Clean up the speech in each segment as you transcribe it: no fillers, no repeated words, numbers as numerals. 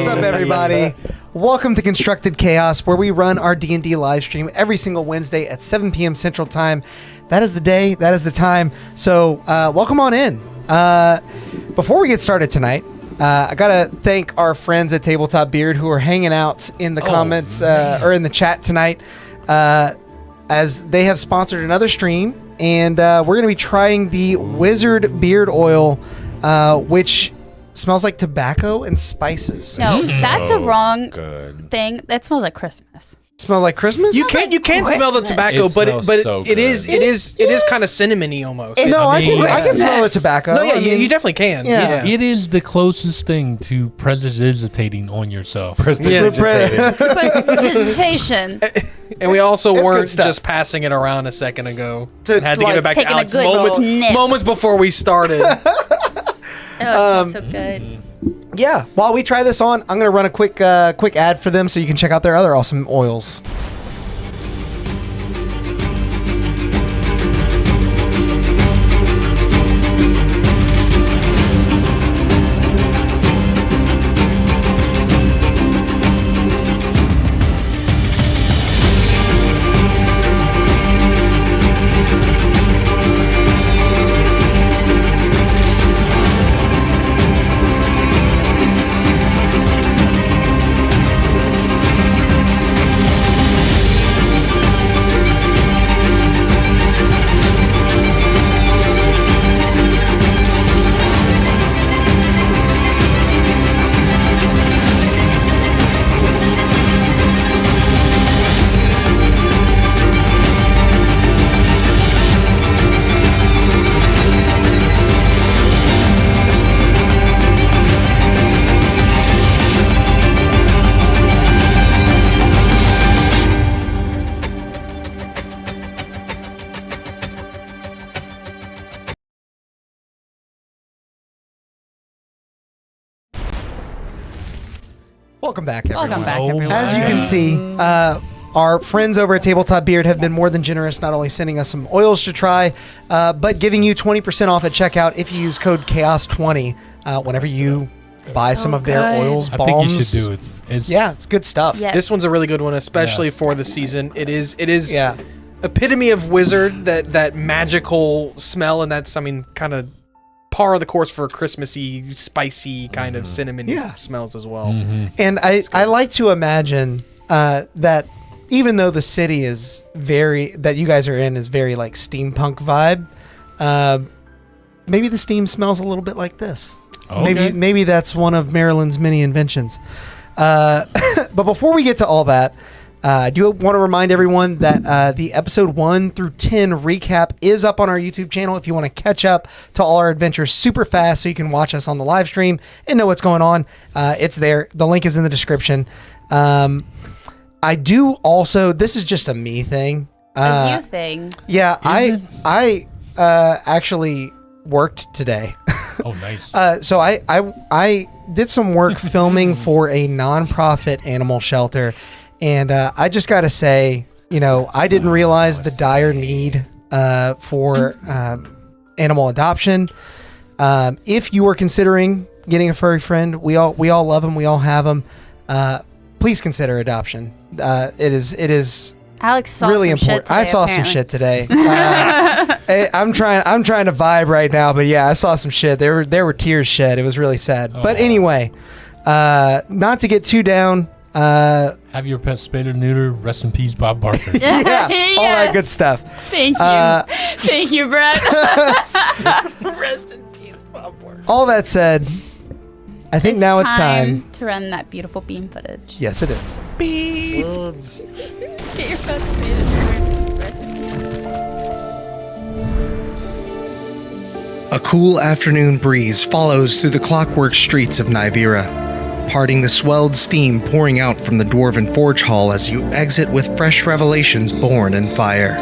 up, everybody? Welcome to Constructed Chaos, where we run our D&D live stream every single Wednesday at 7 p.m. Central Time. That is the day, that is the time. So welcome on in. Before we get started tonight, I gotta thank our friends at Tabletop Beard who are hanging out in the comments or in the chat tonight, as they have sponsored another stream, and we're gonna be trying the Wizard Beard Oil, which smells like tobacco and spices. No, that's a wrong thing. That smells like Christmas. Smell like Christmas? You can smell the tobacco, but so it is kind of cinnamony almost. I can smell the tobacco. No, you definitely can. Yeah. It is the closest thing to prestidigitating on yourself. Prestidigitation. And we also It's weren't good stuff. just passing it around a second ago. To, had to give it back to taking a Alex good sniff. moments before we started. Oh, it smells so good. Yeah, while we try this on, I'm going to run a quick ad for them so you can check out their other awesome oils. Welcome back, everyone. Welcome back, everyone. As you can see, our friends over at Tabletop Beard have been more than generous, not only sending us some oils to try, but giving you 20% off at checkout if you use code CHAOS20 whenever you buy some of their oils, balms. I think you should do it. It's good stuff. Yes. This one's a really good one, especially for the season. It is epitome of wizard, that magical smell, and that's kind of par of the course for Christmassy, spicy kind of cinnamon smells as well. And I like to imagine that even though the city is that you guys are in is very like steampunk vibe, maybe the steam smells a little bit like this. Okay. Maybe that's one of Maryland's many inventions. But before we get to all that, I do want to remind everyone that the episode 1 through 10 recap is up on our YouTube channel if you want to catch up to all our adventures super fast so you can watch us on the live stream and know what's going on. It's there. The link is in the description. I do also, this is just a me thing. A you thing. Yeah, I actually worked today. Oh, nice. So I did some work filming for a nonprofit animal shelter. And I just got to say, I didn't realize the dire need for animal adoption. If you are considering getting a furry friend, we all love them. We all have them. Please consider adoption. It is Alex saw really some important. shit today, I saw some shit today. I'm trying to vibe right now, but yeah, I saw some shit. There were tears shed. It was really sad. But anyway, not to get too down. Have your pet spayed or neutered. Rest in peace, Bob Barker. Yeah, all that good stuff. Thank you. Thank you, Brett. Rest in peace, Bob Barker. All that said, I think now it's time to run that beautiful beam footage. Yes, it is. Get your pet spayed and neutered. Rest in peace. A cool afternoon breeze follows through the clockwork streets of Nyvira, parting the swelled steam pouring out from the Dwarven Forge Hall as you exit with fresh revelations born in fire.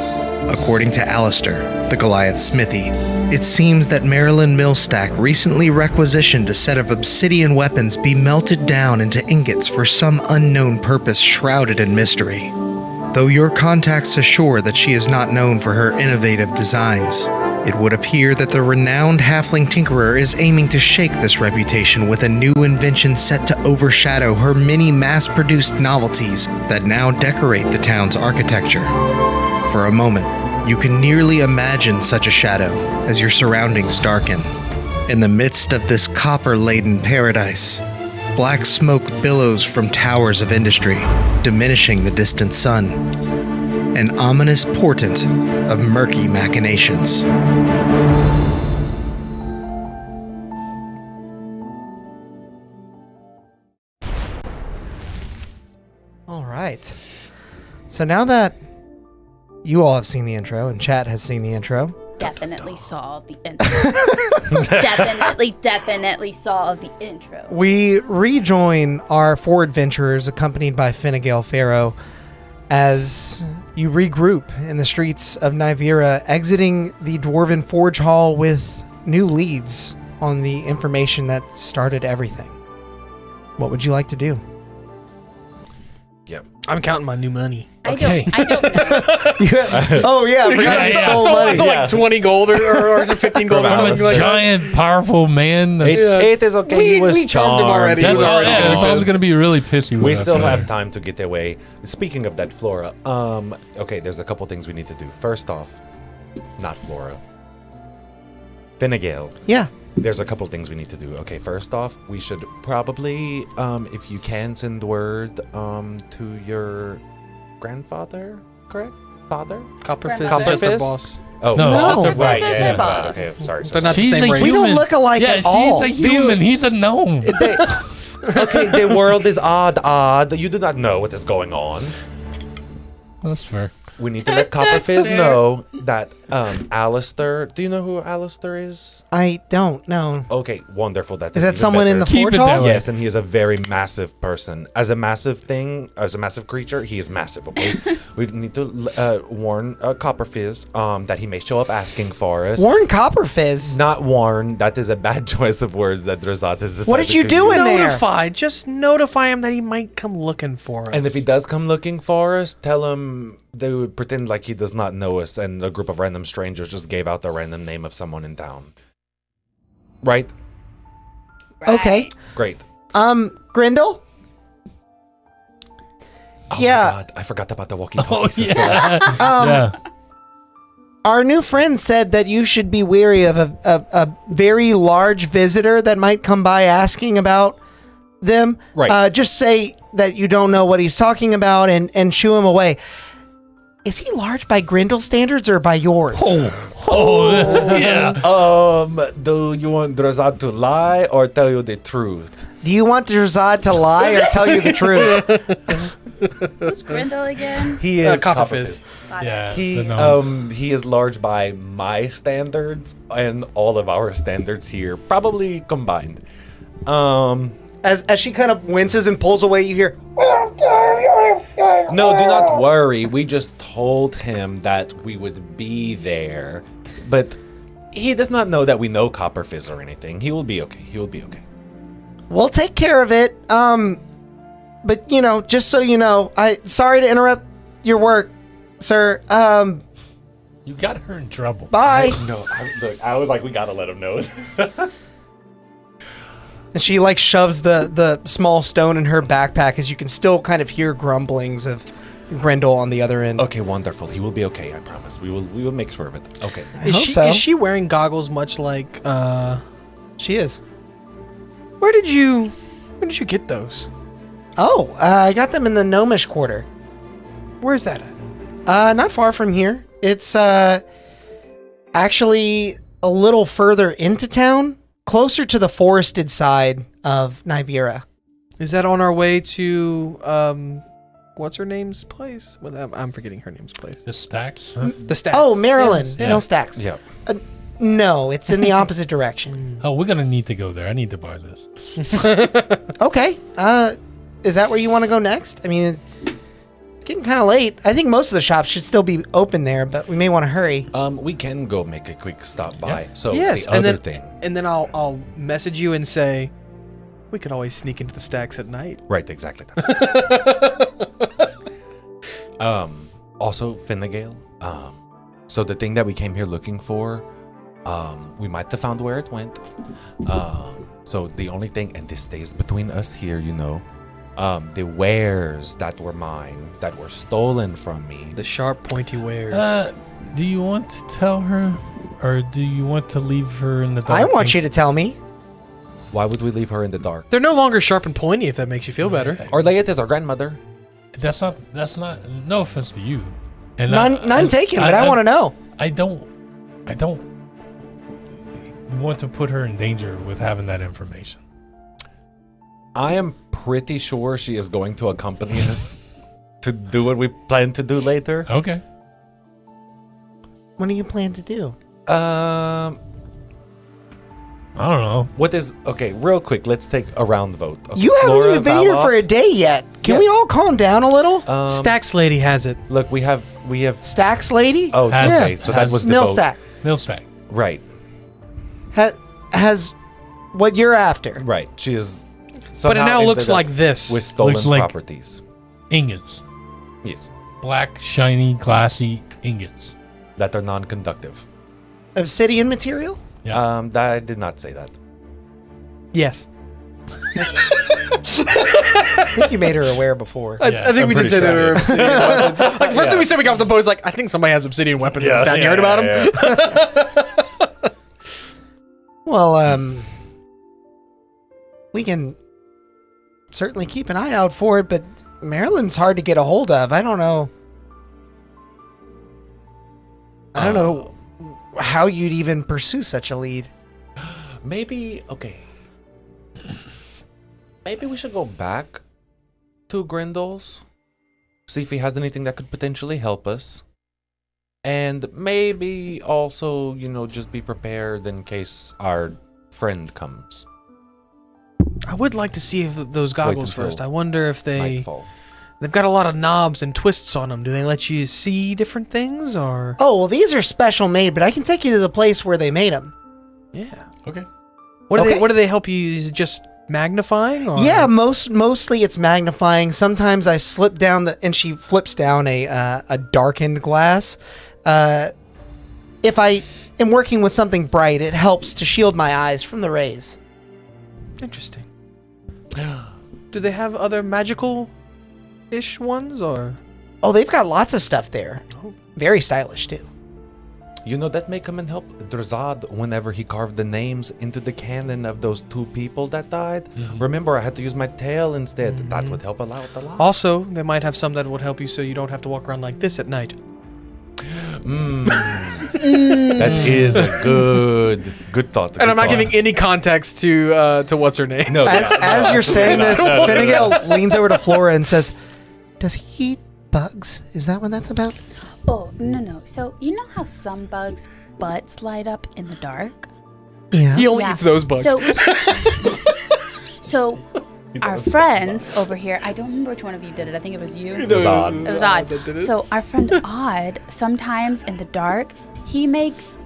According to Alistair, the Goliath Smithy, it seems that Marilyn Millstack recently requisitioned a set of obsidian weapons be melted down into ingots for some unknown purpose shrouded in mystery. Though your contacts assure that she is not known for her innovative designs, It would appear that the renowned halfling tinkerer is aiming to shake this reputation with a new invention set to overshadow her many mass-produced novelties that now decorate the town's architecture. For a moment, you can nearly imagine such a shadow as your surroundings darken. In the midst of this copper-laden paradise, black smoke billows from towers of industry, diminishing the distant sun. An ominous portent of murky machinations. All right. So now that you all have seen the intro and chat has seen the intro, Definitely saw the intro. definitely saw the intro. we rejoin our four adventurers accompanied by Finnegail Pharaoh as you regroup in the streets of Nyvera, exiting the Dwarven Forge Hall with new leads on the information that started everything. What would you like to do? Yep. I'm counting my new money. Okay. I don't know. Oh yeah, I forgot I you stole stole money. like 20 gold or is it 15 gold or I'm a something like that? giant, powerful man. It is okay. He was we charmed him already. That's He was all. already Yeah, I was off. gonna be really pissy. We with us still later. have time to get away. Speaking of that, Flora. Okay, there's a couple things we need to do. First off, not Flora. Finnegail. Yeah. There's a couple things we need to do. Okay, first off, we should probably, if you can, send word to your grandfather, correct? Father? Copper Fizz Copper is just their Fizz? boss. Oh, No. No. right. Fizz is Yeah, her boss. okay, sorry. They're not the She's same a race. We don't human. look alike yeah, at all. she's a human. He's a gnome. Okay, the world is odd. You do not know what is going on. That's fair. We need to let Copper Fizz know that Alistair. Do you know who Alistair is? I don't know. Okay, wonderful. That Is that even someone in the better. Keep Forge it Hall? that way. Yes, and he is a very massive person. As a massive creature, he is massive. Okay, we need to warn Copper Fizz that he may show up asking for us. Warren Copper Fizz. Not warn. That is a bad choice of words that Razat has decided. What did you to do use. in there? Notify. Just notify him that he might come looking for us. And if he does come looking for us, tell him they would pretend like he does not know us, and a group of random strangers just gave out the random name of someone in town. Right? Okay. Great. Grindel? Oh Yeah. my God, I forgot about the walkie-talkie Oh system. yeah. Um, yeah. Our new friend said that you should be wary of a very large visitor that might come by asking about them. Right. Just say that you don't know what he's talking about and shoo him away. Is he large by Grindel standards or by yours? Oh yeah. Do you want Drazad to lie or tell you the truth? Do you want Drazad to lie or tell you the truth? Who's Grindel again? He is Copper Fizz. Yeah. He the gnome. he is large by my standards and all of our standards here, probably combined. As she kind of winces and pulls away, you hear, No, do not worry. We just told him that we would be there, but he does not know that we know Copper Fizz or anything. He will be okay. He will be okay. we'll take care of it. But just so you know, sorry to interrupt your work, sir. You got her in trouble. Bye. No, I was like, we gotta let him know. And she like shoves the small stone in her backpack as you can still kind of hear grumblings of Grendel on the other end. Okay, wonderful. He will be okay. I promise. We will make sure of it. Okay. I hope so. Is she wearing goggles much like She is. Where did you get those? Oh, I got them in the Gnomish Quarter. Where's that at? Not far from here. It's actually a little further into town, closer to the forested side of Nyvera. Is that on our way to what's her name's place? Well, I'm forgetting her name's place. The stacks. Huh? The stacks. Oh, Maryland. Yes. Yeah. No stacks. Yeah. No, it's in the opposite direction. Oh, we're gonna need to go there. I need to buy this. Okay. Is that where you want to go next? I mean, it's getting kind of late. I think most of the shops should still be open there, but we may want to hurry. We can go make a quick stop by. Yeah. So Yes, the and other then thing. and then I'll message you and say we could always sneak into the stacks at night. Right, exactly. Also, Finnegail. So the thing that we came here looking for, We might have found where it went. So the only thing, and this stays between us here, the wares that were mine, that were stolen from me. The sharp, pointy wares. Do you want to tell her, or do you want to leave her in the dark? I want you to tell me. Why would we leave her in the dark? They're no longer sharp and pointy, if that makes you feel better. Orleat is our grandmother. That's not. No offense to you. And None taken, but I want to know. I don't want to put her in danger with having that information. I am pretty sure she is going to accompany us to do what we plan to do later. Okay. What do you plan to do? I don't know. Okay, real quick, let's take a round vote. Okay, You haven't Flora, even been here Vala. for a day yet. Can Yeah. we all calm down a little? Stax lady has it. Look, we have. Stacks lady? Oh, Has- okay. So that has- was the Mill vote. stack. Millstack. Right, Has what you're after. right. She is. But it somehow now looks ended up like this. with stolen Looks like- properties. Ingots. Yes, Black, shiny, glassy ingots. that are non-conductive. Obsidian material? Yeah. I did not say that. Yes. I think you made her aware before. I think I'm we did pretty say sure there were I did. obsidian weapons. Like, first thing we said we got off the boat is like, I think somebody has obsidian weapons in this town. You heard about them? Well, we can certainly keep an eye out for it, but Maryland's hard to get a hold of. I don't know. I don't know how you'd even pursue such a lead. Maybe we should go back to Grendel's, see if he has anything that could potentially help us, and maybe also, just be prepared in case our friend comes. I would like to see if those goggles until first. I wonder if Nightfall. they've got a lot of knobs and twists on them. Do they let you see different things, or? Oh, well, these are special made, but I can take you to the place where they made them. Yeah. Okay. What Okay. do they help you? Is it just magnifying? Or? Yeah, mostly it's magnifying. Sometimes I slip down and she flips down a darkened glass. If I am working with something bright, it helps to shield my eyes from the rays. Interesting. Do they have other magical-ish ones, or? Oh, they've got lots of stuff there. Very stylish too. That may come and help Drazad whenever he carved the names into the cannon of those 2 people that died. Remember, I had to use my tail instead. That would help a lot. Also, they might have some that would help you so you don't have to walk around like this at night. That is a good thought. And I'm not giving any context to what's her name. No, As you're saying this, Finnegan leans over to Flora and says, "Does he eat bugs? Is that what that's about?" Oh, no. So, you know how some bugs' butts light up in the dark? Yeah. He only Yeah. eats those bugs. So our friends over here, I don't remember which one of you did it. I think it was you. It was odd. It was odd. So our friend Odd, sometimes in the dark, he makes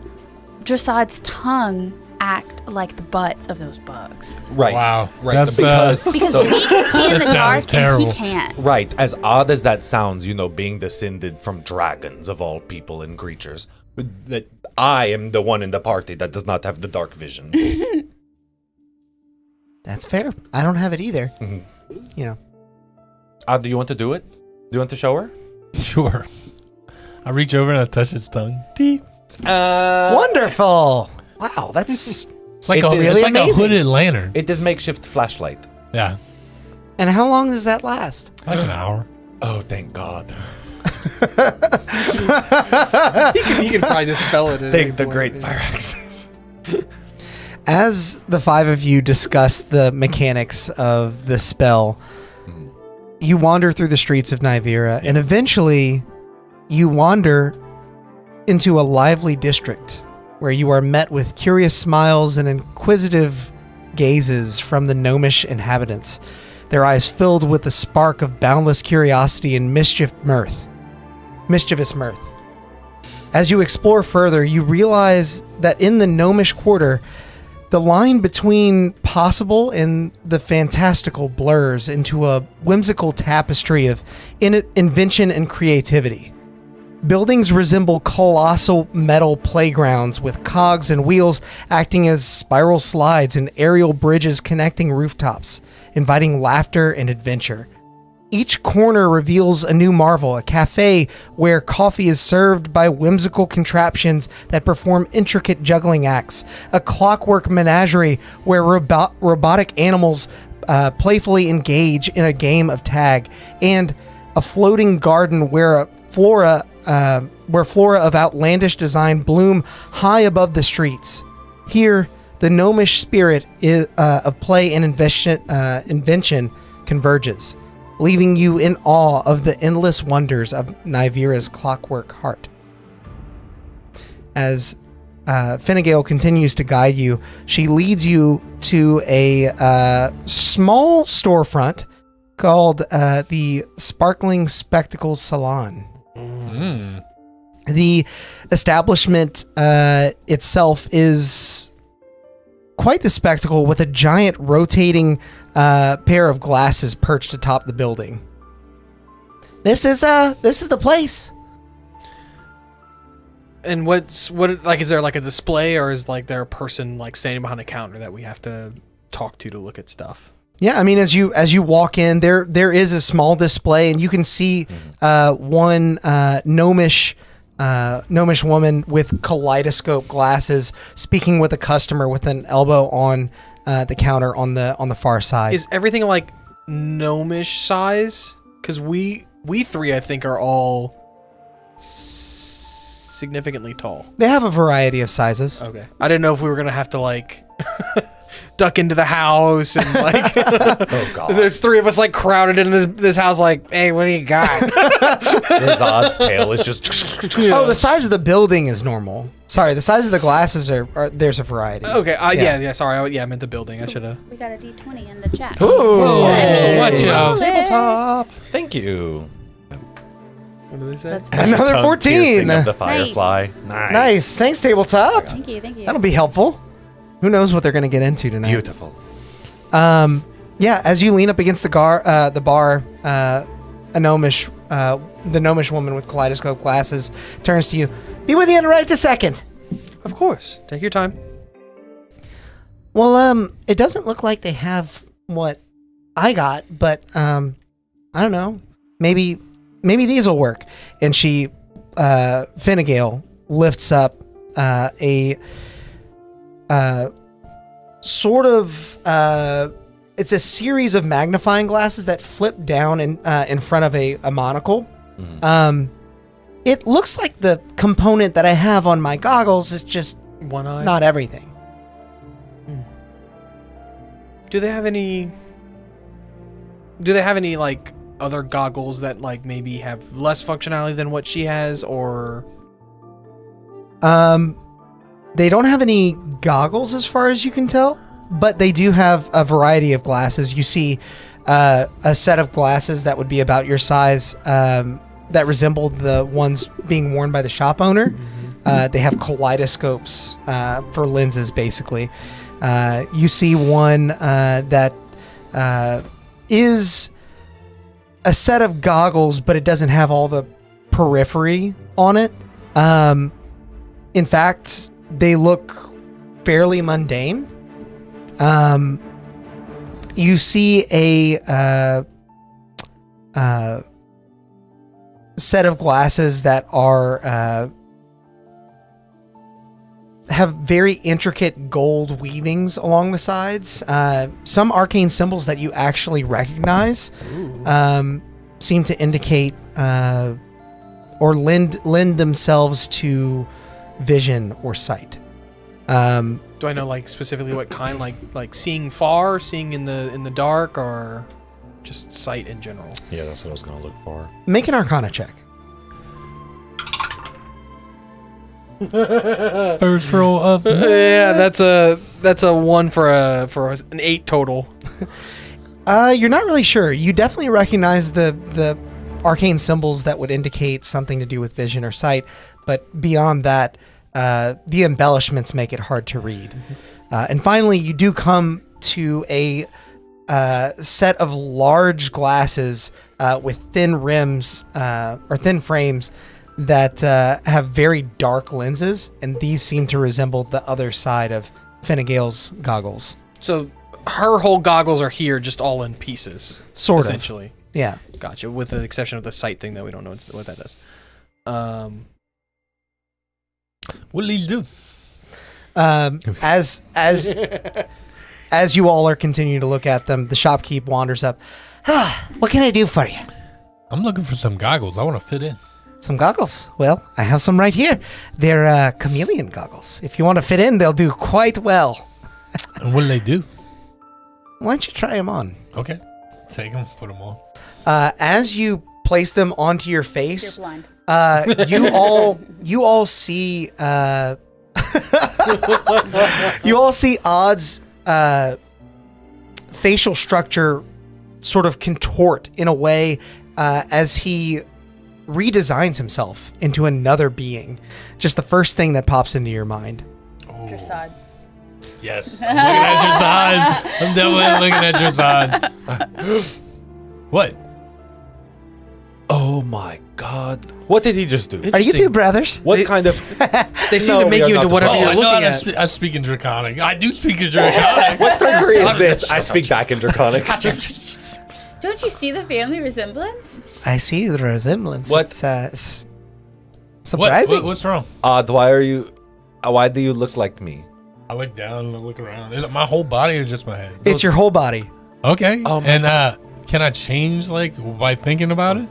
Drasad's tongue act like the butts of those bugs. Right. Wow. Right. That's, because Because we can see in the That dark sounds and terrible. he can't. right, as odd as that sounds, being descended from dragons of all people and creatures, that I am the one in the party that does not have the dark vision. That's fair. I don't have it either. Mhm. Mm-hmm. Do you want to do it? Do you want to show her? Sure. I reach over and I touch its tongue. Deep. Wonderful. Wow, that's. It's like, It a, is it's really like a amazing. hooded lantern. It is makeshift flashlight. Yeah. And how long does that last? Like an hour. Oh, thank God. he can probably dispel it. At any Thank the point. great fire axes. As the 5 of you discuss the mechanics of the spell, you wander through the streets of Nyvera, and eventually you wander into a lively district where you are met with curious smiles and inquisitive gazes from the gnomish inhabitants, their eyes filled with the spark of boundless curiosity and mischievous mirth. As you explore further, you realize that in the gnomish quarter, the line between possible and the fantastical blurs into a whimsical tapestry of invention and creativity. Buildings resemble colossal metal playgrounds with cogs and wheels acting as spiral slides and aerial bridges connecting rooftops, inviting laughter and adventure. Each corner reveals a new marvel, a cafe where coffee is served by whimsical contraptions that perform intricate juggling acts, a clockwork menagerie where robotic animals playfully engage in a game of tag, and a floating garden where flora of outlandish design bloom high above the streets. Here, the gnomish spirit of play and invention converges, leaving you in awe of the endless wonders of Nyvira's clockwork heart. As Finnegail continues to guide you, she leads you to a small storefront called the Sparkling Spectacles Salon. The establishment itself is quite the spectacle, with a giant rotating pair of glasses perched atop the building. This is the place. And what like, is there like a display, or is like there a person like standing behind a counter that we have to talk to look at stuff? Yeah, I mean, as you walk in, there is a small display, and you can see one gnomish woman with kaleidoscope glasses speaking with a customer with an elbow on the counter on the far side. Is everything like gnomish size? Because we three, I think, are all significantly tall. They have a variety of sizes. Okay, I didn't know if we were gonna have to like duck into the house and like Oh god. there's three of us like crowded in this house like, hey, what do you got? His odds tail is just Oh, the size of the building is normal. Sorry, the size of the glasses are there's a variety. Okay, yeah, sorry, I meant the building. I should have. We got a D20 in the chat. Ooh. Let me Watch out. roll it. tabletop. Thank you. What did they say? That's Another Tongue 14. piercing of the firefly. Nice. Thanks, tabletop. Thank you. That'll be helpful. Who knows what they're going to get into tonight? Beautiful. Yeah, as you lean up against the bar, the gnomish woman with kaleidoscope glasses turns to you. Be with you in right a second. Of course. Take your time. Well, it doesn't look like they have what I got, but I don't know. Maybe these will work. And she, Finnegail, lifts up a sort of it's a series of magnifying glasses that flip down in front of a monocle. It looks like the component that I have on my goggles is just One eye. not everything. Do they have any like other goggles that like maybe have less functionality than what she has, or They don't have any goggles as far as you can tell, but they do have a variety of glasses. You see a set of glasses that would be about your size that resemble the ones being worn by the shop owner. They have kaleidoscopes for lenses, basically. You see one that is a set of goggles, but it doesn't have all the periphery on it. In fact, they look fairly mundane. You see a set of glasses that are have very intricate gold weavings along the sides. Some arcane symbols that you actually recognize seem to indicate or lend themselves to vision or sight. do I know like specifically what kind? Like seeing far, seeing in the dark, or just sight in general? Yeah, that's what I was gonna look for. Make an Arcana check. First roll of the Yeah, that's a 1 for an 8 total. You're not really sure. You definitely recognize the arcane symbols that would indicate something to do with vision or sight, but beyond that, the embellishments make it hard to read. And finally, you do come to a set of large glasses with thin rims or thin frames that have very dark lenses, and these seem to resemble the other side of Finnegan's goggles. So her whole goggles are here, just all in pieces. Sort of. Essentially. Yeah. Gotcha. With the exception of the sight thing that we don't know what that does. What do these do? As you all are continuing to look at them, the shopkeep wanders up. What can I do for you? I'm looking for some goggles. I want to fit in. Some goggles? Well, I have some right here. They're chameleon goggles. If you want to fit in, they'll do quite well. And what do they do? Why don't you try them on? Okay. Take them, put them on. As you place them onto your face, You're blind. you all see you all see Odd's facial structure sort of contort in a way as he redesigns himself into another being. Just the first thing that pops into your mind. Dressage. Yes. I'm looking at your side. I'm definitely looking at your side. What? Oh my God! What did he just do? Are you two brothers? What kind of? They seem No, to make we are you into not whatever the you're I know looking how at. to I speak in Draconic. I do speak in Draconic. What trickery is this? I speak back in Draconic. Don't you see the family resemblance? I see the resemblance. What? It's surprising. What's wrong? Why are you? Why do you look like me? I look down and I look around. Is it my whole body or just my head? It's your whole body. Okay. Oh my And can I change like by thinking about it?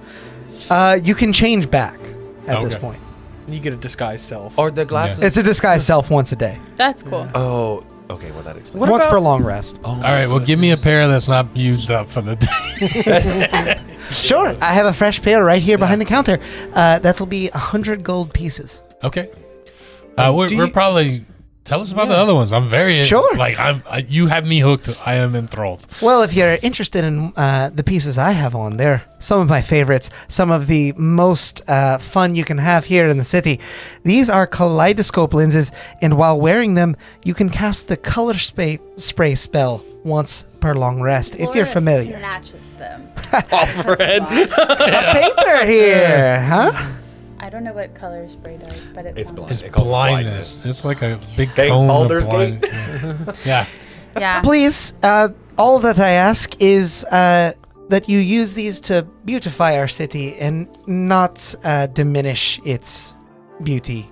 You can change back at this Okay. point. You get a disguised self. Or the glasses? It's a disguised self once a day. That's cool. Oh, okay. Well, that explains. Once per long rest. Oh, All right. Well, give me a pair that's not used up for the day. Sure. I have a fresh pair right here behind the counter. That'll be 100 gold pieces. Okay. We're probably. Tell us about the other ones. I'm very Sure. Like you have me hooked. I am enthralled. Well, if you're interested in the pieces I have on, they're some of my favorites, some of the most fun you can have here in the city. These are kaleidoscope lenses, and while wearing them, you can cast the color spray spell once per long rest, if you're Flora familiar. Snatches them. Alfred. A painter here, huh? I don't know what color spray does, but It's blind. It's It calls blindness. It's like a big Thank cone Baldur's of blind. Yeah. Yeah. Please, all that I ask is that you use these to beautify our city and not diminish its beauty.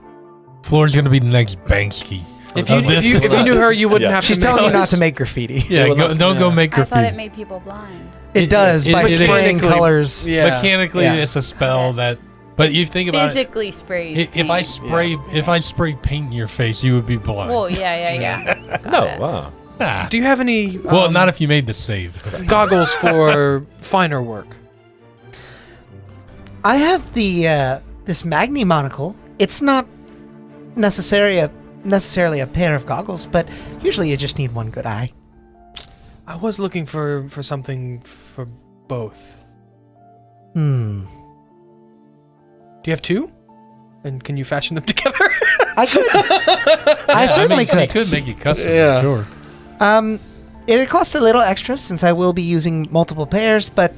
Floor's gonna be the next Banksy. If you knew her, you wouldn't Yeah. have She's to make telling you those. not to make graffiti. Yeah, don't go make I thought graffiti. it made people blind. It does by it- spraying mechanically- colors. Yeah. Mechanically, Yeah. it's a spell that. But you think about it. Physically sprays. If I paint. spray paint in your face, you would be blind. Well, yeah. Got No, it. wow. Ah. Do you have any Well, not if you made the save. goggles for finer work? I have the this Magni monocle. It's not necessarily a pair of goggles, but usually you just need one good eye. I was looking for something for both. Do you have two? And can you fashion them together? I could. I certainly He could. could make it custom, Yeah. sure. It'd cost a little extra since I will be using multiple pairs, but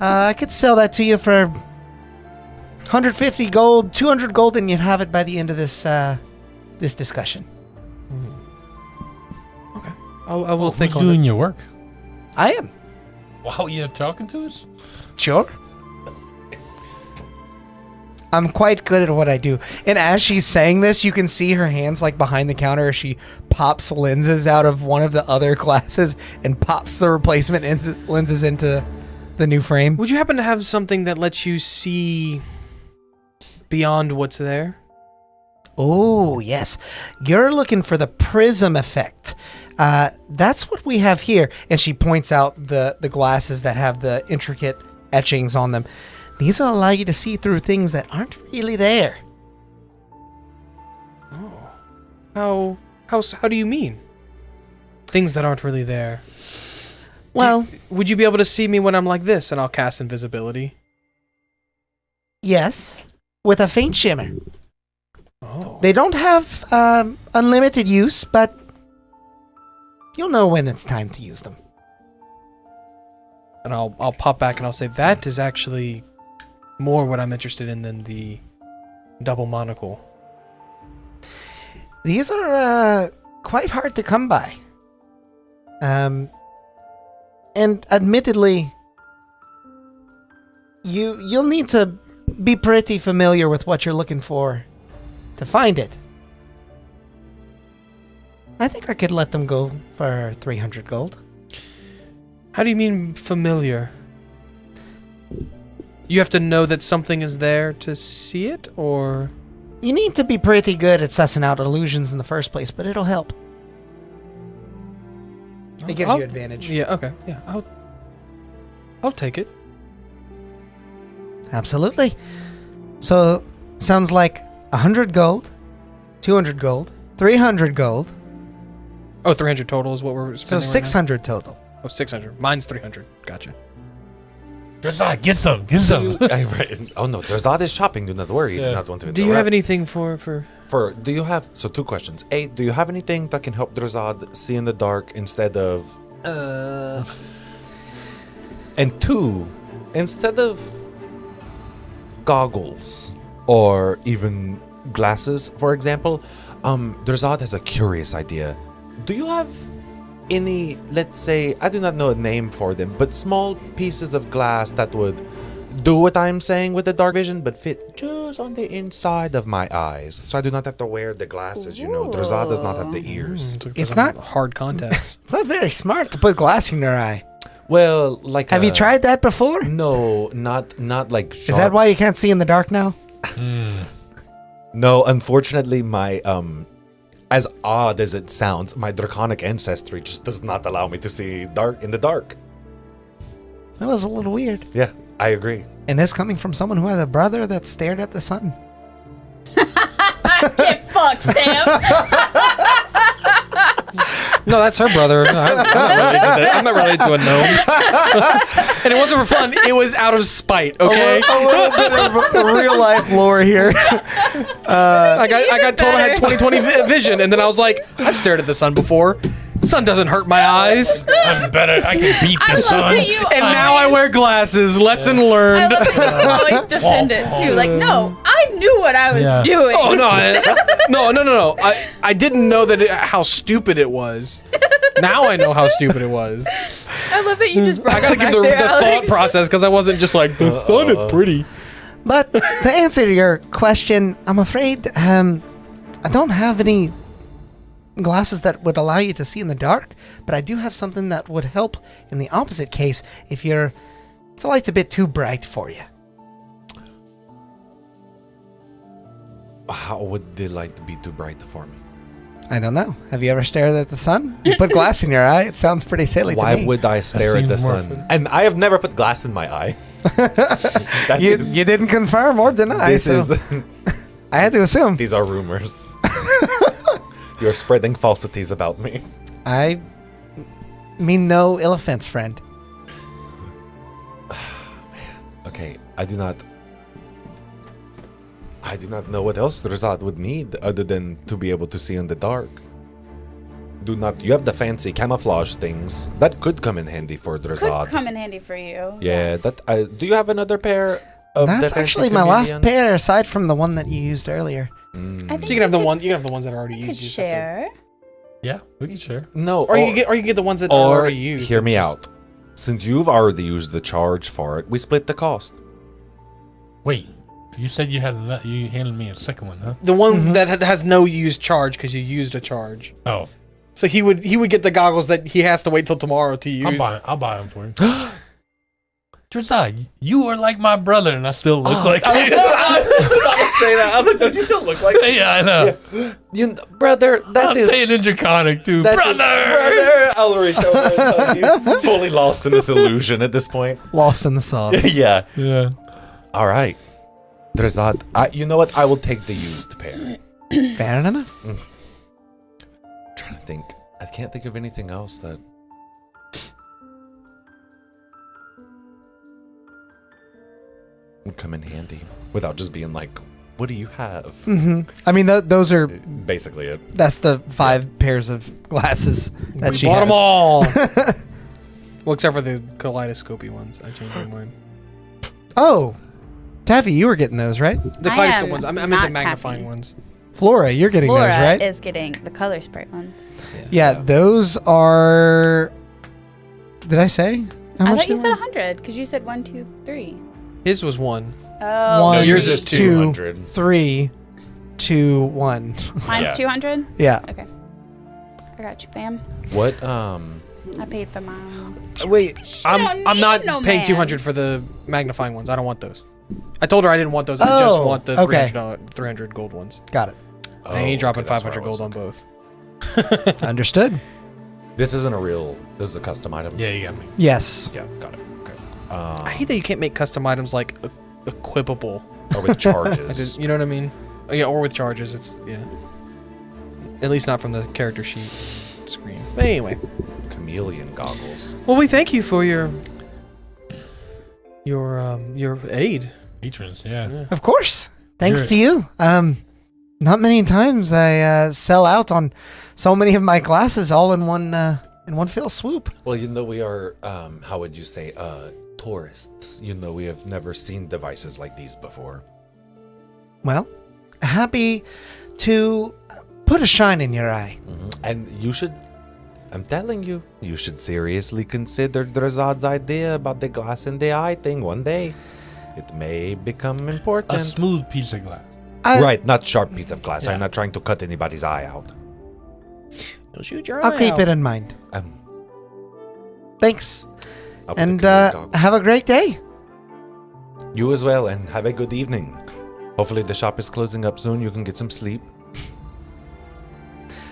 I could sell that to you for 150 gold, 200 gold, and you'd have it by the end of this this discussion. Okay. I will think Who's on doing it. your work? I am. While you're talking to us? Sure. I'm quite good at what I do. And as she's saying this, you can see her hands like behind the counter as she pops lenses out of one of the other glasses and pops the replacement lenses into the new frame. Would you happen to have something that lets you see beyond what's there? Oh, yes. You're looking for the prism effect. That's what we have here. And she points out the glasses that have the intricate etchings on them. These will allow you to see through things that aren't really there. How do you mean? Things that aren't really there. Well, Would you be able to see me when I'm like this and I'll cast invisibility? yes, with a faint shimmer. Oh. They don't have unlimited use, but you'll know when it's time to use them. And I'll pop back and I'll say that is actually more what I'm interested in than the double monocle. These are quite hard to come by. And admittedly, you'll need to be pretty familiar with what you're looking for to find it. I think I could let them go for 300 gold. How do you mean familiar? You have to know that something is there to see it, or? You need to be pretty good at sussing out illusions in the first place, but it'll help. It gives you advantage. Yeah, okay. Yeah, I'll take it. Absolutely. So, sounds like 100 gold, 200 gold, 300 gold. Oh, 300 total is what we're spending. So 600 total. Oh, 600. Mine's 300. Gotcha. Drazad, get some. Oh no, Drazad is shopping. Do not worry. Do not want to interrupt. Do you have anything for? Do you have? So 2 questions. A, do you have anything that can help Drazad see in the dark instead of? And 2, instead of goggles or even glasses, for example, Drazad has a curious idea. Do you have any, let's say, I do not know a name for them, but small pieces of glass that would do what I'm saying with the dark vision, but fit just on the inside of my eyes, so I do not have to wear the glasses. You know, Drazad does not have the ears. It's not hard contacts. It's not very smart to put glass in your eye. Well, like, have you tried that before? No, not like. Sharp. Is that why you can't see in the dark now? No, unfortunately, my as odd as it sounds, my draconic ancestry just does not allow me to see in the dark. That was a little weird. Yeah, I agree. And this coming from someone who has a brother that stared at the sun. Get fucked, Sam. No, that's her brother. I'm not related to a gnome. And it wasn't for fun. It was out of spite, okay? A little bit of real life lore here. I got told I had 20/20 vision, and then I was like, I've stared at the sun before. The sun doesn't hurt my eyes. I'm better. I can beat the sun. And now I wear glasses. Lesson I learned. love that you always defend it too. Like, no, I knew what I was doing. Oh no! I didn't know that how stupid it was. Now I know how stupid it was. I love that you just brought I gotta it give back the there, thought Alex. process because I wasn't just like the sun is pretty. But to answer your question, I'm afraid I don't have any glasses that would allow you to see in the dark, but I do have something that would help in the opposite case if the light's a bit too bright for you. How would the light be too bright for me? I don't know. Have you ever stared at the sun? You put glass in your eye. It sounds pretty silly to me. Why would I stare at the sun? And I have never put glass in my eye. You didn't confirm or deny. I had to assume. These are rumors. You're spreading falsities about me. I mean no ill offense, friend. Okay, I do not know what else Drazad would need other than to be able to see in the dark. You have the fancy camouflage things that could come in handy for Drazad. Could come in handy for you. Yeah, do you have another pair of That's the actually fancy my last chameleon? pair aside from the one that you used earlier. I think So you can have the one. You can have the ones that are already you used. could You just have to- share. Yeah, we can share. No, Or you can get the ones that are or already used. hear me Just- out. Since you've already used the charge for it, we split the cost. Wait, you said you handed me a second one, huh? The one that has no used charge because you used a charge. Oh, So he would get the goggles that he has to wait till tomorrow to use. I'll buy them for you. Drazad, you are like my brother, and I still look like I was about to say that. I was like, don't you still look like me? Yeah, I know. Brother, I'm saying in Draconic too. Brother! I'll reach over and you. Fully lost in this illusion at this point. Lost in the sauce. Yeah. Yeah. All right. Drazad, you know what? I will take the used pair. Fair enough. Trying to think. I can't think of anything else that... would come in handy without just being like, what do you have? Mm-hmm. I mean, those are Basically it. that's the 5 pairs of glasses that We she bought has. them all. Well, except for the kaleidoscopy ones. I changed my mind. Oh, Taffy, you were getting those, right? The I kaleidoscope am ones. I meant not the magnifying taffy. ones. Flora, you're getting Flora those, right? is getting the color spray ones. Yeah, those are. Did I say? How I much thought you they said were? 100 because you said 1, 2, 3. His was 1. Oh, One, yours is 2, 200. 3, 2, 1. mine's Yeah. 200. Yeah. Okay, I got you, fam. What? I paid for mine. Wait, don't I'm need not no paying man. 200 for the magnifying ones. I don't want those. I told her I didn't want those. I just Oh, want the okay. $300 gold ones. Got it. I ain't dropping that's where 500 I was gold on looking. both. Understood. This isn't a real. This is a custom item. Yeah, you got me. Yes. Yeah, got it. Okay. I hate that you can't make custom items like equipable. Or with charges. You know what I mean? Oh, yeah, or with charges. It's at least not from the character sheet screen. But anyway, Chameleon goggles. well, we thank you for your aid. Patrons, yeah. Of course. Thanks You're- to you. Not many times I sell out on so many of my classes all in one fell swoop. Well, we are, how would you say, tourists. We have never seen devices like these before. Well, happy to put a shine in your eye. And you should, I'm telling you, you should seriously consider Drazad's idea about the glass in the eye thing one day. It may become A important. smooth piece of glass. Right, not sharp piece of glass. Yeah. I'm not trying to cut anybody's eye out. You'll shoot your I'll eye keep out. it in mind. Thanks. I'll put And the chameleon goggles. have a great day. You as well, and have a good evening. Hopefully the shop is closing up soon. You can get some sleep.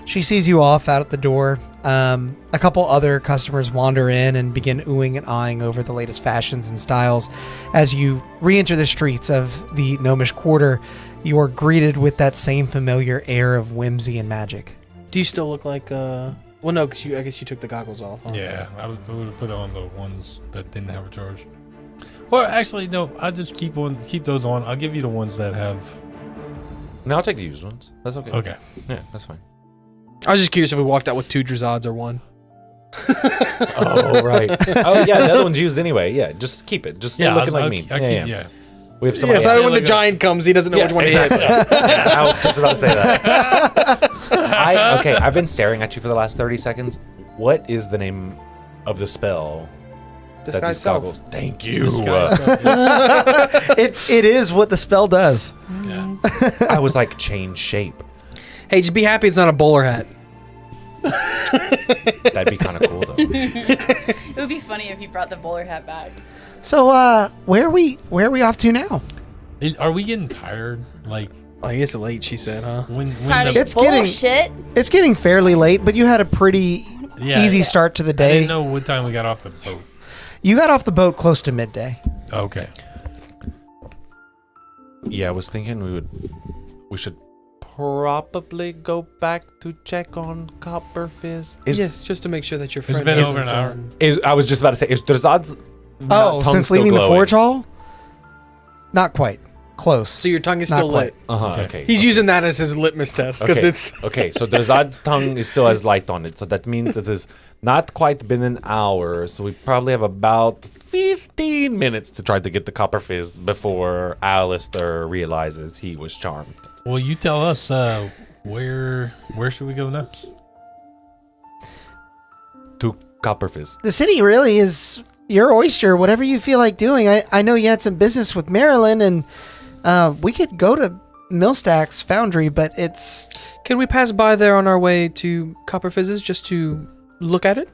She sees you off out at the door. A couple other customers wander in and begin oohing and eyeing over the latest fashions and styles. As you re-enter the streets of the Gnomish Quarter, you are greeted with that same familiar air of whimsy and magic. Do you still look like well, no, because I guess you took the goggles off. Huh? Yeah, I would have put on the ones that didn't have a charge. Or actually, no, I'll just keep those on. I'll give you the ones that have. No, I'll take the used ones. That's okay. Okay. Yeah, that's fine. I was just curious if we walked out with 2 Drazads or 1. Oh, right. Oh, yeah, the other one's used anyway. Yeah, just keep it. Just stay looking like I'll me. keep- yeah. We have Yeah, somebody so else. when the like a- giant comes, he doesn't know which one to hit. I was just about to say that. I've been staring at you for the last 30 seconds. What is the name of the spell that Disguise these self. goggles? Thank you. It is what the spell does. Yeah. I was like, change shape. Hey, just be happy it's not a bowler hat. That'd be kind of cool, though. It would be funny if you brought the bowler hat back. So, where are we off to now? Are we getting tired? Like Oh, he is late, she said, huh? when Tired of It's getting- bullshit. It's getting fairly late, but you had a pretty Yeah. easy start to the I day. didn't know what time we got off the boat. You got off the boat close to midday. Okay. Yeah, I was thinking we should probably go back to check on Copper Fizz. Yes, just to make sure that your friend been isn't over an hour. done. I was just about to say, is Drazad's Oh, since leaving the forge hall? Not quite. Close. So your tongue is Not still lit. Uh-huh, Okay. okay. He's using that as his litmus test because Okay. it's Okay, so Drazad's tongue is still has light on it, so that means that it's not quite been an hour, so we probably have about 15 minutes to try to get the Copper Fizz before Alistair realizes he was charmed. Well, you tell us where should we go next? To Copper Fizz. The city really is your oyster, whatever you feel like doing. I know you had some business with Marilyn, and we could go to Millstack's Foundry, but it's... Could we pass by there on our way to Copper Fizz's just to look at it?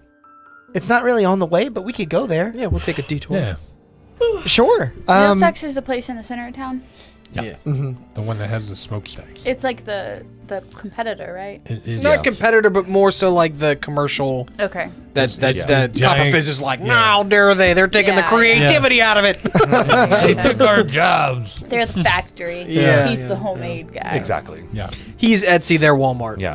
It's not really on the way, but we could go there. Yeah, we'll take a detour. Yeah, Sure. Millstacks is the place in the center of town. Yeah. the one that has the smokestacks. It's like the competitor, right? It is. Not competitor, but more so like the commercial Okay. that Yeah. Copper Giant- Fizz is like, yeah. how dare they? They're taking the Yeah. creativity out of it. They took our jobs. They're the factory. Yeah. He's the homemade guy. Exactly. Yeah, He's Etsy, they're Walmart. Yeah.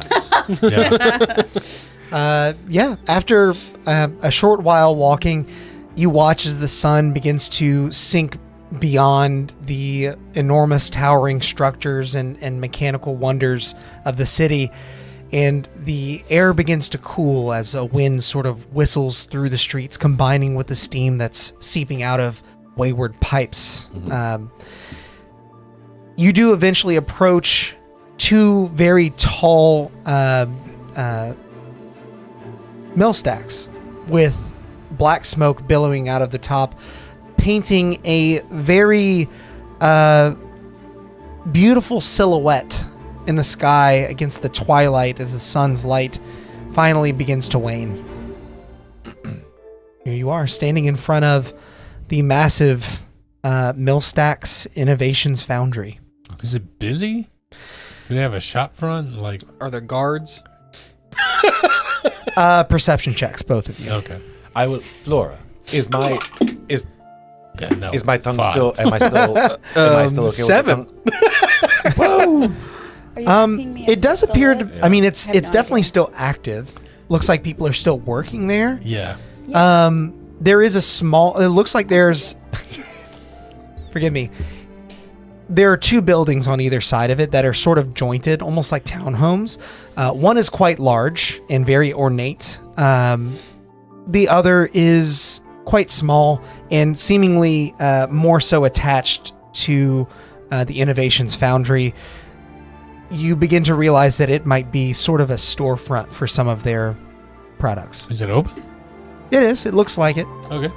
yeah. After a short while walking, you watch as the sun begins to sink beyond the enormous towering structures and mechanical wonders of the city, and the air begins to cool as a wind sort of whistles through the streets, combining with the steam that's seeping out of wayward pipes. you do eventually approach two very tall mill stacks with black smoke billowing out of the top, painting a very beautiful silhouette in the sky against the twilight as the sun's light finally begins to wane. Here you are, standing in front of the massive Millstacks Innovations Foundry. Is it busy? Do they have a shop front? Like, Are there guards? Perception checks, both of you. okay. I will. Flora, is my tongue 5. still? Am I still? Am I still okay 7. with the tongue? Are you asking me if It does it's appear still to. lit? I mean, it's I have no definitely idea. still active. Looks like people are still working there. Yeah. There is a small. It looks like there's. Forgive me. There are two buildings on either side of it that are sort of jointed, almost like townhomes. One is quite large and very ornate. The other is quite small and seemingly more so attached to the Innovations Foundry. You begin to realize that it might be sort of a storefront for some of their products. Is it open? It is. It looks like it. Okay. Okay.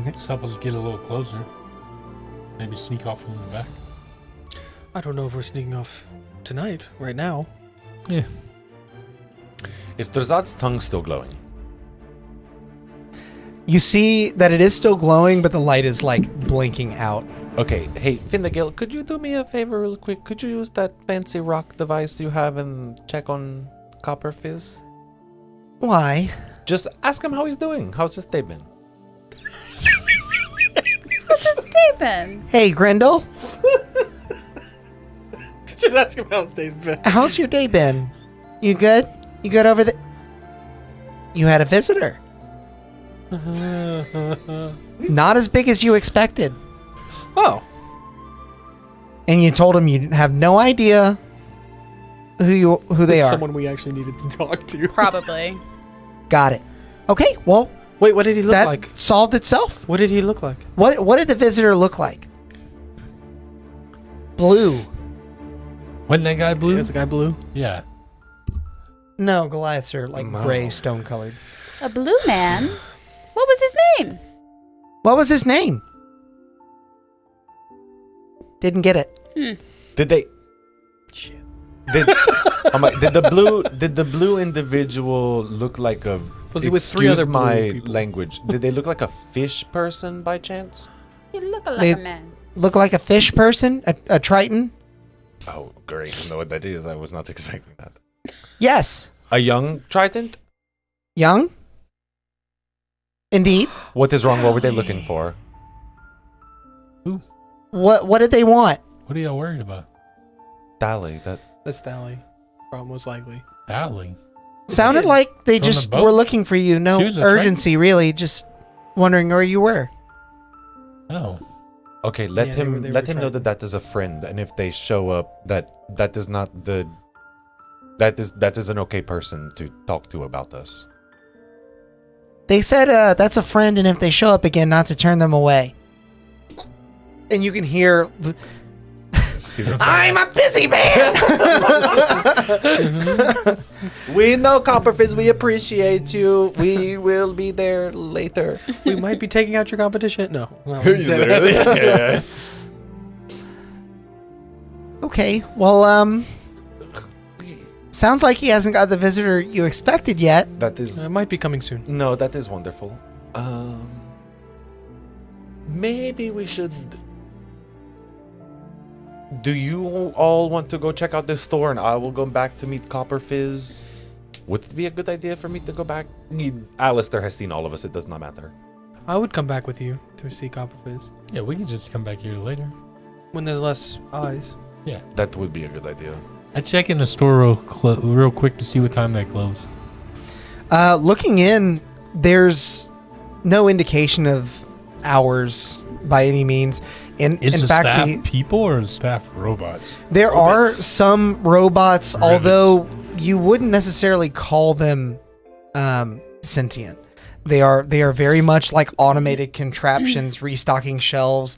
Let's help us get a little closer. Maybe sneak off from the back. I don't know if we're sneaking off tonight, right now. Yeah. Is Drazad's tongue still glowing? You see that it is still glowing, but the light is like blinking out. Okay, hey, Findagil, could you do me a favor real quick? Could you use that fancy rock device you have and check on Copper Fizz? Why? Just ask him how he's doing. How's his day been? What's his statement? Hey, Grendel, Just ask him how his day's been. how's your day been? You good? You good over there? You had a visitor. Not as big as you expected. Oh, And you told him you have no idea who they it's are. someone we actually needed to talk to. Probably. Got it. Okay, well, Wait, what did he look that like? solved itself. What did he look like? What did the visitor look like? Blue. Wasn't that guy blue? Is the guy blue? Yeah. No, Goliaths are like No. gray, stone colored. A blue man? What was his name? What was his name? Didn't get it. Did they? Shit. Did, did the blue individual look like a? Was he with 3 excuse other blue my people? language. Did they look like a fish person by chance? You look like They- a man. Look like a fish person? A triton? Oh, great! I know what that is. I was not expecting that. Yes. A young trident? Young? Indeed. What is wrong? What were they looking for? What did they want? What are y'all worried about? Dally, that. That's Thali. Probably most likely. Dowling. Sounded like they On the just boat? were looking for you. No She was a urgency, really. Just wondering where you were. Oh. Okay, let Yeah, they him were- they let were him know that trident. that is a friend, and if they show up, that is not the. That is an okay person to talk to about us. They said that's a friend, and if they show up again, not to turn them away. And you can hear, I'm a busy man. We know, Copper Fizz. We appreciate you. We will be there later. We might be taking out your competition. No. Well, he said it. Yeah. Okay, well, sounds like he hasn't got the visitor you expected yet. That is It might be coming soon. no. That is wonderful. Maybe we should. Do you all want to go check out this store, and I will go back to meet Copper Fizz? Would it be a good idea for me to go back? Alistair has seen all of us. It does not matter. I would come back with you to see Copper Fizz Yeah, we can just come back here later. when there's less eyes. Yeah. That would be a good idea. I check in the store real quick to see what time they close. Looking in, there's no indication of hours by any means. In Is the fact, staff people or is staff robots? there are Robots. some robots, Rivets. although you wouldn't necessarily call them sentient. They are very much like automated contraptions, restocking shelves.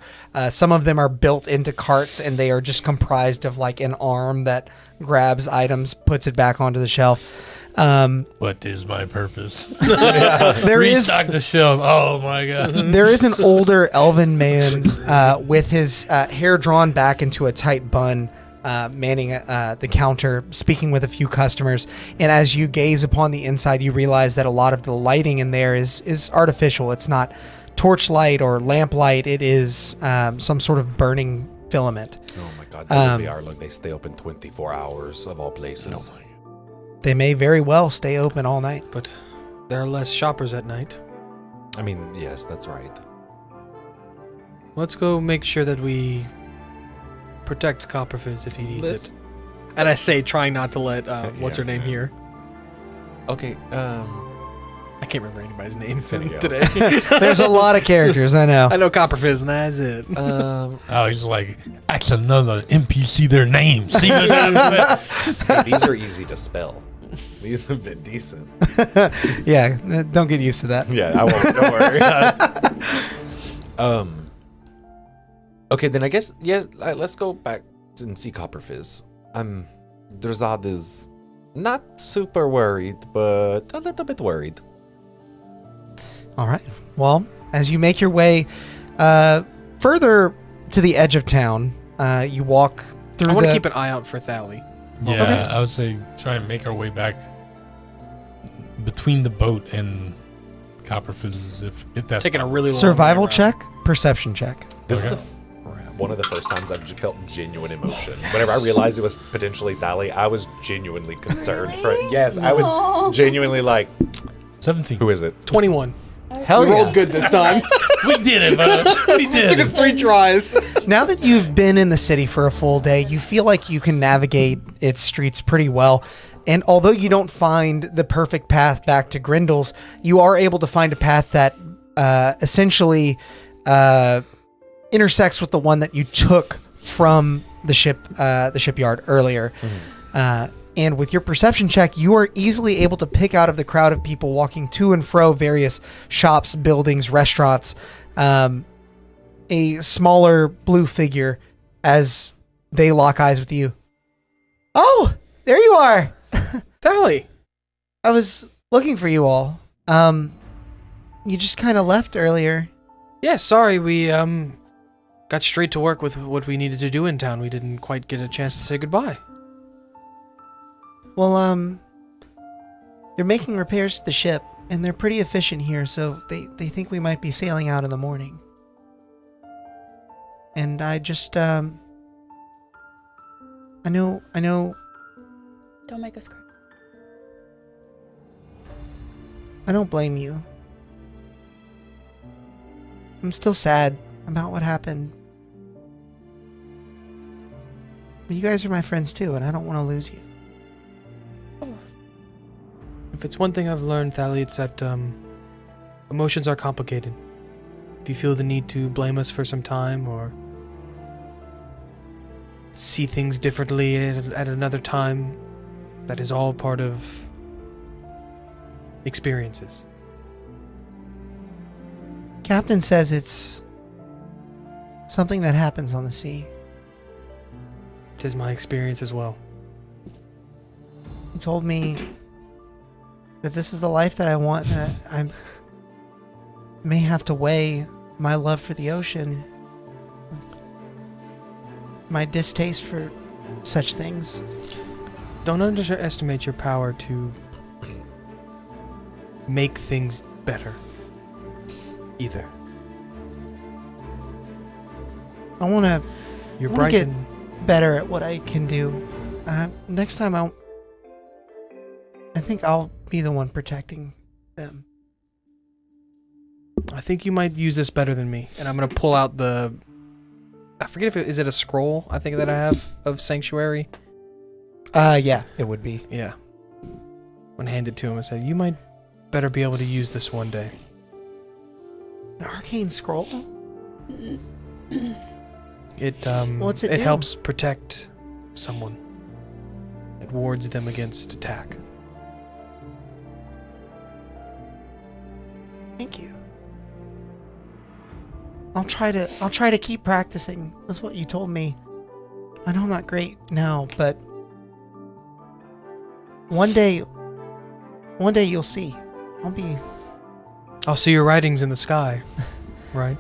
Some of them are built into carts, and they are just comprised of like an arm that grabs items, puts it back onto the shelf. What is my purpose? There is Restock the shelves. Oh my god. there is an older elven man with his hair drawn back into a tight bun, manning the counter, speaking with a few customers. And as you gaze upon the inside, you realize that a lot of the lighting in there is artificial. It's not torchlight or lamplight. It is some sort of burning filament. Oh my god, they really are. Look, they stay open 24 hours of all places. They may very well stay open all night. But there are less shoppers at night. I mean, yes, that's right. Let's go make sure that we protect Copper Fizz if he needs it. And I say, trying not to let what's her name here. Okay, I can't remember anybody's name Finnegan. today. There's a lot of characters, I know. I know Copper Fizz, and that's it. Oh, he's like, ask another NPC their names. See what hey, these are easy to spell. These have been decent. Yeah, don't get used to that. Yeah, I won't. Don't worry. Okay, then I guess let's go back and see Copper Fizz. Drazad is not super worried, but a little bit worried. All right. Well, as you make your way further to the edge of town, you walk through I want to keep an eye out for Thali. Yeah, Okay. I would say try and make our way back between the boat and Copper Fizz, if that's Taking a really long survival way around. check, perception check. This Okay. is one of the first times I've felt genuine emotion. Whenever I realized it was potentially Thali, I was genuinely concerned for it. Yes, I was genuinely like, 17. who is it? 21. Hell We rolled good this time. We did it, bud. We did Took us it. 3 tries. Now that you've been in the city for a full day, you feel like you can navigate its streets pretty well. And although you don't find the perfect path back to Grindel's, you are able to find a path that essentially intersects with the one that you took from the shipyard earlier. And with your perception check, you are easily able to pick out of the crowd of people walking to and fro various shops, buildings, restaurants, a smaller blue figure as they lock eyes with you. Oh, there you are. Thali. I was looking for you all. You just kind of left earlier. Yeah, sorry, we got straight to work with what we needed to do in town. We didn't quite get a chance to say goodbye. Well, you're making repairs to the ship, and they're pretty efficient here, so they think we might be sailing out in the morning. And I just, I know. Don't make us cry. I don't blame you. I'm still sad about what happened. But you guys are my friends too, and I don't want to lose you. If it's one thing I've learned, Thali, it's that emotions are complicated. If you feel the need to blame us for some time or see things differently at another time, that is all part of experiences. Captain says it's something that happens on the sea. 'Tis my experience as well. He told me that this is the life that I want, and I may have to weigh my love for the ocean, my distaste for such things. Don't underestimate your power to make things better, either. I want to You're I wanna bright get and better at what I can do. Next time I think I'll be the one protecting them. I think you might use this better than me. And I'm going to pull out I forget if is it a scroll, I think, that I have of Sanctuary? Yeah, it would be. Yeah. When handed to him, I said, you might better be able to use this one day. An arcane scroll? It What's it do? helps protect someone. It wards them against attack. Thank you. I'll try to keep practicing. That's what you told me. I know I'm not great now, but one day you'll see. I'll see your writings in the sky, right?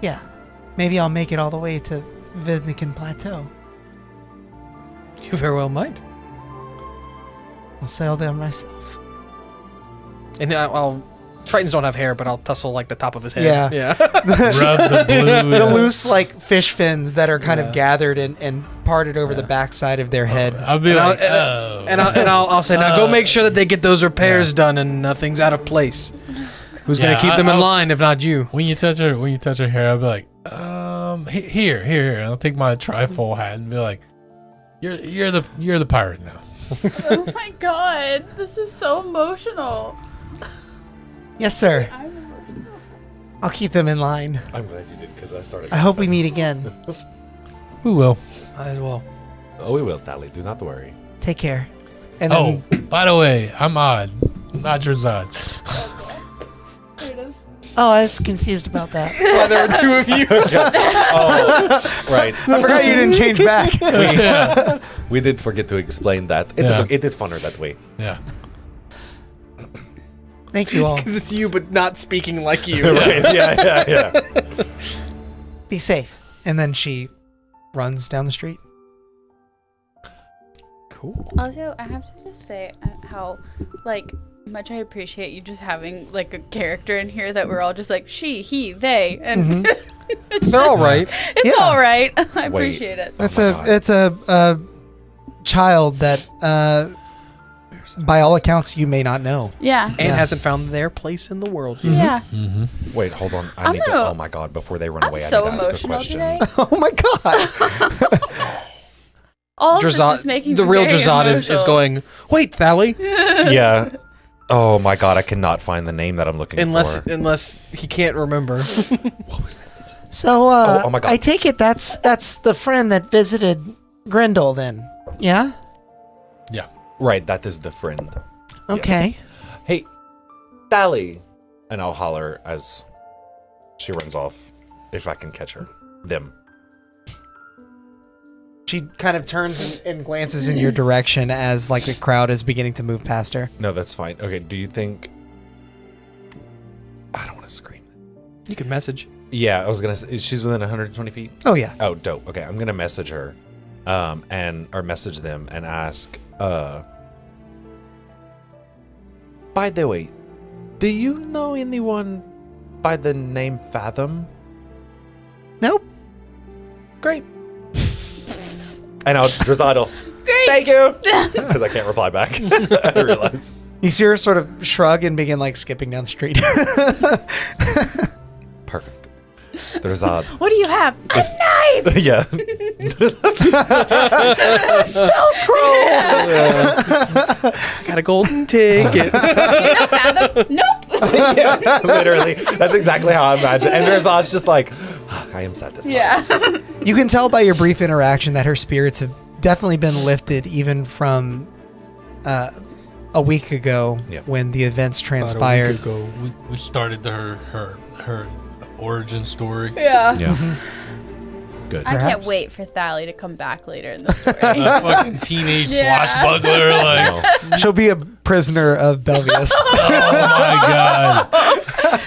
Yeah. Maybe I'll make it all the way to Vidnikin Plateau. You very well might. I'll sail there myself. And I'll Tritons don't have hair, but I'll tussle like the top of his head. Yeah. Rub the blue. The loose like fish fins that are kind of gathered and parted over the backside of their head. I'll be like, oh. I'll say, now go make sure that they get those repairs done and nothing's out of place. Who's gonna keep them in line if not you? When you touch her hair, I'll be like, here. And I'll take my trifold hat and be like, you're the pirate now. Oh my god, this is so emotional. Yes, sir. I'm emotional. I'll keep them in line. I'm glad you did because I started. I hope we meet again. We will. Might as well. Oh, we will, Tally. Do not worry. Take care. And Oh, then, by the way, I'm Odd, not Drazad. There it is. I was confused about that. Well, there are two of you. Oh, right. I forgot you didn't change back. We did forget to explain that. It is funner that way. Yeah. Thank you all. Because it's you, but not speaking like you. Right. Yeah. Be safe. And then she runs down the street. Cool. Also, I have to just say how, like, much I appreciate you just having, like, a character in here that we're all just like, she, he, they, and They're all right. it's Yeah. all right. I appreciate it. It's Oh my God. it's a child that by all accounts you may not know. Yeah. And Yeah. hasn't found their place in the world yet. Yeah. Mm-hmm. Wait, hold on. I I'm need to. gonna- Oh my God! Before they run I'm away, so I need to ask a emotional question. today. Oh my god. All of this is making the me real very Drazad is emotional. going, wait, Thally. Yeah. Oh my God! I cannot find the name that I'm looking for. Unless he can't remember. So oh my God. I take it that's the friend that visited Grendel then. Yeah? Yeah. Right, that is the friend. Okay. Hey, Tally, and I'll holler as she runs off if I can catch her. Them. She kind of turns and glances in your direction as like the crowd is beginning to move past her. No, that's fine. Okay, do you think? I don't want to scream. You can message. Yeah, I was gonna say she's within 120 feet. Oh yeah. Oh, dope. Okay, I'm gonna message her, or message them and ask. By the way, do you know anyone by the name Fathom? Nope. Great. And I'll Drazadle. Great. Thank you. Because I can't reply back. I realize. You see her sort of shrug and begin like skipping down the street. Perfect. Drazad. What do you have? A knife! Yeah. Spell scroll. Got a golden ticket. Fathom? Nope. Yeah, literally. That's exactly how I imagine. And Drazad's just like, I am satisfied. Yeah. You can tell by your brief interaction that her spirits have definitely been lifted even from a week ago when the events transpired. About a week ago, we started her origin story. Yeah. Yeah. Good. I can't Perhaps. wait for Thally to come back later in the story. A fucking teenage Yeah. swashbuckler, like, She'll be a prisoner of Belvius. oh my god.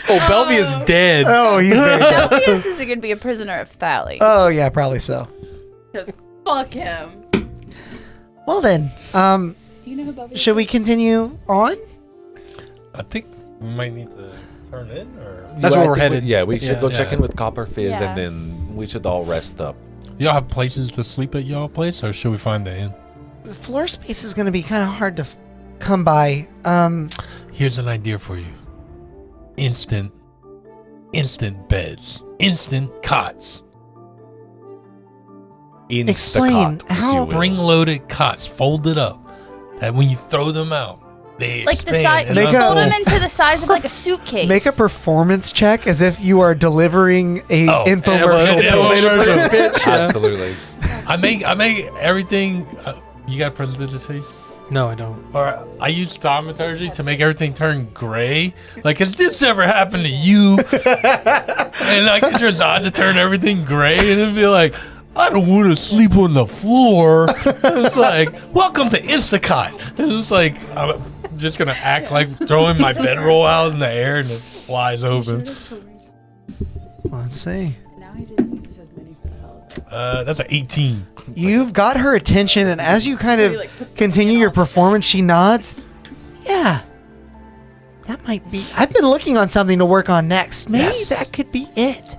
Oh, Belvia's dead. Oh, he's very dead. Belvius is going to be a prisoner of Thally. Oh yeah, probably so. Because fuck him. Well then, Do you know who Belvius should we continue on? I think we might need to turn in, or That's I where we're think headed. Yeah, we should go check Yeah. in with Copper Fizz Yeah. and then we should all rest up. y'all have places to sleep at y'all place, or should we find the inn? The floor space is going to be kind of hard to come by. Here's an idea for you. Instant beds. Instant cots. Explain Instacot, how- if you will. Spring-loaded cots folded up. That when you throw them out, they Like the expand size, and Make you a- fold them into the size of like a suitcase. make a performance check as if you are delivering a Oh, infomercial. infomercial. Bitch. Absolutely. I make everything. You got presentation? No, I don't. Or I use thaumaturgy to make everything turn gray. Like, has this ever happened to you? And I get Drazad to turn everything gray, and it'd be like, I don't want to sleep on the floor. And it's like, welcome to Instacot. And it's like, I'm just gonna act like throwing my bedroll out in the air, and it flies open. Let's see. Now he just uses his mini for the health. That's an 18. You've got her attention, and as you kind of continue your performance, she nods. Yeah. That might be. I've been looking on something to work on next. Maybe that could be it.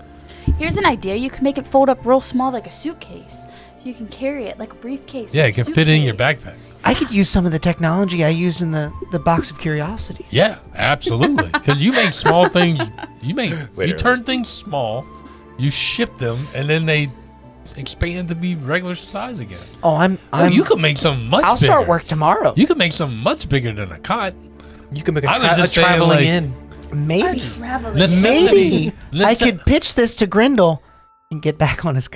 Here's an idea. You can make it fold up real small like a suitcase. So you can carry it like a briefcase. Yeah, or it a can fit in your suitcase. backpack. I could use some of the technology I used in the box of curiosities. Yeah, absolutely. Because you make small things. You turn things small, you ship them, and then they expand to be regular size again. Oh, you could make something much bigger. I'll start work tomorrow. You could make something much bigger than a cot. You can make I was a just saying, traveling like, in. Maybe. Necessity. Maybe I could pitch this to Grindel and get back on his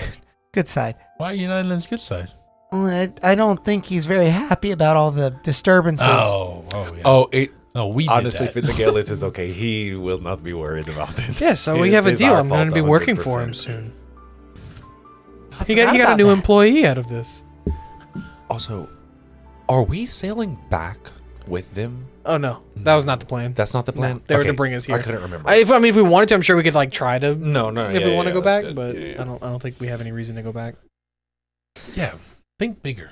good side. Why are you not in his good side? Well, I don't think he's very happy about all the disturbances. Yeah. We honestly, did that. Fitzgerald is okay. He will not be worried about it. Yeah, so we have a It's deal. our I'm going to fault be working for 100%. him soon. He got a about new that. employee out of this. Also, are we sailing back with them? Oh no, that was not the plan. That's not the plan. They were Okay, to bring us here. I couldn't remember. If we wanted to, I'm sure we could like try to. no, If we want to go that's back, good. but Yeah. I don't think we have any reason to go back. Yeah, think bigger.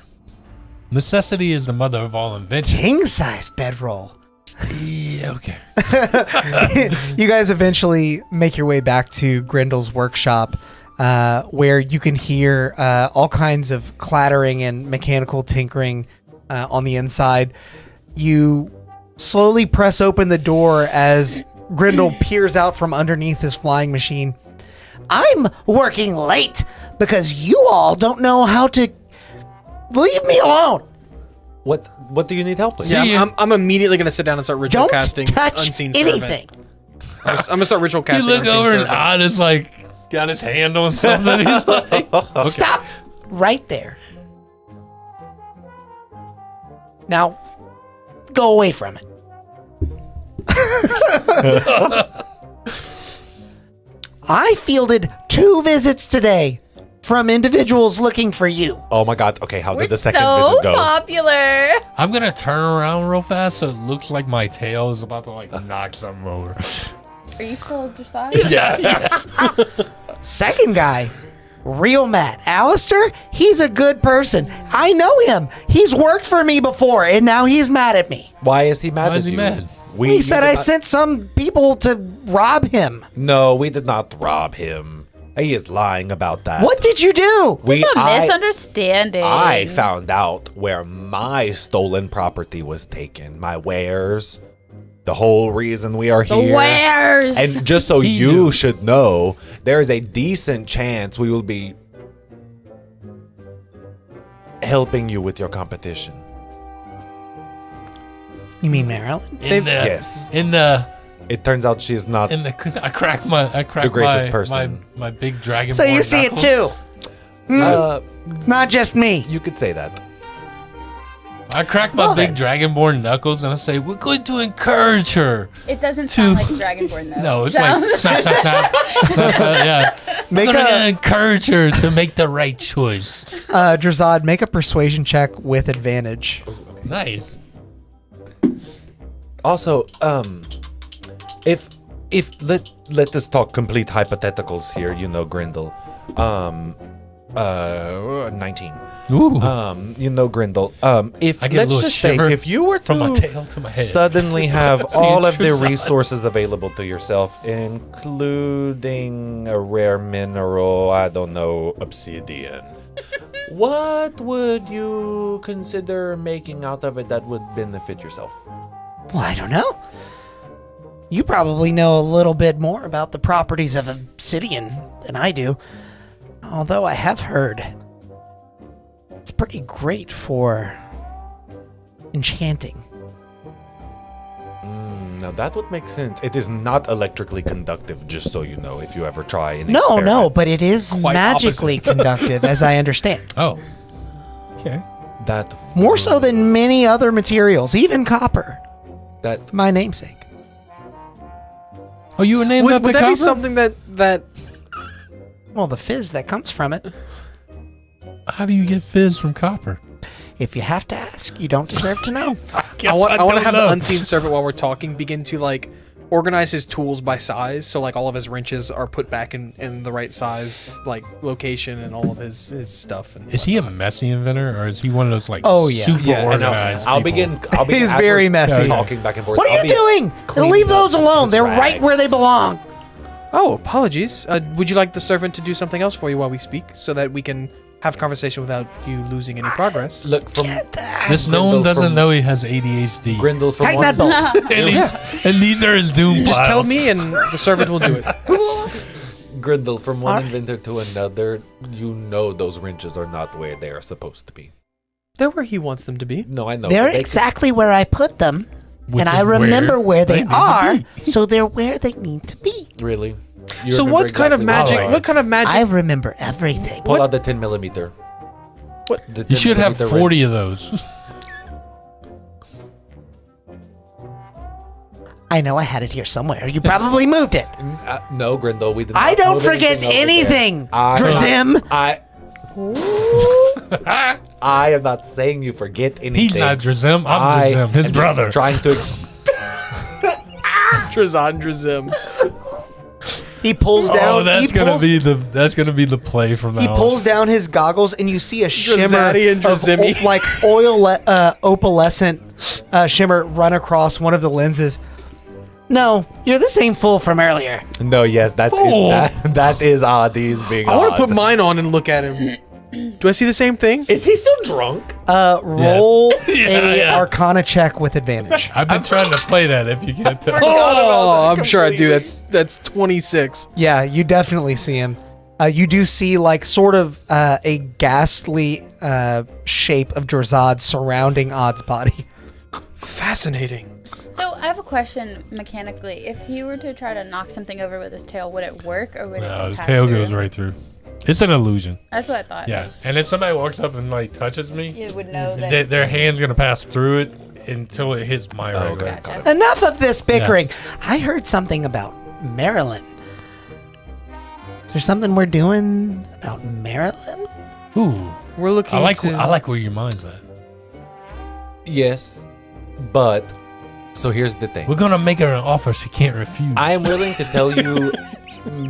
Necessity is the mother of all invention. King size bedroll. Yeah, okay. You guys eventually make your way back to Grindel's workshop, where you can hear all kinds of clattering and mechanical tinkering on the inside. You slowly press open the door as Grindel peers out from underneath his flying machine. I'm working late because you all don't know how to leave me alone. What do you need help with? Yeah, I'm immediately going to sit down and start ritual Don't casting touch Unseen anything. Servant. I'm going to start ritual You casting look Unseen over and Servant. Odd is like, got his hand on something. He's like, Stop right there. Now, go away from it. I fielded 2 visits today from individuals looking for you. Oh my god. Okay, how We're did the second so visit go? popular. I'm going to turn around real fast so it looks like my tail is about to like knock something over. Are you still Josiah? Yeah. Second guy, real Matt. Alistair, he's a good person. I know him. He's worked for me before, and now he's mad at me. Why is he mad Why at is he you? mad? He said did I not- sent some people to rob him. No, we did not rob him. He is lying about that. What did you do? It's a misunderstanding. I found out where my stolen property was taken. My wares. The whole reason we are The here. wares. And just so you should know, there is a decent chance we will be helping you with your competition. You mean Marilyn? Yes. It turns out she is not. I crack my greatest person. my big dragon. So you see it too. Not just me. You could say that. I crack my Well, big then. dragonborn knuckles and I say, "We're going to encourage her." It doesn't sound like Dragonborn though. No, it's Sounds- like snap, snap, snap, snap, snap, yeah. Make I'm gonna a encourage her to make the right choice. Drazad, make a persuasion check with advantage. Nice. Also, if let us talk complete hypotheticals here, you know, Grindel. 19. Ooh. Grindel. If I get a let's little just say, shiver if you were to from my tail to my head. suddenly have all of the Future side. resources available to yourself, including a rare mineral, I don't know, obsidian. What would you consider making out of it that would benefit yourself? Well, I don't know. You probably know a little bit more about the properties of obsidian than I do. Although I have heard it's pretty great for enchanting. Now that would make sense. It is not electrically conductive, just so you know, if you ever try any No, experiments. but it is Quite magically conductive, as I understand. Oh. Okay. That More so than many other materials, even copper. that My namesake. Oh, you were named Would after that Copper? be something that Well, the fizz that comes from it. How do you get fizz from copper? If you have to ask, you don't deserve to know. I want to don't have know. the unseen servant while we're talking begin to like organize his tools by size, so like all of his wrenches are put back in the right size, like location, and all of his stuff. And Is he a messy inventor, or is he one of those like Oh, yeah. super yeah, and organized? I'll people? begin. He's as very we're messy. Talking back and forth. What are I'll you be doing? cleaning Leave those up alone. his They're right where they rags. belong. oh, apologies. Would you like the servant to do something else for you while we speak, so that we can have conversation without you losing any progress? Look from This gnome Grindel doesn't from- know he has ADHD. Grindel from Tighten one. that bolt. And these are his doom Just piles. tell me, and the servant will do it. Grindel from one inventor to another. You know those wrenches are not where they are supposed to be. They're where he wants them to be. No, I know. They're but they exactly where I put them. Which and is I remember where they need to are, be. so they're where they need to be. can- really. You So remember what kind of exactly magic? where they What are. kind of magic? I remember everything. Pull what- out the 10 millimeter. What? The You 10 should have millimeter 40 wrench. of those. I know I had it here somewhere. You probably moved it. No, Grindel, we did I not don't move forget over there. anything, I- Drazim. I am not saying you forget anything. He's not Drazim. I'm Drazim, his am just brother. Trying to Drazim. He pulls down. Oh, that's he gonna pulls, be the play from now He on. pulls down his goggles, and you see a shimmer Drazati and of Drazimi. like opalescent shimmer run across one of the lenses. No, you're the same fool from earlier. No, yes, that Fool. that is odd. He's being I want to odd. put mine on and look at him. Do I see the same thing? Is he still drunk? Roll Yeah, a yeah. Arcana check with advantage. I've been trying to play that. If you can't tell. Oh, I'm sure I do. That's 26. Yeah, you definitely see him. You do see like sort of a ghastly shape of Drazad surrounding Odd's body. Fascinating. So I have a question mechanically. If he were to try to knock something over with his tail, would it work or would it No, just his pass tail through? goes right through. It's an illusion. That's what I thought. Yeah. And if somebody walks up and like touches me, You would know that. their hand's gonna pass through it until it hits my Oh, regular. okay. Gotcha. Enough of this bickering. I heard something about Marilyn. Is there something we're doing about Marilyn? Ooh. We're looking. I to, like where your mind's at. Yes, but so here's the thing. We're gonna make her an offer she can't refuse. I am willing to tell you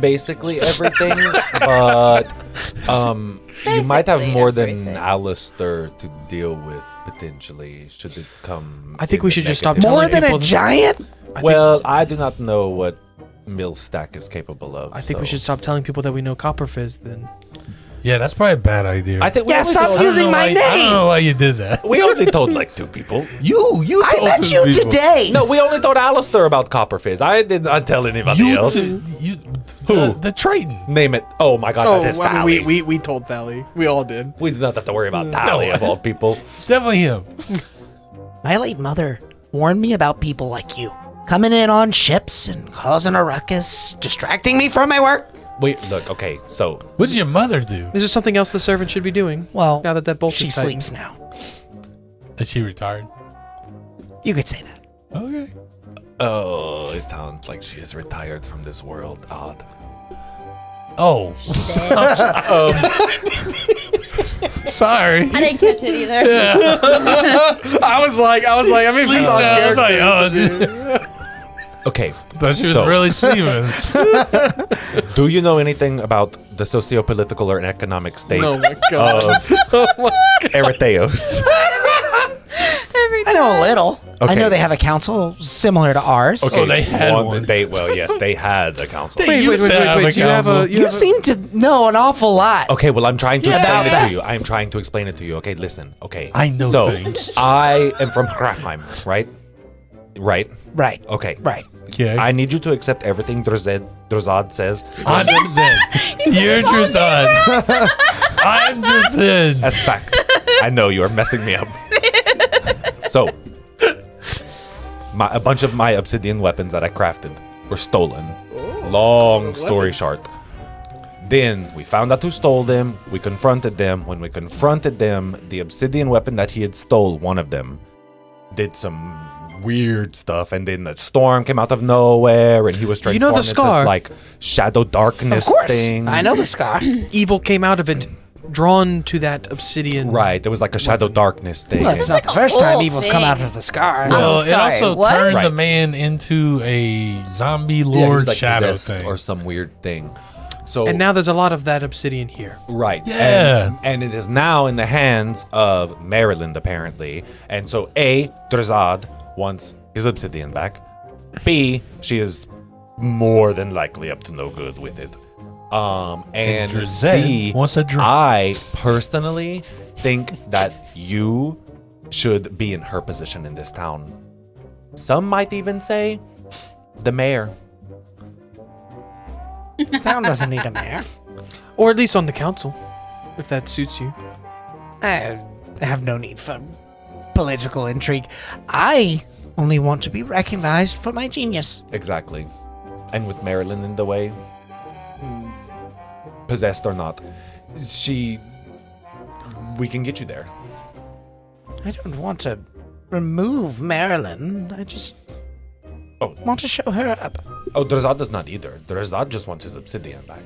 basically everything, but you might have Basically more than everything. Alistair to deal with potentially should it come. I think in we the should just stop negative. More telling than a people- giant? Well, I do not know what Millstack is capable of. I think we so- should stop telling people that we know Copper Fizz. Then yeah, that's probably a bad idea. I think we Yeah, only stop told- using my I don't name. know why you did that. We only told like 2 people. You I told met two you people. today. No, we only told Alistair about Copper Fizz. I did not tell anybody You, else. you Who? the Triton. Name it. Oh my god, that is I Thali. mean, we told Thali. We all did. We do not have to worry about Thali of all people. It's definitely him. My late mother warned me about people like you. Coming in on ships and causing a ruckus, distracting me from my work. Wait, look, okay, so What did your mother do? Is there something else the servant should be doing? Well, Now that bolt she is tightened. sleeps now. Is she retired? You could say that. Okay. oh, it sounds like she is retired from this world. Odd. Oh, sorry. I didn't catch it either. I was like, I mean, it's on I was like, character. Okay, but she was so, really sleeping. do you know anything about the socio-political or economic state Oh my god. of Oh my god. Eretheos? I know a little. I Okay. know they have a council similar to ours. Okay, Oh, they had one. Well, yes, they had a council. They used to have a Do you have a? council. You seem to know an awful lot. Okay, well, I'm trying to Yeah. explain it About to you. I'm trying to explain it to you. Okay, listen. Okay. I know so, things. I am from Grafheim, right? Right? Right. Okay. Right. Okay. I need you to accept everything Drazad says I'm Drazin. You're Drazin. I'm Drazin. as fact. I know you are messing me up. So, a bunch of my obsidian weapons that I crafted were stolen. Long story short. Then we found out who stole them. We confronted them. When we confronted them, the obsidian weapon that he had stole, one of them, did some weird stuff, and then the storm came out of nowhere, and he was transformed You know the into scar? this like shadow darkness Of course, thing. I know the scar. Evil came out of it, drawn to that obsidian. Right, there was like a shadow darkness thing. Well, it's and- not the first time whole evil's come out thing. of the scar. Well, it sorry, also what? turned the Right. man into a zombie Yeah, he lord was, like, shadow possessed thing. or some weird thing. So And now there's a lot of that obsidian here. right, Yeah. and it is now in the hands of Maryland apparently, and so A, Drazad wants his obsidian back. B, she is more than likely up to no good with it. And Drazad C, wants a drink. I personally think that you should be in her position in this town. Some might even say the mayor. The town doesn't need a mayor. Or at least on the council, if that suits you. I have no need for political intrigue. I only want to be recognized for my genius. Exactly. And with Marilyn in the way, possessed or not, we can get you there. I don't want to remove Marilyn. I just want to show her up. Oh, Drazad does not either. Drazad just wants his obsidian back.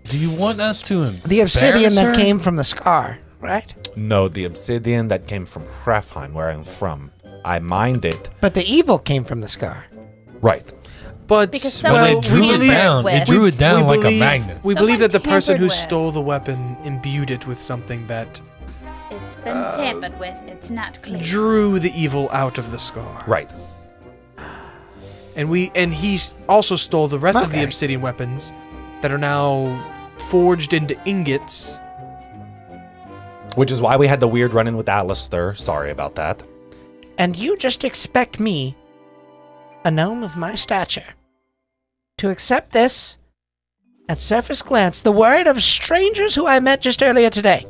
Do you want us to The obsidian embarrass that her? came from the scar, right? No, the obsidian that came from Hrafheim, where I'm from. I mined it. But the evil came from the scar. Right. But Because Well, someone they drew it tampered down. They with- drew it down like a believe- magnet. We believe that the Someone person who tampered with. stole the weapon imbued it with something that It's been tampered with. It's not clear. drew the evil out of the scar. Right. And he also stole the rest of the Okay. obsidian weapons that are now forged into ingots. Which is why we had the weird run-in with Alistair. Sorry about that. And you just expect me, a gnome of my stature, to accept this at surface glance, the word of strangers who I met just earlier today.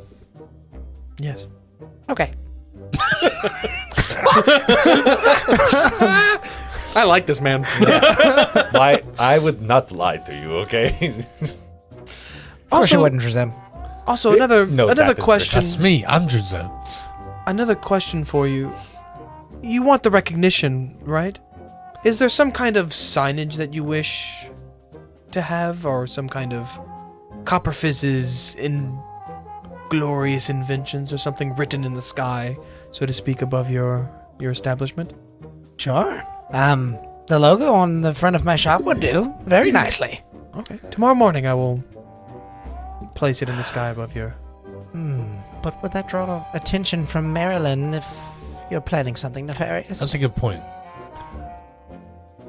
Yes. Okay. I like this man. Why? I would not lie to you, okay? Of course you Also- wouldn't, Razem. Also, another No, that another is question. That's me. I'm Giselle. Another question for you. You want the recognition, right? Is there some kind of signage that you wish to have, or some kind of Copper Fizz's glorious inventions, or something written in the sky, so to speak, above your establishment? Sure. The logo on the front of my shop would do very nicely. Okay. Tomorrow morning, I will place it in the sky above your. But would that draw attention from Marilyn if you're planning something nefarious? That's a good point.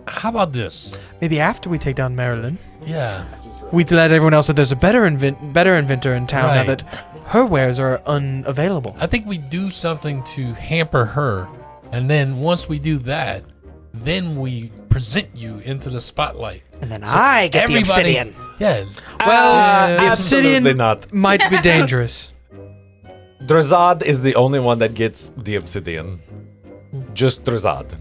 How about this? Maybe after we take down Marilyn, Yeah. we'd let everyone else that there's a better inventor in town now Right. that her wares are unavailable. I think we do something to hamper her, and then once we do that, then we present you into the spotlight. And then I get the Everybody- obsidian. Yeah. Well, the absolutely obsidian not. might be dangerous. Drazad is the only one that gets the obsidian. Just Drazad.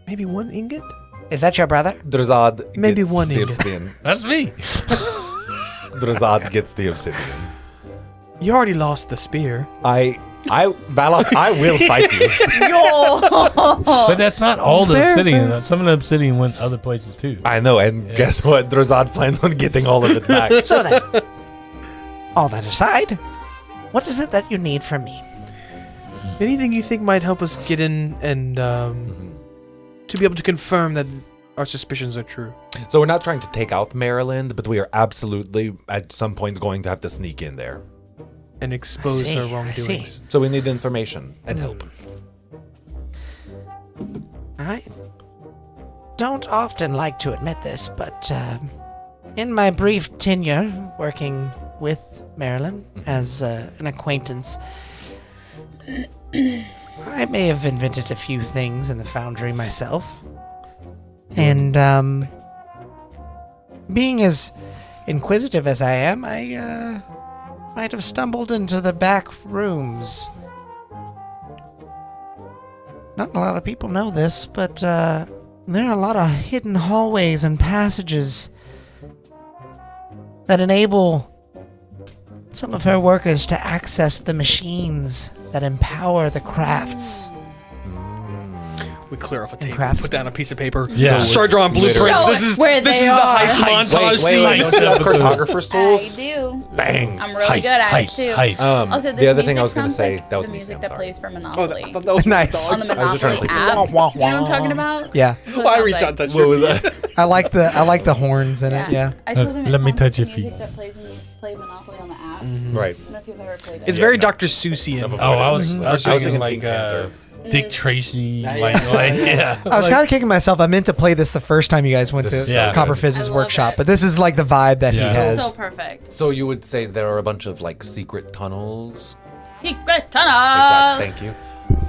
Maybe one ingot? Is that your brother? Drazad Maybe gets one the ingot. obsidian. That's me. Drazad gets the obsidian. You already lost the spear. Valak, I will fight you. But that's not all the Fair, obsidian. fair. Some of the obsidian went other places too. I know, and guess what? Drazad plans on getting all of it back. So then, all that aside, what is it that you need from me? Anything you think might help us get in and to be able to confirm that our suspicions are true? So we're not trying to take out Maryland, but we are absolutely at some point going to have to sneak in there. And expose see, her I see. wrongdoings. So we need information and help. I don't often like to admit this, but in my brief tenure working with Marilyn as an acquaintance, I may have invented a few things in the Foundry myself. And being as inquisitive as I am, I might have stumbled into the back rooms. Not a lot of people know this, but there are a lot of hidden hallways and passages that enable some of her workers to access the machines that empower the crafts. We clear off a table, crafts. put down a piece of paper, Yeah. start drawing blueprints. Show This us is where this they is the are. heist montage Wait, don't you have scene. cartographer's I tools? do. Bang. I'm really good at it too. Also, The other thing I was going gonna to say, that was the me, music Sam, that sorry. plays for Oh, Monopoly. I thought that was Nice. On the I was just trying Monopoly to think app. Wah, wah, You know what I'm wah. talking about? Yeah, So it I sounds reached like- out to touch What your was feet. that? I like the horns in it. Yeah. I told him it Let me sounds touch like your the music feet. that plays when you play Monopoly on the app. Right. I don't know if you've ever played it. It's very Dr. Seussian. Oh, I was thinking thinking Pink like Panther. Dick Tracy, Yeah. like yeah. I was kind of kicking myself. I meant to play this the first time you guys went This to is so Copper good. Fizz's I love workshop, it. but this is like the vibe that Yeah. he has. so perfect. So you would say there are a bunch of like secret tunnels? Secret tunnel. Thank you.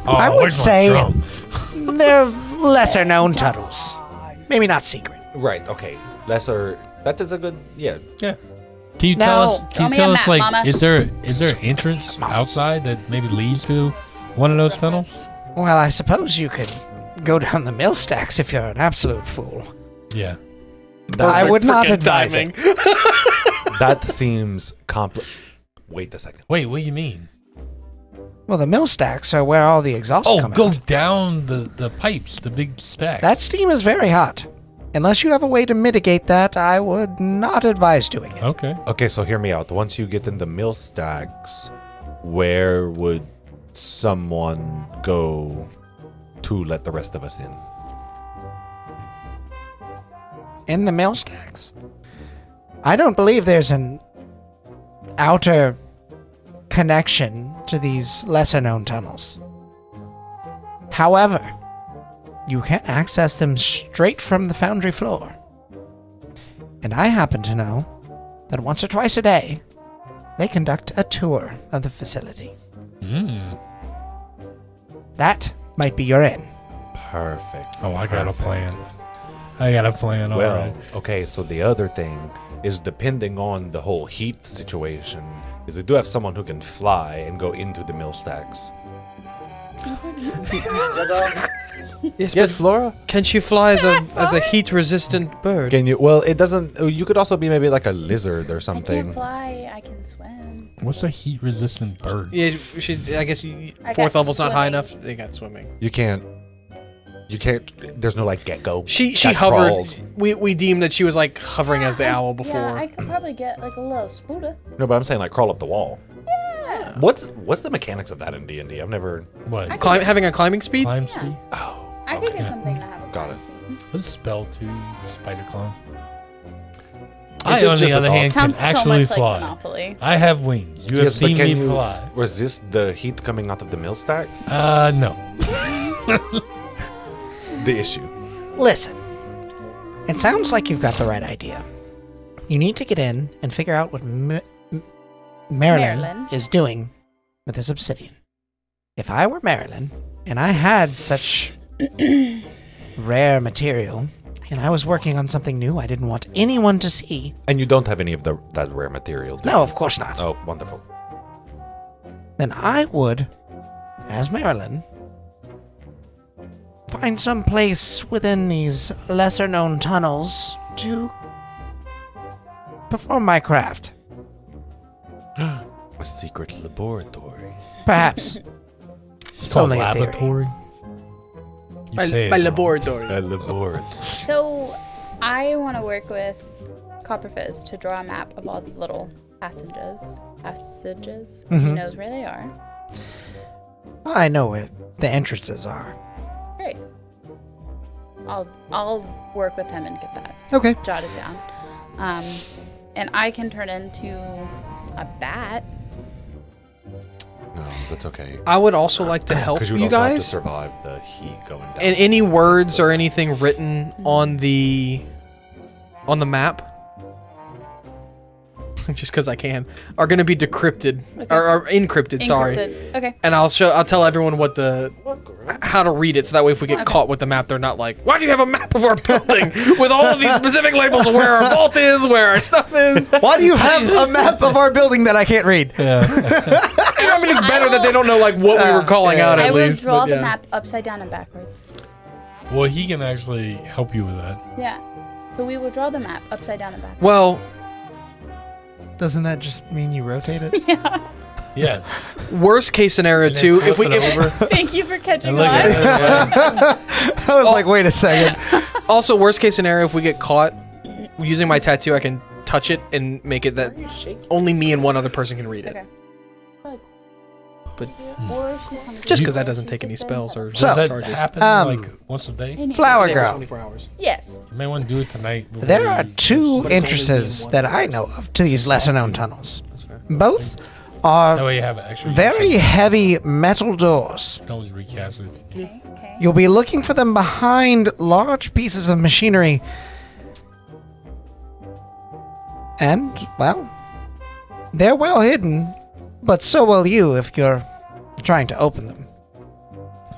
Oh, I would where's my say drum? they're lesser known tunnels. Maybe not secret. Right. Okay. Lesser. That is a good. Yeah. Yeah. Can you Now- tell us? Draw Can you me tell a us map, like, Mama. is there an entrance outside that maybe leads to one of those tunnels? Well, I suppose you could go down the mill stacks if you're an absolute fool. Yeah. I would not Frickin' advise timing. it. That seems Wait a second. Wait, what do you mean? Well, the mill stacks are where all the exhaust Oh, come go out. down the pipes, the big stack. That steam is very hot. Unless you have a way to mitigate that, I would not advise doing it. okay. Okay, so hear me out. Once you get in the mill stacks, where would someone go to let the rest of us in? In the mill stacks? I don't believe there's an outer connection to these lesser known tunnels. However, you can access them straight from the Foundry floor. And I happen to know that once or twice a day, they conduct a tour of the facility. That might be your in. Perfect. Oh, I got a plan. I got a plan. All Well, right. okay, so the other thing is depending on the whole heat situation, is we do have someone who can fly and go into the mill stacks. Yes, Yes, but Flora? can she fly as a heat resistant bird? Can you? Well, it doesn't. You could also be maybe like a lizard or I something. can't fly. I can swim. What's a heat-resistant bird? Yeah, I guess I fourth got level's not high swimming. enough. They got swimming. You can't. There's no like gecko. She that hovered. crawls. We deemed that she was like hovering as the owl before. Yeah, I could probably get like a little scooter. No, but I'm saying like crawl up the wall. Yeah. What's the mechanics of that in D&D? I've never. What? Having a climbing speed. Climb Yeah. speed? Oh. I think okay. it's something to have a Got it. class. What's spell to spider climb? It I, is on the just a other thought. hand, can Sounds so actually much fly. like Monopoly. I have wings. You have Yes, but seen can me you fly. resist the heat coming out of the mill stacks? No. The issue. Listen, it sounds like you've got the right idea. You need to get in and figure out what Marilyn Marilyn. is doing with this obsidian. If I were Marilyn and I had such rare material and I was working on something new I didn't want anyone to see. And you don't have any of that rare material, do No, you? of course not. Oh, wonderful. Then I would, as Marilyn, find some place within these lesser known tunnels to perform my craft. A secret laboratory. Perhaps. It's called only a theory. laboratory. You say By it wrong. laboratory. A laboratory. So I want to work with Copper Fizz to draw a map of all the little passages. He knows where they are. I know where the entrances are. Great. I'll work with him and get that Okay. jotted down. And I can turn into a bat. No, that's okay. I would also like to help Because you you would also have to guys. survive the heat going down. And any words or anything written on the map, just because I can, are going to be decrypted or encrypted. Sorry. Encrypted. Okay. And I'll tell everyone how to read it, so that way if we get caught with the map, they're not like, "Why do you have a map of our building with all of these specific labels of where our vault is, where our stuff is?" Why do you have a map of our building that I can't read? Yeah. I mean, it's better that they don't know like what we were calling out I at will least. draw but the yeah. map upside down and backwards. Well, he can actually help you with that. Yeah. So we will draw the map upside down and backwards. Well, Doesn't that just mean you rotate it? Yeah. Worst case scenario too, if we Thank you for catching look on. at I was like, wait a second. also worst case scenario, if we get caught using my tattoo, I can touch it and make it that only me and one other person can read it. Okay. But just because that doesn't take any spells or So- Does that charges. happen Um, like once a day? Flower Yeah, Girl. 24 hours. Yes. You may want to do it tonight. before There are you- two But it's only entrances one. that I know of to these lesser-known tunnels. That's fair. Both That are way you have it extra. very heavy metal doors. You can always recast it. Okay. You'll be looking for them behind large pieces of machinery. And, well, they're well hidden, but so will you if you're trying to open them.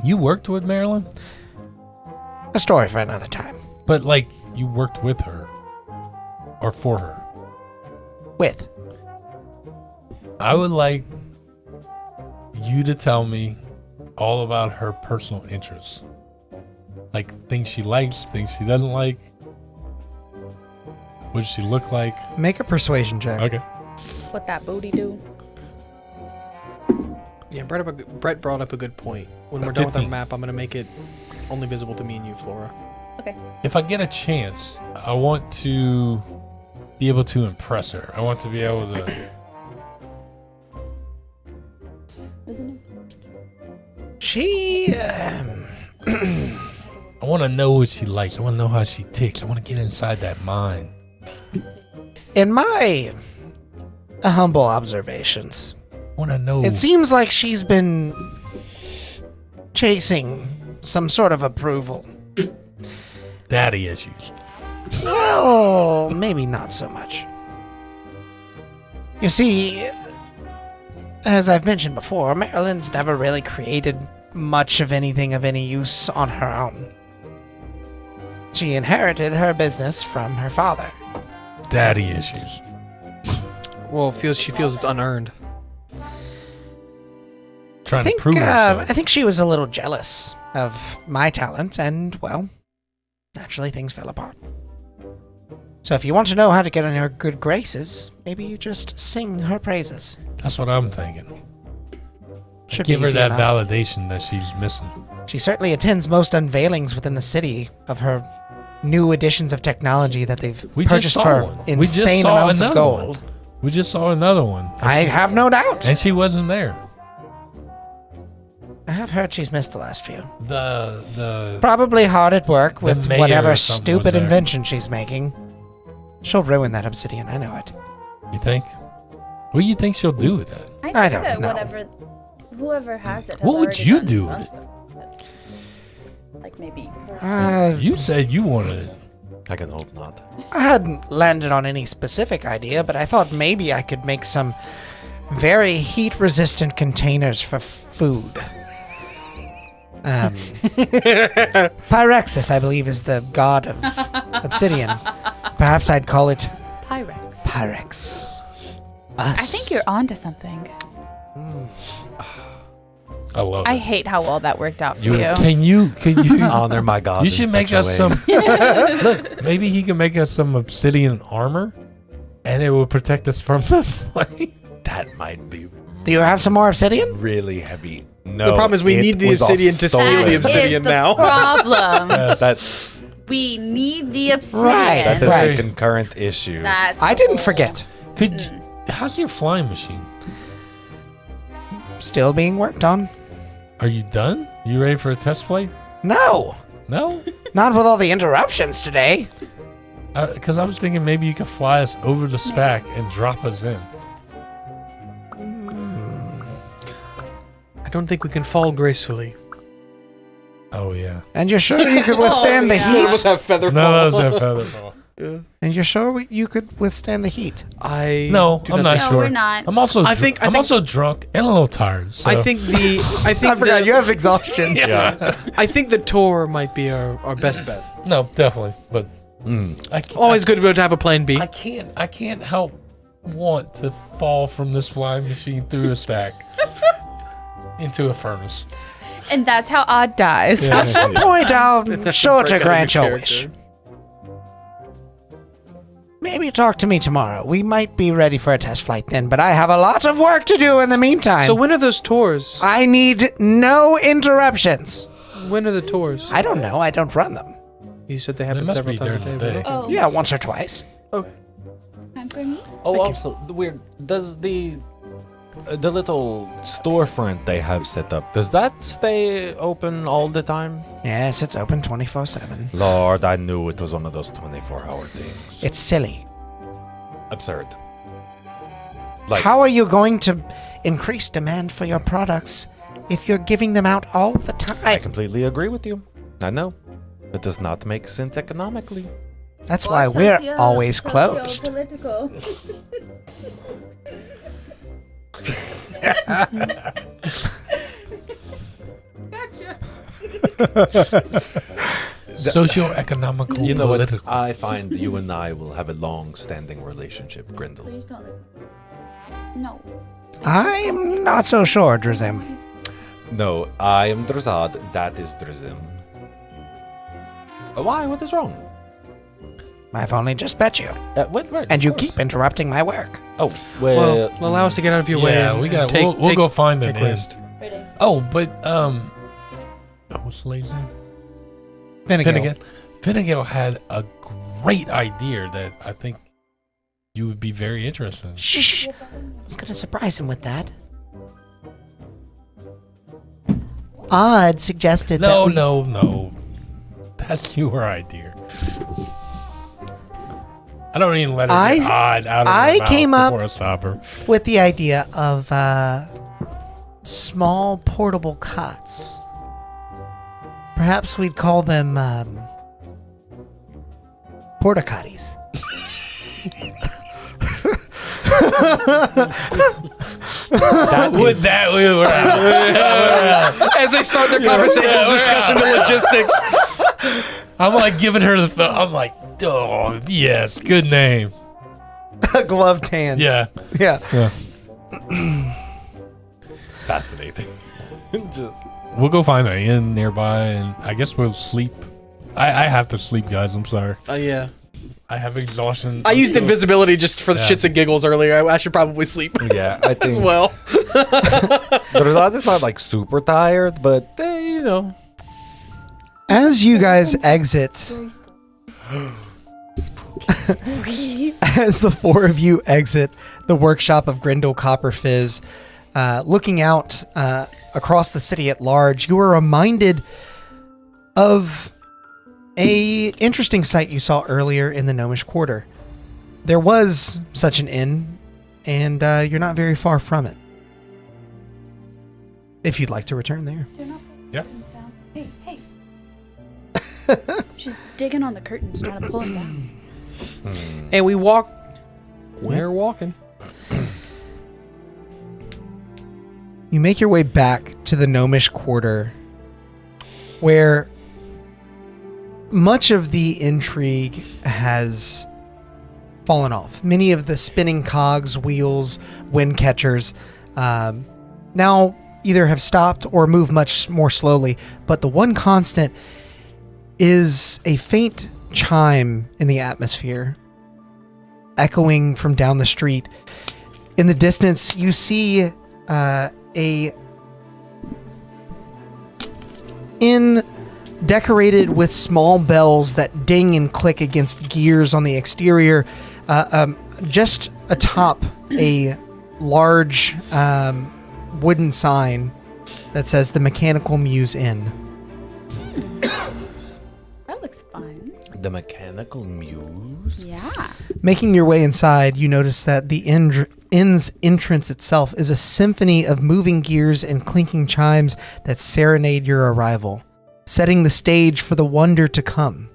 You worked with Marilyn? A story for another time. But, like, you worked with her. Or for her. With. I would like you to tell me all about her personal interests. Like, things she likes, things she doesn't like. What does she look like? Make a persuasion check. Okay. What that booty do? Yeah, Brett brought up a good point. When A we're done with our 15. map, I'm gonna make it only visible to me and you, Flora. Okay. If I get a chance, I want to be able to impress her. I want to be able to... Isn't She, I want to know what she likes. I want to know how she ticks. I want to get inside that mind. in my humble observations, I want to know... it seems like she's been chasing some sort of approval. daddy issues. Well, maybe not so much. You see, as I've mentioned before, Marilyn's never really created much of anything of any use on her own. She inherited her business from her father. Daddy issues. Well, she feels it's unearned. Trying to prove herself. I think she was a little jealous of my talent, and, well, naturally things fell apart. So if you want to know how to get in her good graces, maybe you just sing her praises. That's what I'm thinking. Should Give be her easy that enough. validation that she's missing. She certainly attends most unveilings within the city of her new additions of technology that they've We just purchased saw for one. We just insane saw amounts of another gold. one. We just saw another one. And I she- have no doubt. And she wasn't there. I have heard she's missed the last few. The Probably hard at work with mayor whatever or something was stupid there. invention she's making. She'll ruin that obsidian, I know it. you think? What do you think she'll do with that? I think I don't that know. whoever has it. Has What would already you done do some with it? stuff with it. Like maybe. You said you wanted it. I can hope not. I hadn't landed on any specific idea, but I thought maybe I could make some very heat-resistant containers for food. Pyrexis, I believe, is the god of obsidian. Perhaps I'd call it Pyrex. Pyrex. Us. I think you're onto something. I love I it. hate how well that worked out for you. Can you Honor my God. you in should such make a us way. some look, maybe he can make us some obsidian armor and it will protect us from the flame. That might be Do you have some more obsidian? really heavy. No. The problem is we it need the was all obsidian to steal stolen. the obsidian is the now. problem. That We need the obsidian. Right, that is Right. a concurrent issue. That's I the didn't whole- forget. How's your flying machine? Still being worked on. Are you done? You ready for a test flight? No, No? not with all the interruptions today. Because I was thinking maybe you could fly us over the stack and drop us in. I don't think we can fall gracefully. Oh, yeah. And you're sure you could withstand the yeah. None of heat? us have feather No, fall. that was that feather fall. And you're sure you could withstand the heat? I No, do I'm not No, sure. we're not. I'm also I think- I'm also drunk and a little tired. So. I think the you have exhaustion. Yeah. I think the tour might be our best bet. no, definitely. But I can't, Always good to have a plan B. I can't help want to fall from this flying machine through a stack into a furnace. And that's how Odd dies. Yeah. At some point, I'll sure to Break out grant your your wish. character. Maybe talk to me tomorrow. We might be ready for a test flight then, but I have a lot of work to do in the meantime. So when are those tours? I need no interruptions. When are the tours? I don't know. I don't run them. You said they happen must several be times a during day. the day. but Oh, Yeah, once or twice. Okay. time for me? Oh, also, weird. Does the little storefront they have set up, does that stay open all the time? Yes, it's open 24/7. Lord, I knew it was one of those 24-hour things. It's silly. Absurd. Like, How are you going to increase demand for your products if you're giving them out all the I time? completely agree with you. I know. It does not make sense economically. That's why we're always closed. Political. Gotcha. Socio-economical, You know what? political. I find you and I will have a long-standing relationship, Grindel. Please don't. No. I'm not so sure, Drizim. No, I am Drazad. That is Drizim. Why? What is wrong? I've only just met you, What? Right, and of you course. keep interrupting my work. Oh, Well, allow us to get out of your way. Yeah, and- we and got. take- We'll take- go find the take name. list. Ready. Oh, but what's the lady's name? Finnegan. Finnegan had a great idea that I think you would be very interested in. Shh. I was going to surprise him with that. Odd suggested No, that no. That's your idea. I don't even let her get odd out of her I mouth came up- before I stop her. with the idea of small portable cots. Perhaps we'd call them porta-cotties. With that, we were out. As they start their conversation discussing the logistics. I'm like giving her the thumb. I'm like, oh, yes, good name. A gloved hand. Yeah. Yeah. Fascinating. Just We'll go find an inn nearby, and I guess we'll sleep. I have to sleep, guys. I'm sorry. Yeah. I have exhaustion. I used invisibility just for the Yeah. shits and giggles earlier. I should probably sleep yeah, I think as well. Drazad is not like super tired, but you know. As you guys exit, as the four of you exit the workshop of Grindel Copper Fizz, looking out across the city at large, you are reminded of a interesting sight you saw earlier in the Gnomish Quarter. There was such an inn, and you're not very far from it. If you'd like to return there. Yeah. Hey, hey. She's digging on the curtains, trying to pull them down. And we walk. We're walking. You make your way back to the Gnomish Quarter, where much of the intrigue has fallen off. Many of the spinning cogs, wheels, wind catchers now either have stopped or move much more slowly, but the one constant is a faint chime in the atmosphere, echoing from down the street. In the distance, you see a inn decorated with small bells that ding and click against gears on the exterior, just atop a large wooden sign that says the Mechanical Muse Inn. That looks fun. The Mechanical Muse? Yeah. Making your way inside, you notice that the inn's entrance itself is a symphony of moving gears and clinking chimes that serenade your arrival, setting the stage for the wonder to come.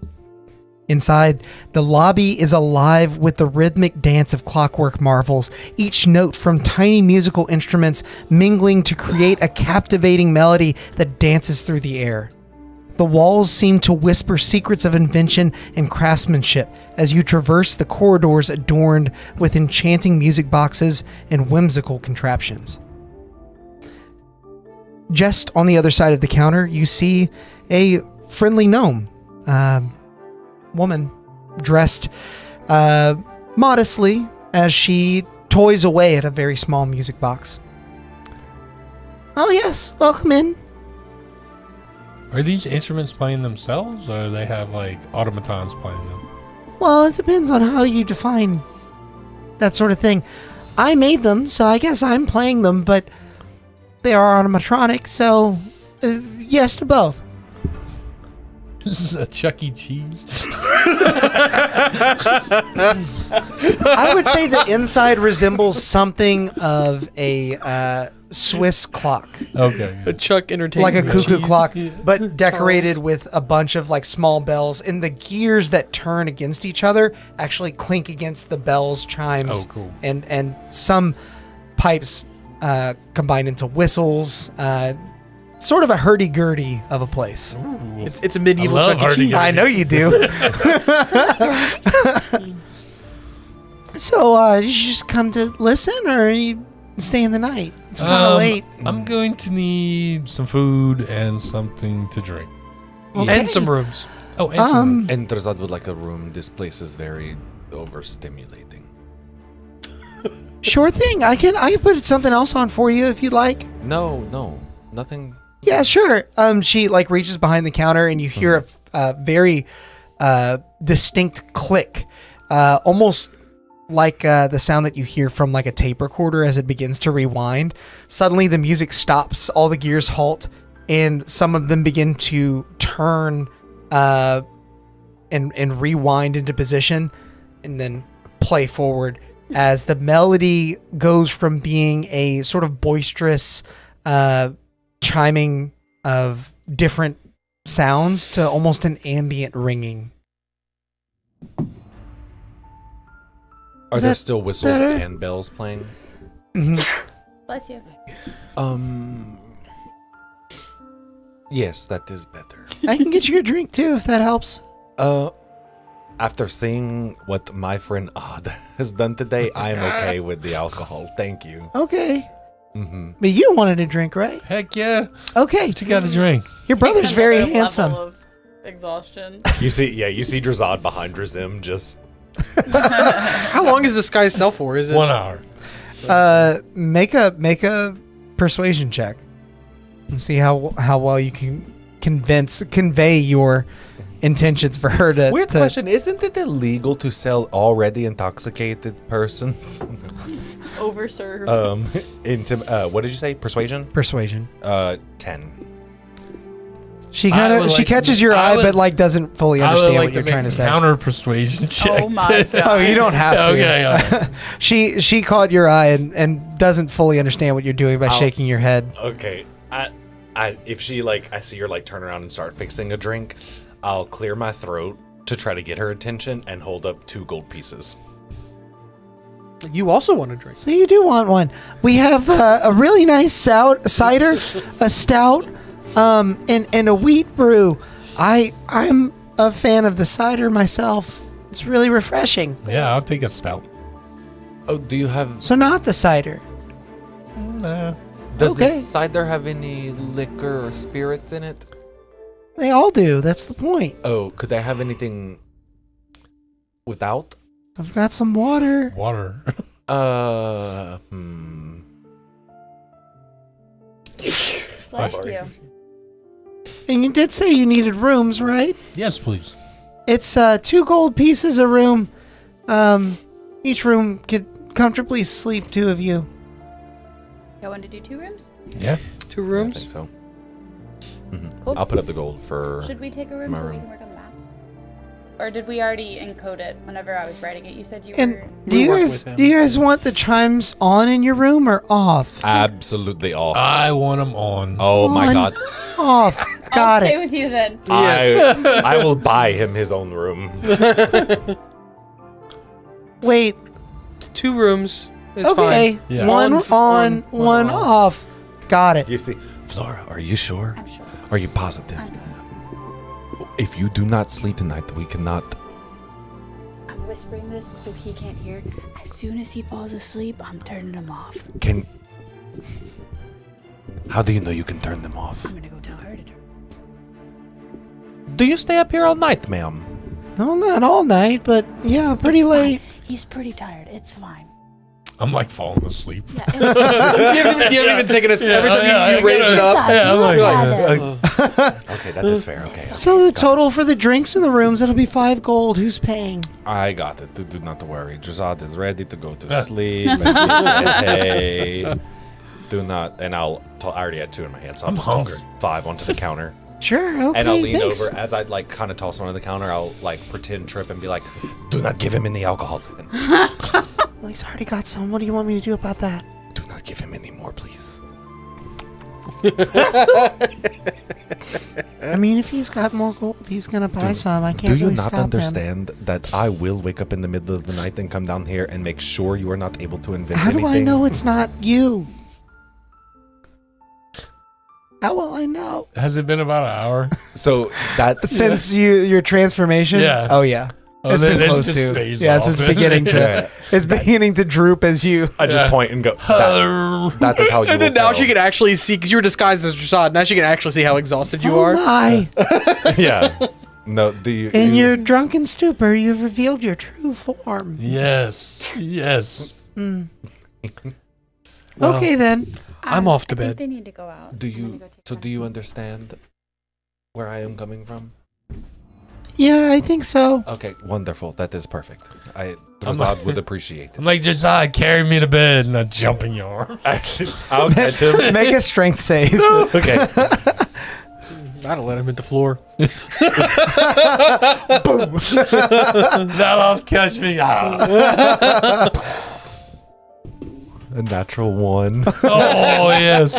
Inside, the lobby is alive with the rhythmic dance of clockwork marvels, each note from tiny musical instruments mingling to create a captivating melody that dances through the air. The walls seem to whisper secrets of invention and craftsmanship as you traverse the corridors adorned with enchanting music boxes and whimsical contraptions. Just on the other side of the counter, you see a friendly gnome, woman, dressed modestly as she toys away at a very small music box. Oh yes, welcome in. Are these instruments playing themselves, or do they have like automatons playing them? Well, it depends on how you define that sort of thing. I made them, so I guess I'm playing them, but they are animatronic, so yes to both. This is a Chuck E. Cheese. I would say the inside resembles something of a Swiss clock. Okay. A Chuck Entertainment. Like a cuckoo cheese. clock, Yeah. but decorated with a bunch of like small bells, and the gears that turn against each other actually clink against the bells, chimes, Oh, cool. and some pipes combined into whistles. Sort of a hurdy-gurdy of a place. Ooh. It's a medieval I love Chuck E. Cheese. hurdy-gurdy. I know you do. So, did you just come to listen, or are you staying the night? It's kind of late. I'm going to need some food and something to drink. Okay. And some rooms. Oh, and some And Drazad would like a room. This place is very overstimulating. Sure thing. I can put something else on for you if you'd like. No, nothing. Yeah, sure. She like reaches behind the counter, and you hear a very distinct click, almost like the sound that you hear from like a tape recorder as it begins to rewind. Suddenly, the music stops. All the gears halt, and some of them begin to turn and rewind into position, and then play forward as the melody goes from being a sort of boisterous chiming of different sounds to almost an ambient ringing. Are Is there that still whistles better? and bells playing? Bless you. Yes, that is better. I can get you a drink too if that helps. After seeing what my friend Odd has done today, I am okay with the alcohol. Thank you. Okay. Mm-hmm. But you wanted a drink, right? heck yeah. Okay. What you got to drink? Your brother's Takes very another handsome. level of exhaustion. You see Drazad behind Drazim just. How long does this guy sell for? Is it 1 hour. Make a persuasion check and see how well you can convey your intentions for her to. Weird question. Isn't it illegal to sell already intoxicated persons? Overserved. What did you say? Persuasion? Persuasion. 10. She I kind of would she like- catches your I eye, would- but like doesn't fully I would understand like what you're to trying to make a say. counter persuasion check. Oh my god. Oh, you don't have to. Okay. All right. She caught your eye and doesn't fully understand what you're doing by shaking your head. Okay. If she I see her turn around and start fixing a drink, I'll clear my throat to try to get her attention and hold up 2 gold pieces. You also want a drink. So you do want one. We have a really nice cider, a stout, and a wheat brew. I'm a fan of the cider myself. It's really refreshing. Yeah, I'll take a stout. Oh, do you have? So not the cider. Nah. Does Okay. this cider have any liquor or spirits in it? They all do. That's the point. Oh, could they have anything without? I've got some water. Water. Bless you. And you did say you needed rooms, right? Yes, please. It's 2 gold pieces a room. Each room could comfortably sleep 2 of you. Y'all want to do 2 rooms? Yeah. 2 I rooms. think so. Cool. I'll put up the gold for. Should we take a room my so we room. can work on the map? Or did we already encode it whenever I was writing it? You said you And were... do you working guys with him. do you guys want the chimes on in your room or off? Absolutely off. I want them on. Oh my on. god. Off. I'll Got stay it. with you then. Yes. I will buy him his own room. Wait. 2 rooms is Okay. fine. Yeah. One On, on, one off. off. Got it. You see, Flora, are you sure? I'm sure. Are you positive? I'm, If you do not sleep tonight, we cannot. I'm whispering this so he can't hear. As soon as he falls asleep, I'm turning him off. Can. How do you know you can turn them off? I'm gonna go tell her to turn. Do you stay up here all night, ma'am? Well, not all night, but yeah, pretty It's late. fine. He's pretty tired. It's fine. I'm like falling asleep. Yeah, You haven't even taken a every time you raise it up. Yeah, I'm like, Okay, that is fair. Okay. So the total for the drinks in the rooms, it'll be 5 gold. Who's paying? I got it. Do not worry. Drazad is ready to go to sleep. Hey. Do not. And I already had 2 in my hand, so I'll I'm just hungry. toss 5 onto the counter. Sure, okay, And I'll lean thanks. over as I like kind of toss one on the counter. I'll like pretend trip and be like, "Do not give him any alcohol. And Well, he's already got some. What do you want me to do about that? do not give him any more, please." I mean, if he's got more gold, he's gonna buy some. I can't Do you really not stop him. understand that I will wake up in the middle of the night and come down here and make sure you are not able to invent How anything? do I know it's not you? How will I know? has it been about an hour? So that Since your transformation? Yeah. Oh yeah. Oh, It's then been it's close just to. phased Yeah, it's off. just beginning to. Yeah. It's beginning to droop as you. I just Yeah. point and go. That is how you. And then will now know. she can actually see, because you were disguised as Drasad. Now she can actually see how exhausted you Oh are. my! Yeah. No. Do you? In you- your drunken stupor, you've revealed your true form. Yes. Yes. Well, Okay then. I'm off to I think bed. they need to go out. Do I'm gonna you? go take So a do you nap. understand where I am coming from? Yeah, I think so. Okay. Wonderful. That is perfect. I'm Drazad like- would appreciate it. I'm like, Josiah, carry me to bed, and I jump in your arms. Actually, I'll catch him. Make a strength save. Okay. That'll let him hit the floor. That'll catch me. Ah. A natural 1. Oh, yes.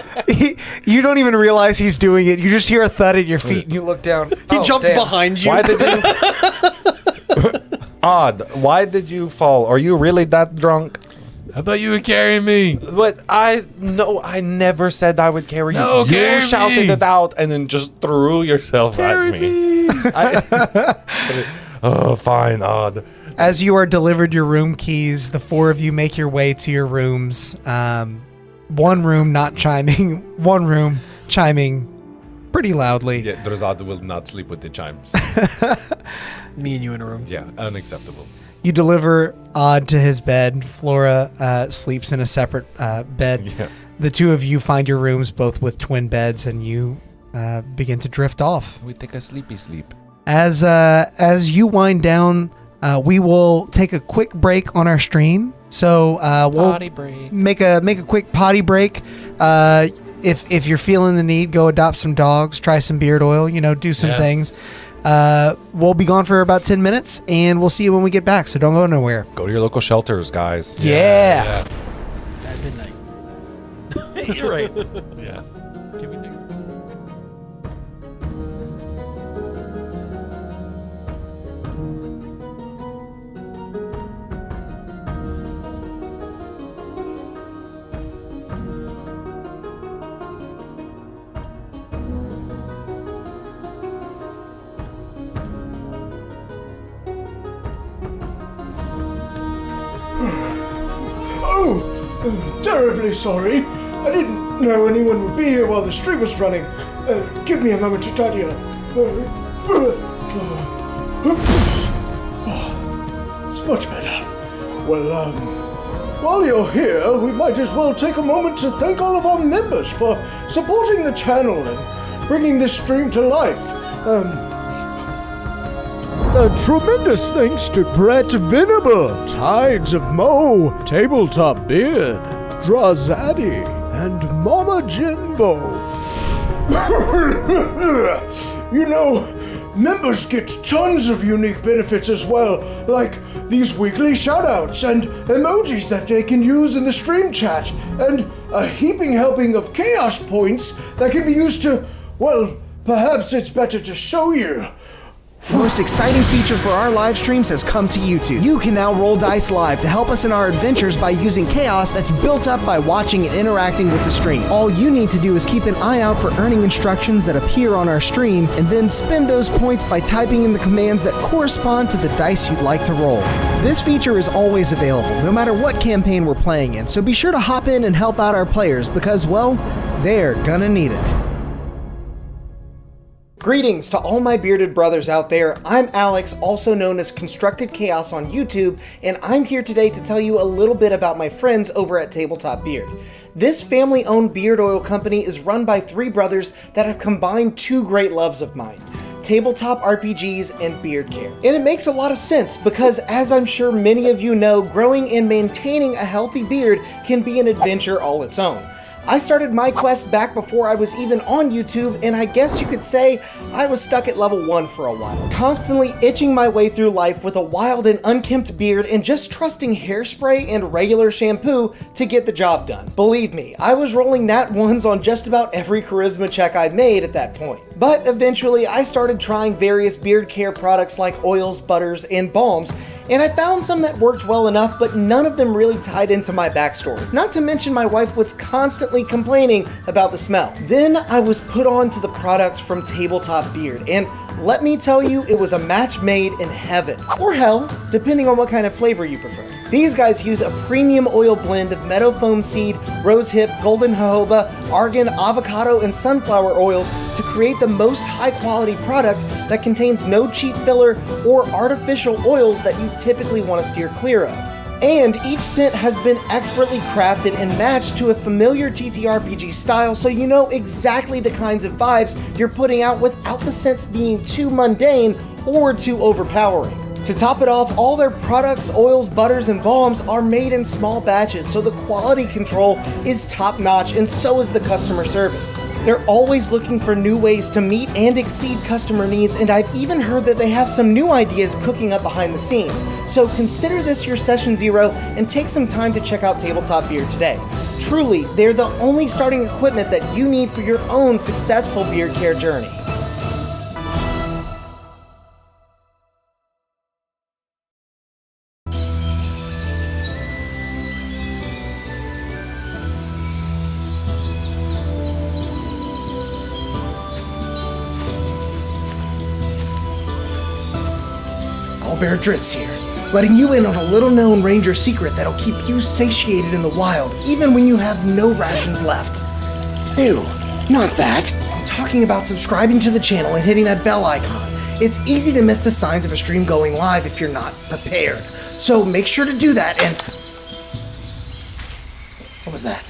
You don't even realize he's doing it. You just hear a thud at your feet, and you look down. He jumped behind you. Why did you? Odd. Why did you fall? Are you really that drunk? I thought you would carry me. But I never said I would carry you. No, You carry shouted me. it out and then just threw yourself Carry at me. Oh, fine, Odd. As you are delivered your room keys, the 4 of you make your way to your rooms. One room not chiming, one room chiming pretty loudly. Yeah, Drazad will not sleep with the chimes. Me and you in a room. Yeah, unacceptable. You deliver Odd to his bed. Flora sleeps in a separate bed. Yeah. The 2 of you find your rooms, both with twin beds, and you begin to drift off. We take a sleepy sleep. As you wind down, we will take a quick break on our stream. So we'll Potty break. make a quick potty break. If you're feeling the need, go adopt some dogs, try some beard oil, do some Yes. things. We'll be gone for about 10 minutes, and we'll see you when we get back. So don't go nowhere. Go to your local shelters, guys. Yeah. At midnight. You're right. Yeah. Can we take Oh, terribly sorry. I didn't know anyone would be here while the stream was running. Give me a moment to tidy up. It's much better. Well, while you're here, we might as well take a moment to thank all of our members for supporting the channel and bringing this stream to life. Tremendous thanks to Brett Venable, Tides of Mo, Tabletop Beard, Drazadi, and Mama Jimbo. Members get tons of unique benefits as well, like these weekly shoutouts and emojis that they can use in the stream chat, and a heaping helping of chaos points that can be used to, well, perhaps it's better to show you. The most exciting feature for our live streams has come to YouTube. You can now roll dice live to help us in our adventures by using chaos that's built up by watching and interacting with the stream. All you need to do is keep an eye out for earning instructions that appear on our stream, and then spend those points by typing in the commands that correspond to the dice you'd like to roll. This feature is always available, no matter what campaign we're playing in, so be sure to hop in and help out our players because, well, they're gonna need it. Greetings to all my bearded brothers out there. I'm Alex, also known as Constructed Chaos on YouTube, and I'm here today to tell you a little bit about my friends over at Tabletop Beard. This family-owned beard oil company is run by three brothers that have combined two great loves of mine: tabletop RPGs and beard care. And it makes a lot of sense because, as I'm sure many of you know, growing and maintaining a healthy beard can be an adventure all its own. I started my quest back before I was even on YouTube, and I guess you could say I was stuck at level 1 for a while, constantly itching my way through life with a wild and unkempt beard and just trusting hairspray and regular shampoo to get the job done. Believe me, I was rolling nat 1s on just about every charisma check I made at that point. But eventually I started trying various beard care products like oils, butters, and balms, and I found some that worked well enough, but none of them really tied into my backstory. Not to mention my wife was constantly complaining about the smell. Then I was put on to the products from Tabletop Beard, and let me tell you, it was a match made in heaven. Or hell, depending on what kind of flavor you prefer. These guys use a premium oil blend of meadow foam seed, rosehip, golden jojoba, argan, avocado, and sunflower oils to create the most high quality product that contains no cheap filler or artificial oils that you typically want to steer clear of. And each scent has been expertly crafted and matched to a familiar TTRPG style, so you know exactly the kinds of vibes you're putting out without the scents being too mundane or too overpowering. To top it off, all their products, oils, butters, and balms are made in small batches, so the quality control is top-notch, and so is the customer service. They're always looking for new ways to meet and exceed customer needs, and I've even heard that they have some new ideas cooking up behind the scenes. So consider this your session 0 and take some time to check out Tabletop Beard today. Truly, they're the only starting equipment that you need for your own successful beard care journey. Bear Dritz here, letting you in on a little-known ranger secret that'll keep you satiated in the wild, even when you have no rations left. Ew, not that. I'm talking about subscribing to the channel and hitting that bell icon. It's easy to miss the signs of a stream going live if you're not prepared. So make sure to do that and... What was that?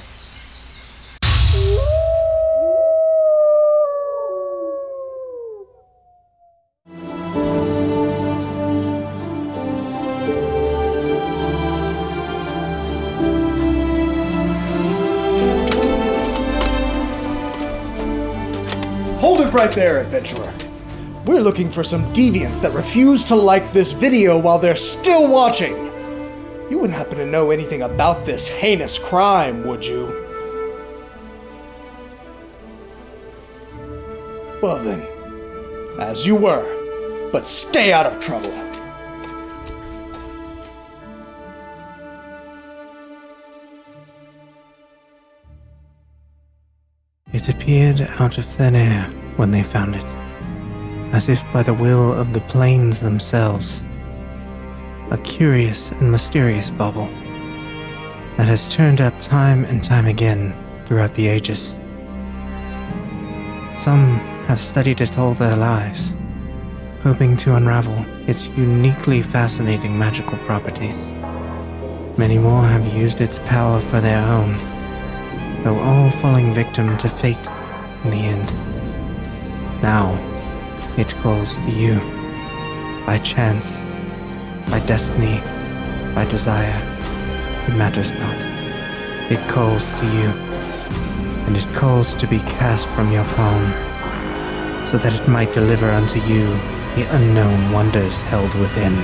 Hold it right there, adventurer. We're looking for some deviants that refuse to like this video while they're still watching. You wouldn't happen to know anything about this heinous crime, would you? Well then, as you were, but stay out of trouble. It appeared out of thin air when they found it, as if by the will of the plains themselves. A curious and mysterious bauble that has turned up time and time again throughout the ages. Some have studied it all their lives, hoping to unravel its uniquely fascinating magical properties. Many more have used its power for their own, though all falling victim to fate in the end. Now, it calls to you. By chance, by destiny, by desire, it matters not. It calls to you, and it calls to be cast from your palm, so that it might deliver unto you the unknown wonders held within.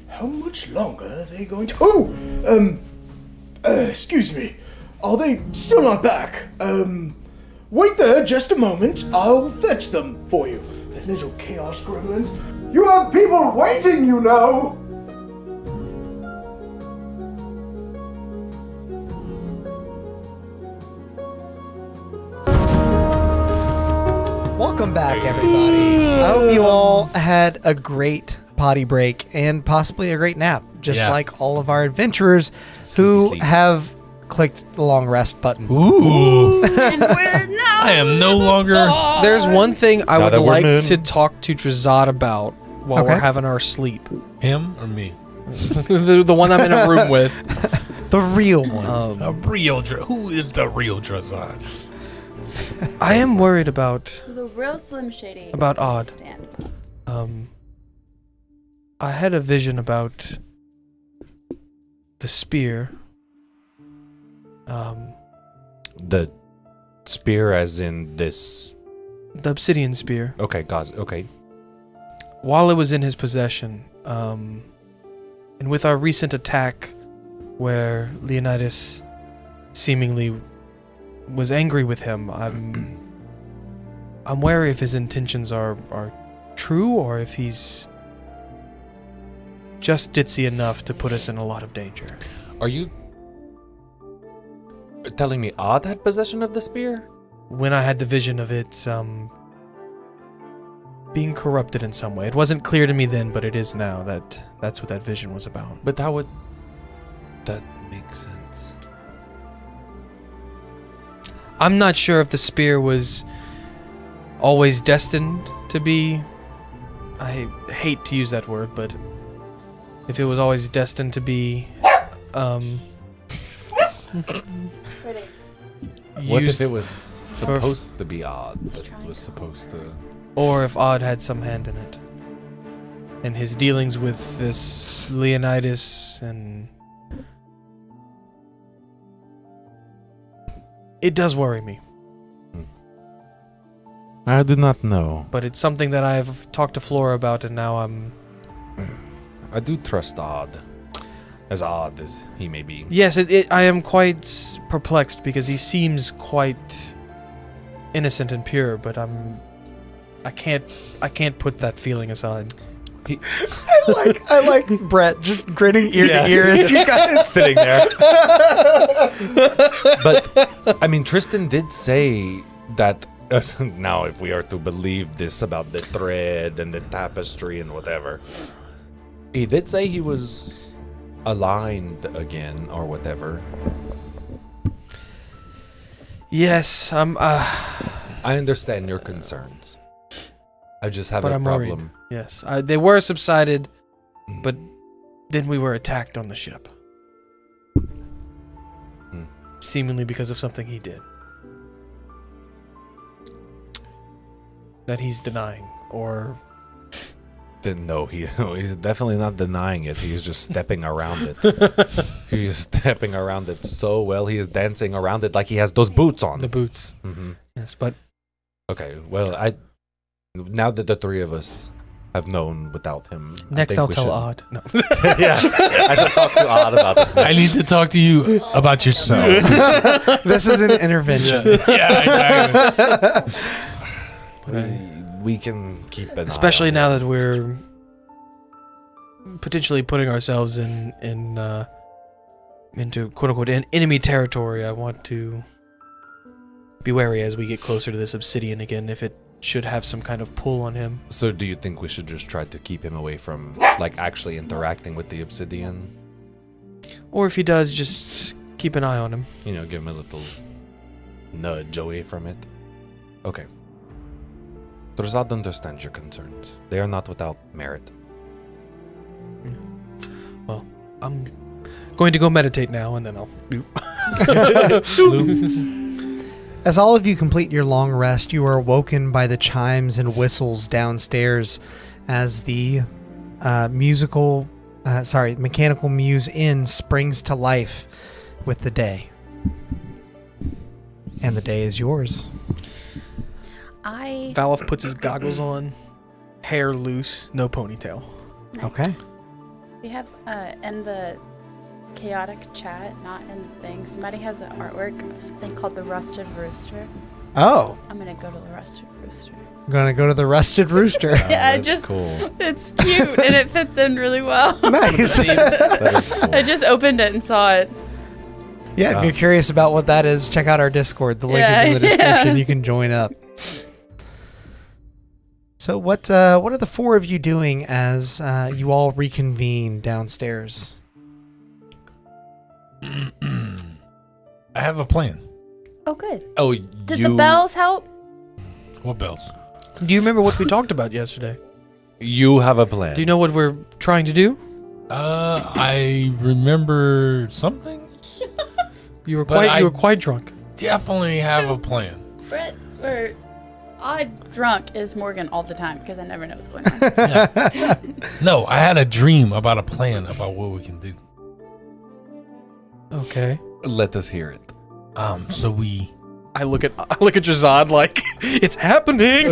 How much longer are they going to... excuse me. Are they still not back? Wait there just a moment. I'll fetch them for you. The little chaos gremlins. You have people waiting, you know! Welcome back, everybody. I hope you all had a great potty break and possibly a great nap, just like all of our adventurers who have clicked the long rest button. Ooh. And we're now I am no longer. There's one thing I would that we're like moon. to talk to Drazad about while Okay. we're having our sleep. Him or me? the one I'm in a room with. The real one. A real Who is the real Drazad? I am worried about the real Slim Shady. About Odd. Stand. I had a vision about the spear. The spear, as in this. The obsidian spear. Okay, guys. Okay. While it was in his possession, and with our recent attack, where Leonidas seemingly was angry with him, I'm wary if his intentions are true or if he's just ditzy enough to put us in a lot of danger. Are you telling me Odd had possession of the spear? When I had the vision of it being corrupted in some way. It wasn't clear to me then, but it is now. That's what that vision was about. But how would that make sense? I'm not sure if the spear was always destined to be... I hate to use that word, but if it was always destined to be What if used, it was supposed to be Odd? That it was supposed to. or if Odd had some hand in it. And his dealings with this Leonidas and... It does worry me, I do not know. but it's something that I've talked to Flora about, and now I do trust Odd. As odd as he may be. Yes, I am quite perplexed because he seems quite innocent and pure, but I can't put that feeling aside. I like Brett just grinning ear to ear as you guys sitting there. But I mean, Tristan did say that. Now, if we are to believe this about the thread and the tapestry and whatever, he did say he was aligned again or whatever. Yes, I understand your concerns. I just have but a I'm problem. worried. Yes, they were subsided, but then we were attacked on the ship. Seemingly because of something he did. That he's denying, or... No, he's definitely not denying it. He's just stepping around it. He's stepping around it so well. He is dancing around it like he has those boots on. The boots. Mm-hmm. Yes, but... Okay, well, now that the three of us have known without him... Next I'll tell Odd. No. Yeah, I should talk to Odd about it. I need to talk to you about yourself. This is an intervention. Yeah, exactly. We can keep an Especially eye on now it. that we're potentially putting ourselves into quote unquote enemy territory. I want to be wary as we get closer to this obsidian again, if it should have some kind of pull on him. So do you think we should just try to keep him away from, like, actually interacting with the obsidian? Or if he does, just keep an eye on him. You know, give him a little nudge away from it. Okay. Drazad understands your concerns. They are not without merit. Well, I'm going to go meditate now, and then I'll... As all of you complete your long rest, you are awoken by the chimes and whistles downstairs as the mechanical muse inn springs to life with the day. And the day is yours. Valif puts his goggles on, hair loose, no ponytail. Nice. Okay. We have in the chaotic chat, not in the thing, somebody has an artwork of something called the Rusted Rooster. Oh. I'm gonna go to the Rusted Rooster. I'm going to go to the Rusted Rooster. Yeah, That's cool. it's cute and it fits in really well. Nice. That is cool. I just opened it and saw it. Yeah, if you're curious about what that is, check out our Discord. The link is in the description. You can join up. So what are the four of you doing as you all reconvene downstairs? I have a plan. Oh, good. Oh, Did the bells help? What bells? Do you remember what we talked about yesterday? You have a plan. Do you know what we're trying to do? I remember something. You were But quite drunk. Definitely have a plan. Brett, or odd drunk is Morgan all the time because I never know what's going on. No, I had a dream about a plan about what we can do. Okay. Let us hear it. So we. I look at Jazad like it's happening.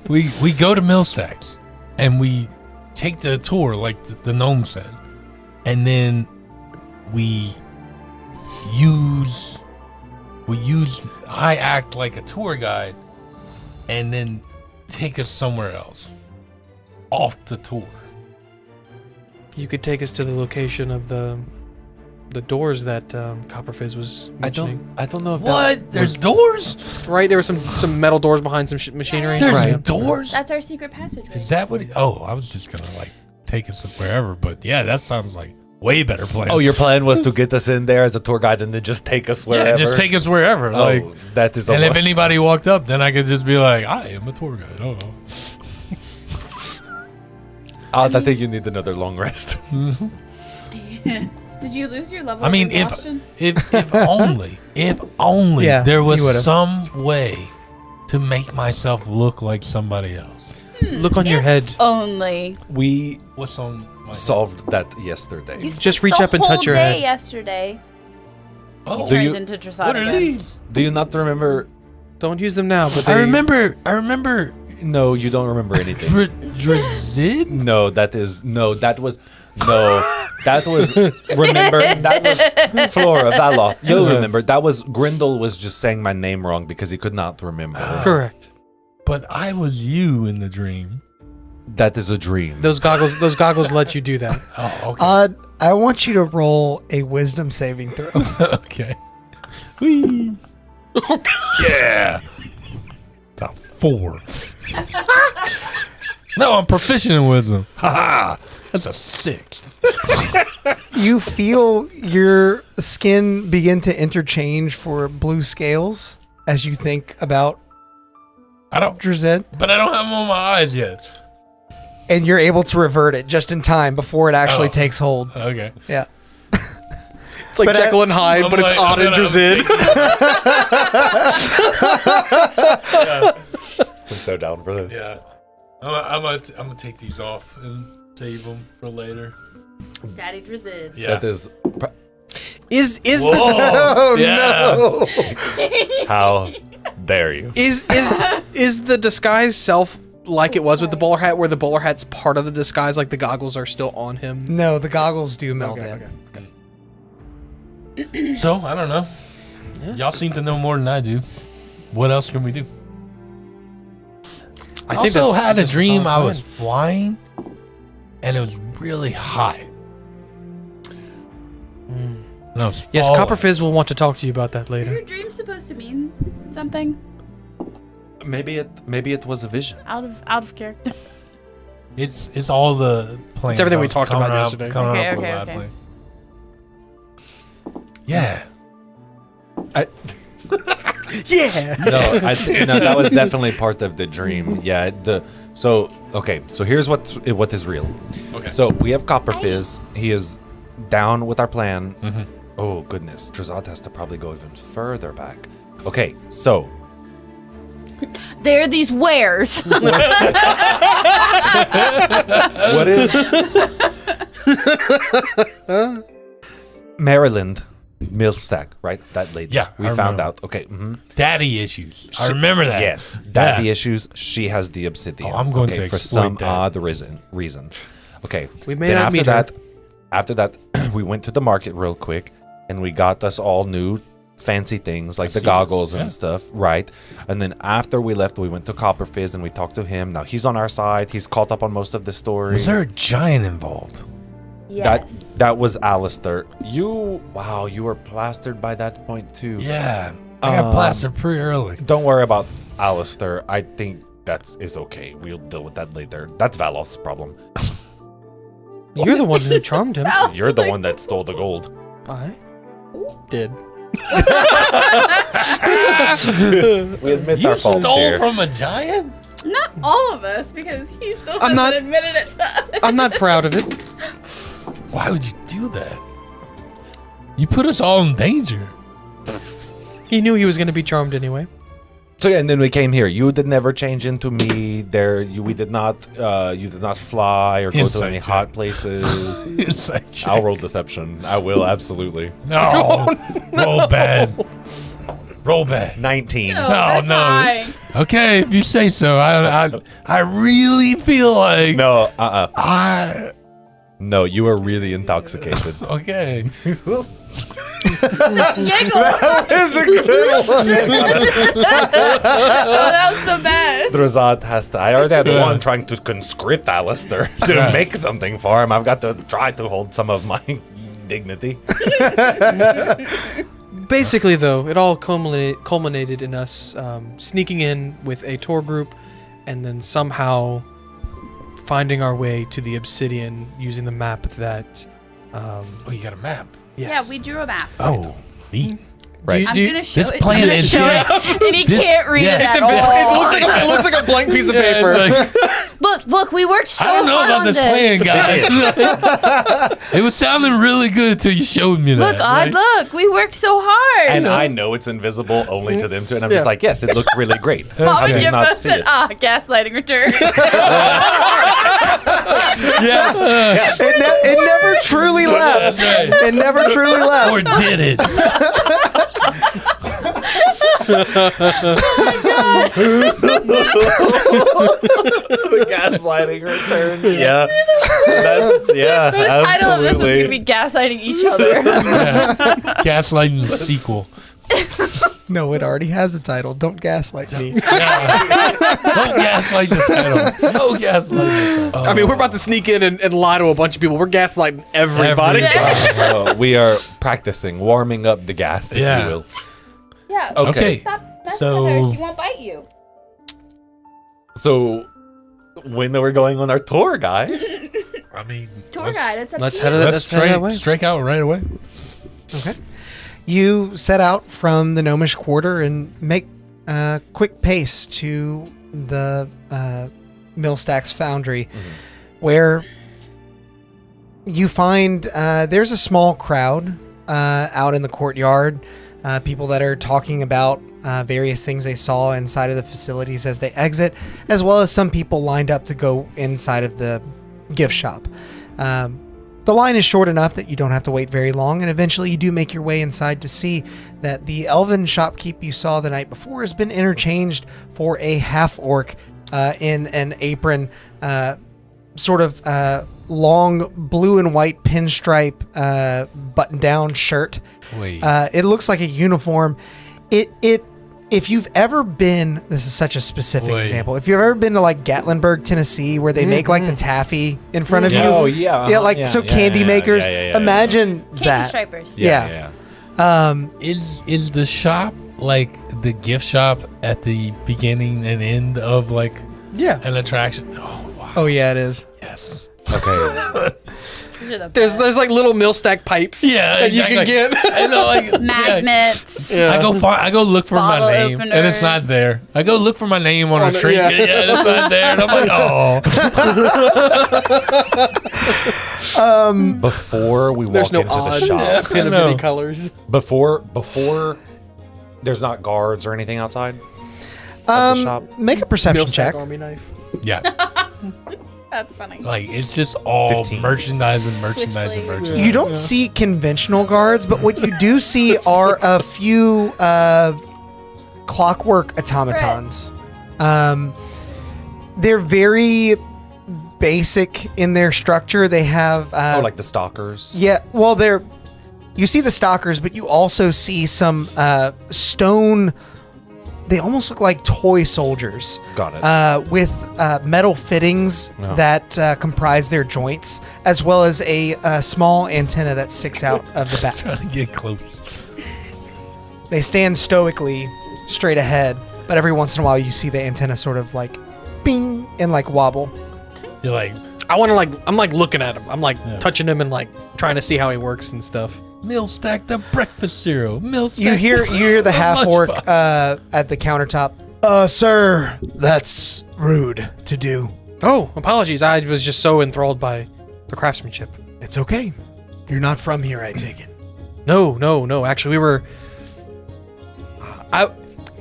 We go to Millstacks and we take the tour like the gnome said, and then we use I act like a tour guide and then take us somewhere else off the tour. You could take us to the location of the doors that Copper Fizz was mentioning. I don't know if What? There's doors? Right, there were some metal doors behind some machinery. There's Right. doors? That's our secret passageway. Is that what? I was just gonna like take us wherever, but yeah, that sounds like way better plan. Oh, your plan was to get us in there as a tour guide and then just take us wherever? Yeah, just take us wherever. Oh, Like, that is a and if lot. anybody walked up, then I could just be like, I am a tour guide. Oh. I think you need another long rest. Did you lose your level I mean, of exhaustion? if only Yeah, there was you would've. some way to make myself look like somebody else. Look on your If head. Only. We What's on my solved that yesterday. You Just spent reach the up and touch whole your day head. Yesterday, Oh, Do turned you- into Dressada what are again. these? Do you not remember? Don't use them now, but I they remember No, you don't remember anything. Drazid? No, that was remember, that was Flora Valoth. You'll remember, that was Grindel was just saying my name wrong because he could not remember. correct. But I was you in the dream. That is a dream. Those goggles let you do that. Oh, okay. I want you to roll a wisdom saving throw. Okay. Whee. Yeah. The 4. No, I'm proficient in wisdom. Ha! That's a 6. You feel your skin begin to interchange for blue scales as you think about I don't Drazed, but I don't have them on my eyes yet. and you're able to revert it just in time before it actually takes hold. Okay. Yeah. It's like But Jekyll and Hyde, I'm but it's like, odd I'm and gonna Drazid. I'm so down for this. Yeah. I'm gonna take these off and save them for later. Daddy Drazid. Yeah. That is Is Whoa. Oh Yeah. no! how dare you. is the disguise self like it was with the bowler hat, where the bowler hat's part of the disguise, like the goggles are still on him? No, the goggles do meld Okay, in. okay. So I don't know. Y'all seem to know more than I do. What else can we do? I I think also that's had a just dream solid I was plan. flying, and it was really hot. And I was Yes, falling. Copper Fizz will want to talk to you about that Are your later. dreams supposed to mean something Maybe it was a vision. out of character? It's all the plans. It's everything I we was talked coming about up- yesterday. coming Okay, up with okay, last okay. night. Yeah. Yeah. No, no, that was definitely part of the dream. Yeah. So here's what is real. Okay. So we have Copper Fizz. He is down with our plan. Mm-hmm. Oh goodness, Drazad has to probably go even further back. Okay, so They're these wares. what is Maryland Millstack, right? That lady. Yeah, we I found remember. out. Okay. Mm-hmm. Daddy issues. I remember that. Yes, daddy Yeah. issues. She has the obsidian. Oh, I'm going okay, to for exploit some that. odd reason. Okay. We may then not after meet her. after that, we went to the market real quick, and we got us all new fancy things like the goggles and stuff, right? And then after we left, we went to Copper Fizz and we talked to him. Now he's on our side. He's caught up on most of the story. Was there a giant involved? Yes. That was Alistair. You were plastered by that point too. Yeah. I got plastered pretty early. Don't worry about Alistair. I think is okay. We'll deal with that later. That's Valos's problem. You're the one who charmed him. You're the one that stole the gold. I did. We admit You our faults stole here. from a giant? Not all of us, because he still I'm hasn't not- admitted it to us. I'm not proud of it. Why would you do that? You put us all in danger. He knew he was going to be charmed anyway. So yeah, and then we came here. You did never change into me. We did not. You did not fly or go to Insight any check. hot places. Insight check. I'll roll deception. I will absolutely. No. Roll bad. Roll bad. 19. No, No, that's no. high. Okay, if you say so. I really feel like No. No, you are really intoxicated. Okay. Giggle. Is a good one. Oh, that was the best. Drazad has to. I already had the one trying to conscript Alistair to make something for him. I've got to try to hold some of my dignity. Basically, though, it all culminated in us sneaking in with a tour group and then somehow finding our way to the Obsidian using the map that... Oh, you got a map. yes. Yeah, we drew a map. Oh, neat. Right. I'm Do you- gonna show this it. plan I'm gonna is- show yeah. it, and he can't read yeah. it It's at invisible. all. It looks like a blank piece of Yeah, paper. it's like, Look, we worked so I don't know hard about on this this. plan, guys. It was sounding really good till you showed me that. Look, Odd, right? look, we worked so hard. And I know it's invisible only to them too. And I'm just Yeah. like, yes, it looks really great. Mom How and do you Jim not both see said, it? gaslighting return. Yes. It never truly left. Okay. It never truly left. Or did it? The gaslighting returns. Yeah. The title of this one's going to be gaslighting each other. Yeah. Gaslighting the sequel. No, it already has a title. Don't gaslight me. Yeah. Don't gaslight the title. No gaslighting the title. I mean, we're about to sneak in and lie to a bunch of people. We're gaslighting everybody. We are practicing, warming up the gas, if Yeah. you will. Yeah. Okay. Stop messing So- with her. She won't bite you. So, when are we going on our tour, guys? I mean, Tour guide, it's up Let's to head you. it- let's head that way. strike out right away. Okay. You set out from the Gnomish Quarter and make quick pace to the Millstacks Foundry, where you find there's a small crowd out in the courtyard, people that are talking about various things they saw inside of the facilities as they exit, as well as some people lined up to go inside of the gift shop. The line is short enough that you don't have to wait very long, and eventually you do make your way inside to see that the elven shopkeep you saw the night before has been interchanged for a half-orc in an apron, sort of long blue and white pinstripe button-down shirt. Wait. It looks like a uniform. If you've ever been, this is such a specific Wait. example. If you've ever been to like Gatlinburg, Tennessee, where they make like the taffy in front of you, Oh, yeah. yeah, like so candy makers. yeah. Imagine Candy that. stripers. Yeah. Is the shop like the gift shop at the beginning and end of like Yeah. an attraction? Oh wow. Oh yeah, it is. Yes. Okay. These are the There's best. like little millstack pipes Yeah, that you can exactly. get. I know, like Magnets. Yeah. I go look for my Bottle name, and it's not openers. there. I go look for my name on On a it, trinket, yeah. yeah, it's not there. And I'm like, oh. Before we There's walk no into the odd shop, pin of No. many colors. before there's not guards or anything outside of the shop. Make a perception Millstack check. army knife. Yeah, That's funny. like it's just all 15. merchandising. Switchblade. You don't see conventional guards, but what you do see are a few clockwork automatons. They're very basic in their structure. They have Like the stalkers. yeah, well, you see the stalkers, but you also see some stone. They almost look like toy soldiers. Got it. With metal fittings that comprise their joints, as well as a small antenna that sticks out of the back. Trying to get close. They stand stoically straight ahead, but every once in a while you see the antenna sort of like bing and like wobble. You're like, I want to I'm looking at him. I'm touching him and trying to see how he works and stuff. meal stacked up breakfast cereal. Meal stacked You hear the half orc at the countertop. Sir, that's rude to do. Oh, apologies. I was just so enthralled by the craftsmanship. It's okay. You're not from here, I take it. No. Actually,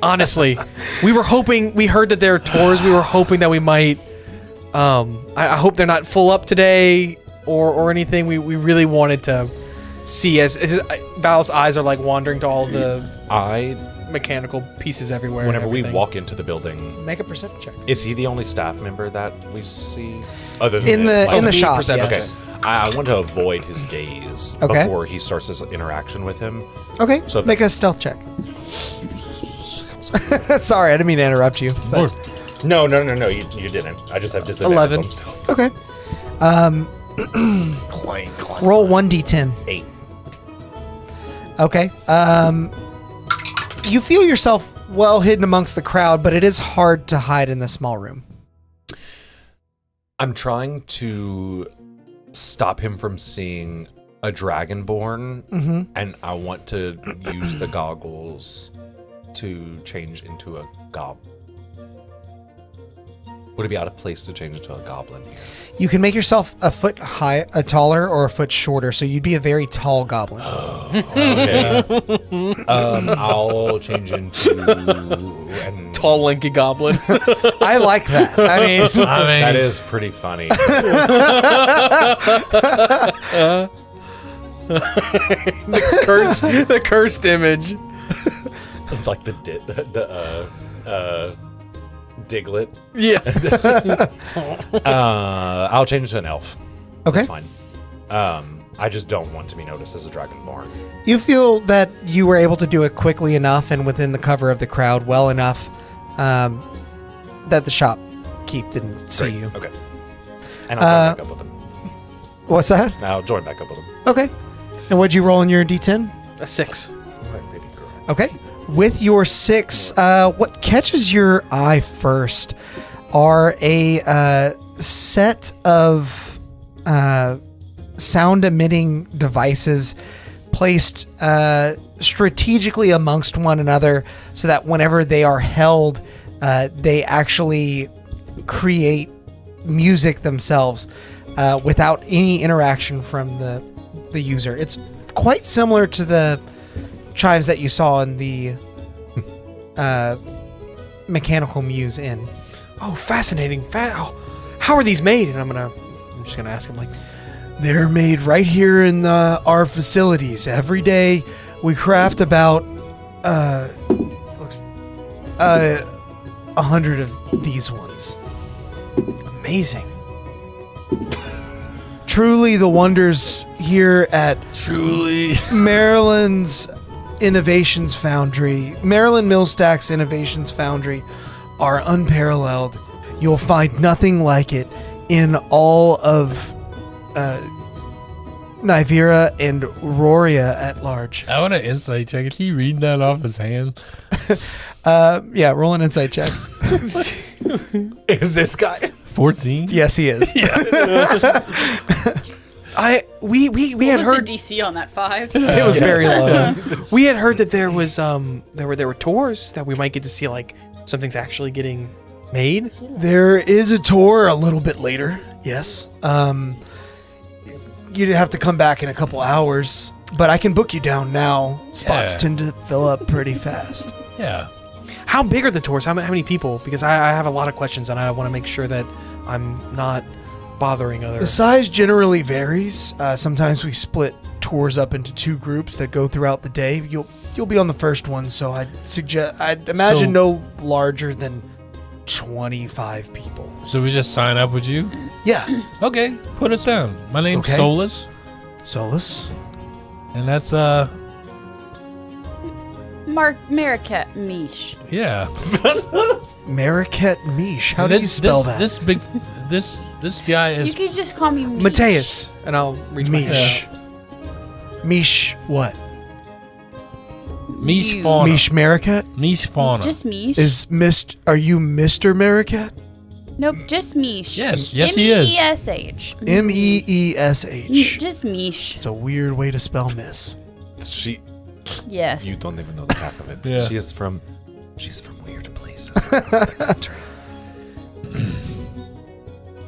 honestly, we were hoping. We heard that there are tours. We were hoping that we might. I hope they're not full up today or anything. We really wanted to see as Val's eyes are wandering to all the mechanical pieces everywhere. Whenever we walk into the building, Make a perception check. is he the only staff member that we see? Other than In the shop, perception. yes. Okay. I want to avoid his gaze Okay. before he starts this interaction with him. Okay, So- make a stealth check. Sorry, I didn't mean to interrupt you. but- No, you didn't. I just have disadvantage 11. on stealth. Okay. Clank. Roll 1d10. 8. Okay. You feel yourself well hidden amongst the crowd, but it is hard to hide in this small room. I'm trying to stop him from seeing a dragonborn, and I want to use the goggles to change into a goblin. Would it be out of place to change into a goblin here? You can make yourself a foot taller or a foot shorter, so you'd be a very tall goblin. Okay. I'll change into an Tall, lanky goblin. I like that. I mean, That is pretty funny. the cursed image. It's like the Diglett. Yeah. I'll change to an elf. Okay. That's fine. I just don't want to be noticed as a dragonborn. you feel that you were able to do it quickly enough and within the cover of the crowd well enough that the shopkeep didn't see Great. you. Okay. And I'll join back up with them. What's that? I'll join back up with them. Okay. And what'd you roll in your d10? A 6. Right, baby girl. Okay. With your 6, what catches your eye first are a set of sound-emitting devices placed strategically amongst one another so that whenever they are held, they actually create music themselves without any interaction from the user. It's quite similar to the chimes that you saw in the Mechanical Muse Inn. Oh, fascinating. How are these made? And I'm just gonna ask him They're made right here in our facilities. Every day we craft about 100 of these ones. amazing. Truly the wonders here at Truly. Maryland's Innovations Foundry, Maryland Millstack's Innovations Foundry, are unparalleled. You'll find nothing like it in all of Nivera and Roria at large. I want an insight check. Is he reading that off his hand? Yeah, roll an insight check. Is this guy? 14? Yes, he is. We had What was heard the DC on that 5? It was very low. we had heard that there was there were tours that we might get to see something's actually getting made. There is a tour a little bit later. Yes. You'd have to come back in a couple hours, but I can book you down now. Spots Yeah. tend to fill up pretty fast. Yeah. How big are the tours? How many people? Because I have a lot of questions and I want to make sure that I'm not bothering The others. size generally varies. Sometimes we split tours up into 2 groups that go throughout the day. You'll be on the first one, so I'd imagine So- no larger than 25 people. So we just sign up with you? Yeah. Okay, put us down. My name's Okay. Solus, Solus. and that's Maricat Mish. yeah. Mariquette Mish. How And do you spell that? This guy You is could just call me Mish. Mateus, and I'll reach my hand. Mish. Mish what? Mish You. Fauna. Mish Maricat? Mish Fauna. Just Mish. Are you Mr. Maricat? Nope, just Mish. Yes, he is. M-E-E-S-H. Meesh. Just Mish. It's a weird way to spell miss. Yes. You don't even know the half of it. Yeah. She's from weird places.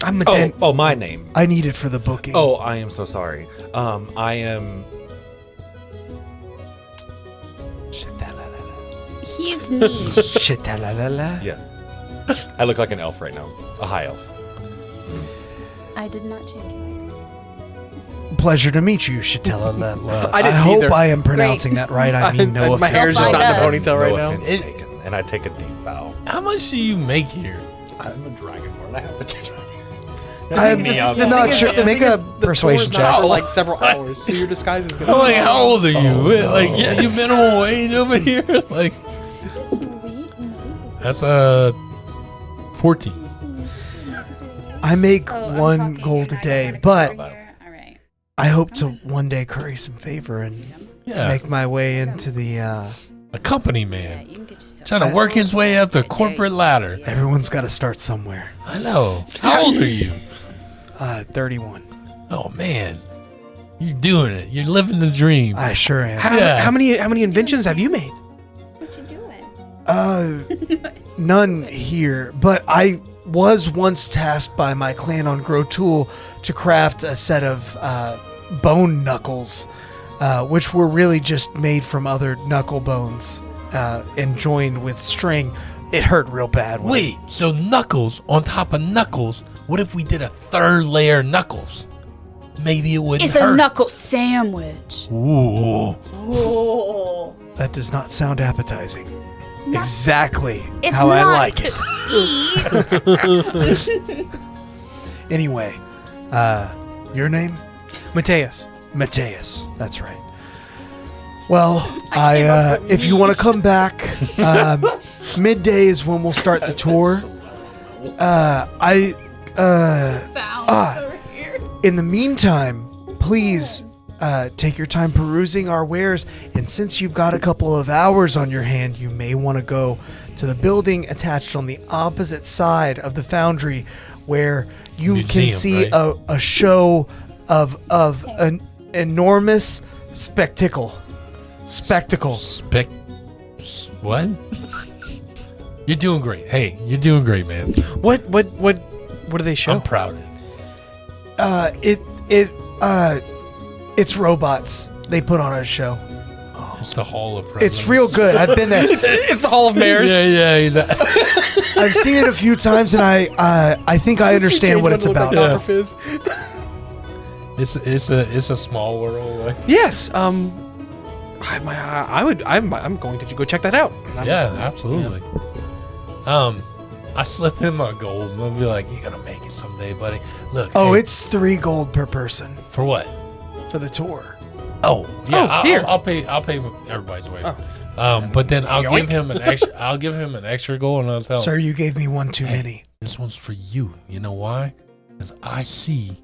I'm the Oh, my name. I need it for the booking. Oh, I am so sorry. I am. He's niche. Shit, la la la. Yeah. I look like an elf right now. A high elf. I did not change. Pleasure to meet you, Shatella. I didn't hope either. I am pronouncing that right. I mean, no My hair's just offense. not in the Find ponytail right No now. offense taken. And I take a deep bow. How much do you make here? I'm a dragonborn. I have to change my I'm me out. not sure. Make a persuasion check. For like several hours, so your disguise is gonna. I'm like, how old are you? Like, yes. you minimum wage over here? Like, that's 14. I make Oh, I'm 1 talking gold a to day, you. but All right. I hope to one day curry some favor and Yeah, make my way into the. a company Yeah, man. you can get yourself. Trying to work his way up the corporate ladder. Everyone's got to start somewhere. I know. How old are you? 31. Oh, man. You're doing it. You're living the dream. I sure am. How many inventions have you made? What you doing? None here, but I was once tasked by my clan on Grow Tool to craft a set of bone knuckles, which were really just made from other knuckle bones and joined with string. It hurt real bad. Wait, so knuckles on top of knuckles? What if we did a third layer knuckles? Maybe it wouldn't It's hurt. a knuckle sandwich. Ooh. Oh. That does not sound appetizing. Exactly It's how I not like it. Anyway, your name? Mateus. Mateus. That's right. Well, if you want to come back, midday is when we'll start the tour. In the meantime, please take your time perusing our wares, and since you've got a couple of hours on your hand, you may want to go to the building attached on the opposite side of the Foundry, where you can Museum, see right? a show of an enormous spectacle. What? You're doing great. Hey, you're doing great, man. What do they show? I'm proud. It's robots. They put on a show. It's the Hall of Presidents. It's real good. I've been there. It's the Hall of Mayors. Yeah. I've seen it a few times, and I think I understand what it's about. Copper Fizz. It's a small world. Like. Yes. I'm going to go check that out. Yeah, absolutely. I slip in my gold and I'll be like, "You're gonna make it someday, buddy." Look. Oh, hey, it's 3 gold per person for what? for the tour. Oh, yeah. Here. I'll pay everybody's way. Oh. But then I'll Yoink. give him an extra. I'll give him an extra gold, and I'll tell him, Sir, you gave me one too Hey. many. "This one's for you." You know why? Because I see.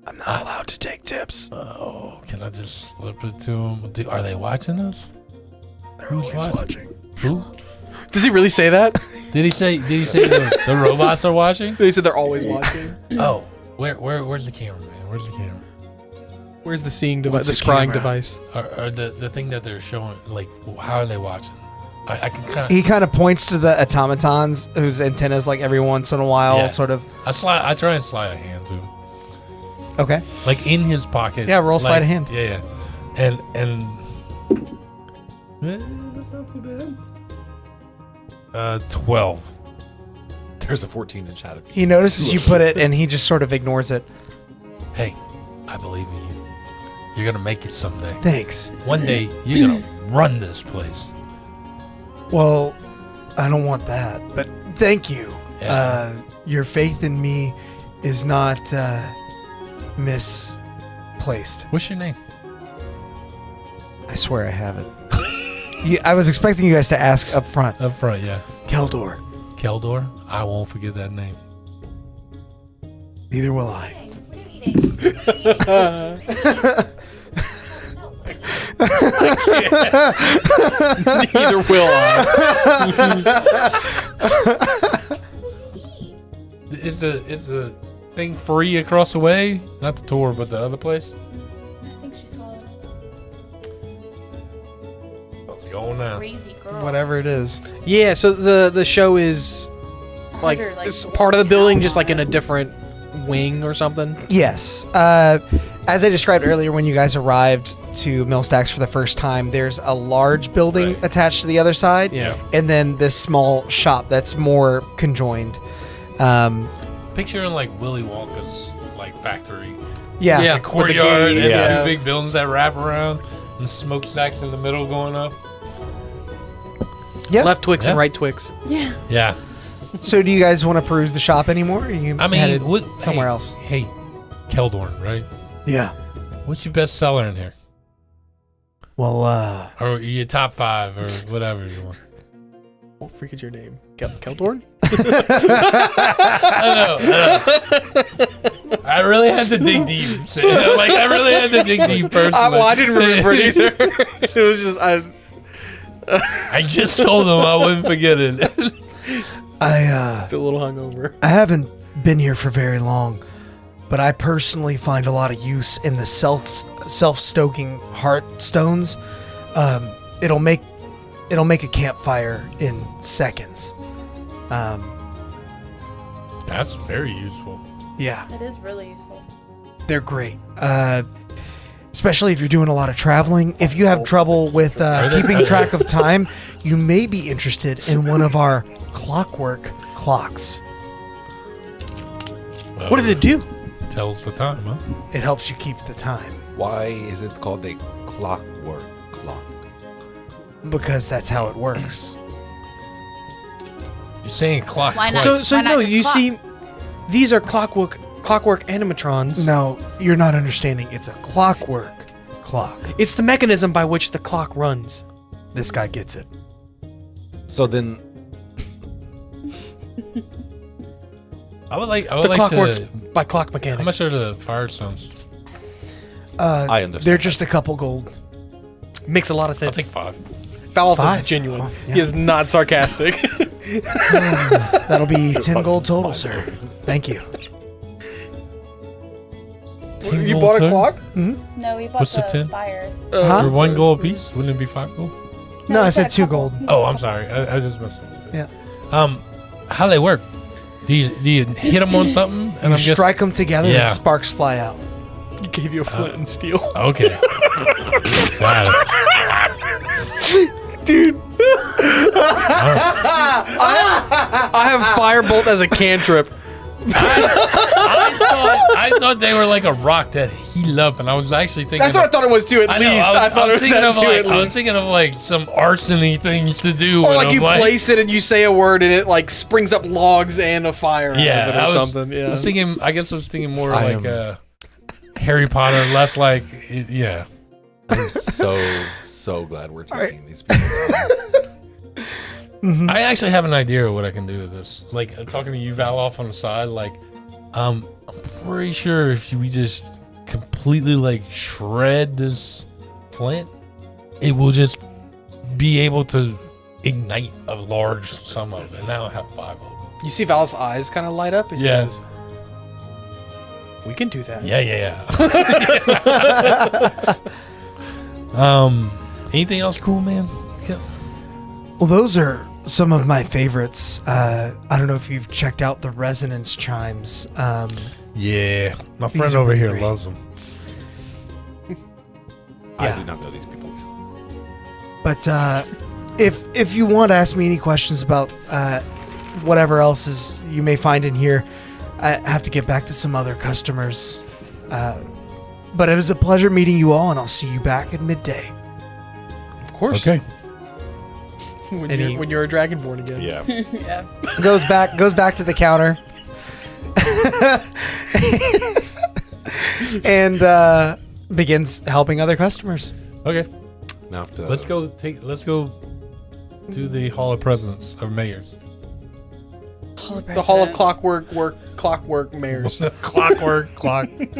I'm not allowed to take tips. Oh, can I just slip it to him? Are they watching us? They're Who's always watching? watching. Who? Does he really say that? Did he say the robots are watching? They said they're always watching. Oh, where's the camera, man? Where's the camera? Where's the seeing device? What's The the scrying camera? device. Or the thing that they're showing, like, how are they watching? I can kind He kind of points to the automatons whose antennas, like every once in a while, Yeah. sort of. I try and slide a hand to him, Okay. like in his pocket. Yeah, roll like, sleight of hand. Yeah, and that's not too bad. 12. There's a 14 in chat. He notices you put it, and he just sort of ignores it. Hey, I believe in you. You're gonna make it someday. Thanks. One day you're gonna run this place. Well, I don't want that, but thank you. Yeah. Your faith in me is not misplaced. What's your name? I swear I have it. I was expecting you guys to ask up front. Up front, yeah. Keldor. Keldor. I won't forget that name. Neither will I. Neither will I. Is the thing free across the way? Not the tour, but the other place? I think she swallowed. Let's go now. Crazy girl. Whatever it is. Yeah, so the show is like Under, it's part of the town building, just like in a on it. different wing or something. Yes. As I described earlier, when you guys arrived to Millstacks for the first time, there's a large building Right. attached to the other side, Yeah. and then this small shop that's more conjoined. Picturing like Willy Wonka's like factory. Yeah. Yeah. The courtyard With the and gate, yeah. two big buildings that wrap around and smokestacks in the middle going up. Yep. Left Twix and Yeah. right Twix. Yeah. Yeah. So, do you guys want to peruse the shop anymore? Or are you I headed mean, somewhere hey, else? Hey, Keldorn, right? Yeah. What's your best seller in here? Well, Or your top 5 or whatever you want. Oh, forget your name. Keldorn? I know. I really had to dig deep. Like, I really had to dig deep personally. I didn't remember it either. It was just I just told him I wouldn't forget it. still a little hungover. I haven't been here for very long, but I personally find a lot of use in the self-stoking heart stones. It'll make a campfire in seconds. That's very useful. Yeah, It is really useful. they're great. Especially if you're doing a lot of traveling. If you have trouble with keeping track of time, you may be interested in one of our clockwork clocks. Well, What does it do? Tells the time, huh? It helps you keep the time Why is it called a clockwork clock? because that's how it works. You're saying clock Why not? twice. So Why not no, just you clock? see, these are clockwork animatrons. No, you're not understanding. It's a clockwork clock. It's the mechanism by which the clock runs. This guy gets it. So then, I would like The clock to. works by clock mechanics. How much are the Firestones? I understand. They're just a couple gold. Makes a lot of I'll sense. take 5. Falloff Five? is genuine. Oh, yeah. He is not sarcastic. That'll be 10 gold total, sir. Thank you. You bought a clock? No, we bought What's the the 10? fire. Huh? For 1 gold apiece? Wouldn't it be 5 gold? No, I we said a 2 couple. gold. Oh, I'm sorry. I just missed it. Yeah. How do they work? Do you hit them on something? And You strike them together Yeah. and sparks fly out. He gave you a flint and steel. Okay. Got it. Dude. I have Firebolt as a cantrip. I thought they were like a rock that heat up, and I was actually thinking. That's what I thought it was too, at I know, least. I thought it was thinking that of too, like, at I was least. thinking of like some arsony things to do. Or when like I'm you place it and you say a word and it like springs up logs and a fire out Yeah, of it or something. Yeah. I was thinking. I guess I was thinking more I like am- Harry Potter, less like yeah. I'm so glad we're taking these people. I actually have an idea of what I can do with this. Like talking to you, Val, off on the side. Like, I'm pretty sure if we just completely like shred this flint, it will just be able to ignite a large sum of it. And now I have 5 of them. You see Val's eyes kind of light up as he Yeah. goes, we can do that. Yeah. Anything else cool, man? Yeah. Well, those are some of my favorites. I don't know if you've checked out the resonance chimes. Yeah, my These friend are over here great. loves them. I Yeah. do not know these people. But if you want to ask me any questions about whatever else is you may find in here, I have to get back to some other customers. But it was a pleasure meeting you all, and I'll see you back at midday. Of course. Okay. When you're a dragonborn again. Yeah. Yeah. Goes back to the counter, and begins helping other customers. Okay. Now have to, Let's go to the Hall of Presidents of Mayors. The Hall of Clockwork Mayors. Clockwork clockers.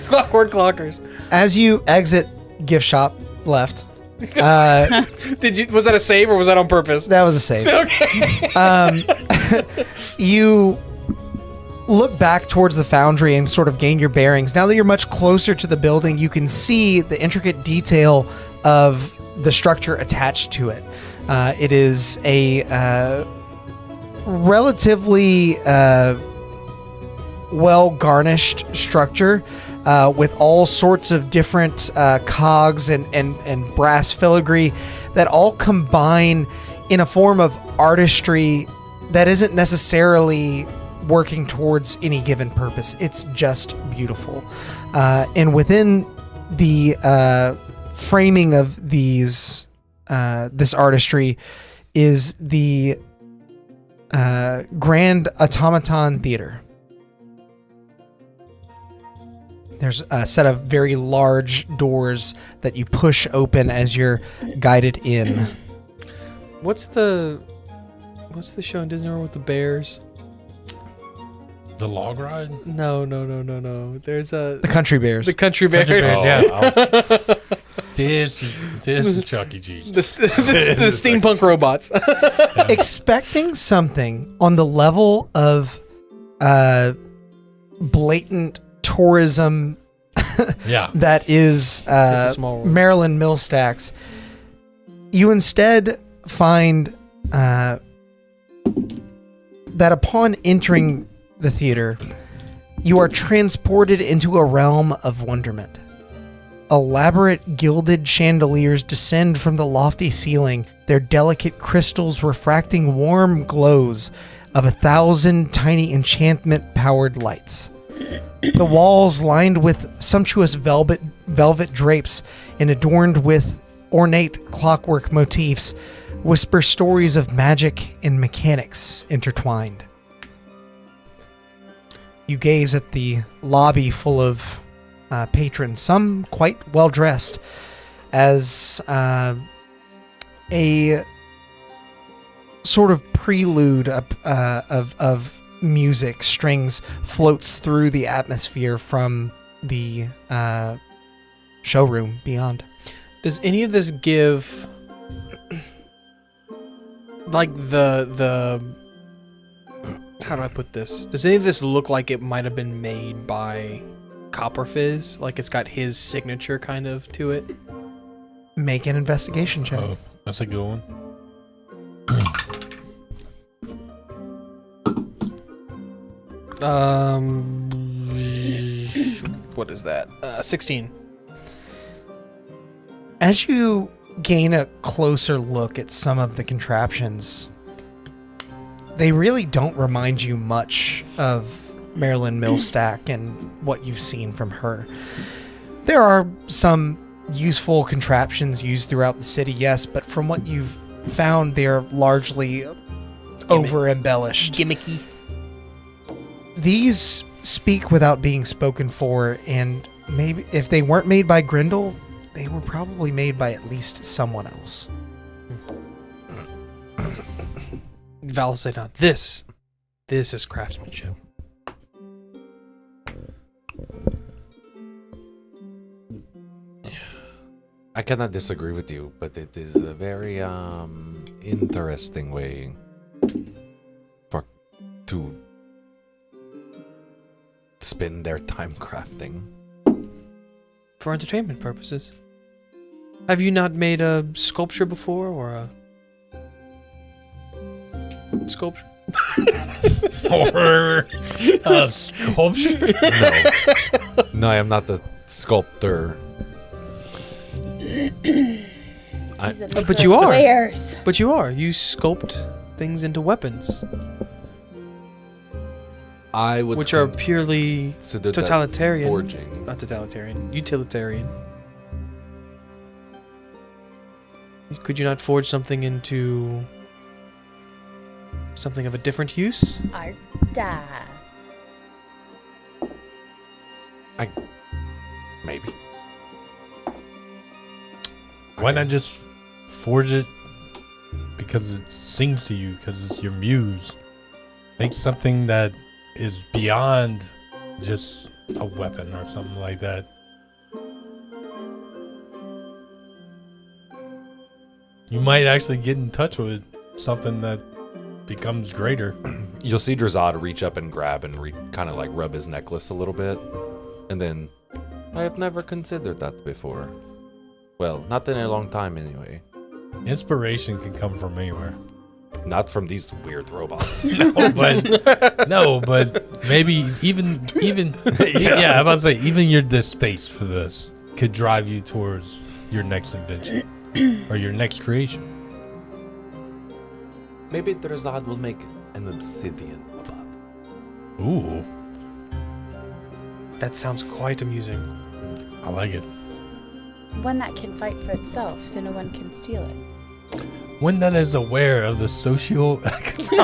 Clockwork Clockers. As you exit gift shop left. Was that a save or was that on purpose? That was a save. Okay. You look back towards the foundry and sort of gain your bearings. Now that you're much closer to the building, you can see the intricate detail of the structure attached to it. It is a relatively well-garnished structure with all sorts of different cogs and brass filigree that all combine in a form of artistry that isn't necessarily working towards any given purpose. It's just beautiful. And within the framing of these this artistry is the Grand Automaton Theater. There's a set of very large doors that you push open as you're guided in. What's the show in Disney World with the bears? The log ride? No. There's The Country Bears. the Country Bears. Yeah. This is Chuck E. Cheese. the steampunk robots. Expecting something on the level of blatant tourism Yeah. that is It's a small world. Maryland mill stacks, you instead find that upon entering the theater, you are transported into a realm of wonderment. Elaborate gilded chandeliers descend from the lofty ceiling, their delicate crystals refracting warm glows of 1,000 tiny enchantment-powered lights. The walls, lined with sumptuous velvet drapes and adorned with ornate clockwork motifs, whisper stories of magic and mechanics intertwined. You gaze at the lobby full of patrons, some quite well dressed, as a sort of prelude of music strings floats through the atmosphere from the showroom beyond. Does any of this give like the how do I put this? Does any of this look like it might have been made by Copper Fizz? Like it's got his signature kind of to it? Make an investigation check. Oh, that's a good one. What is that? 16. As you gain a closer look at some of the contraptions, they really don't remind you much of Marilyn Millstack and what you've seen from her. There are some useful contraptions used throughout the city, yes, but from what you've found, they're largely over-embellished. Gimmicky. These speak without being spoken for, and maybe if they weren't made by Grindel, they were probably made by at least someone else. Val said, "Now this is craftsmanship." I cannot disagree with you, but it is a very interesting way to spend their time crafting. For entertainment purposes. Have you not made a sculpture before, or a sculpture? Or a sculpture? No, I am not the sculptor. But you are. Wares. But you are. You sculpt things into weapons, I would which are purely consider that totalitarian. forging. Not totalitarian. Utilitarian. Could you not forge something into something of a different use? Arda. Maybe. Why not just forge it because it sings to you, because it's your muse? Make something that is beyond just a weapon or something like that. you might actually get in touch with something that becomes greater. You'll see Drazad reach up and grab and kind of like rub his necklace a little bit. And then, I have never considered that before. Well, not in a long time anyway. Inspiration can come from anywhere. Not from these weird robots. No, but maybe even yeah, I'm about to say even the space for this could drive you towards your next invention or your next creation. Maybe Drazad will make an obsidian robot. Ooh, That sounds quite amusing. I like it. One that can fight for itself, so no one can steal it. One that is aware of the social Political.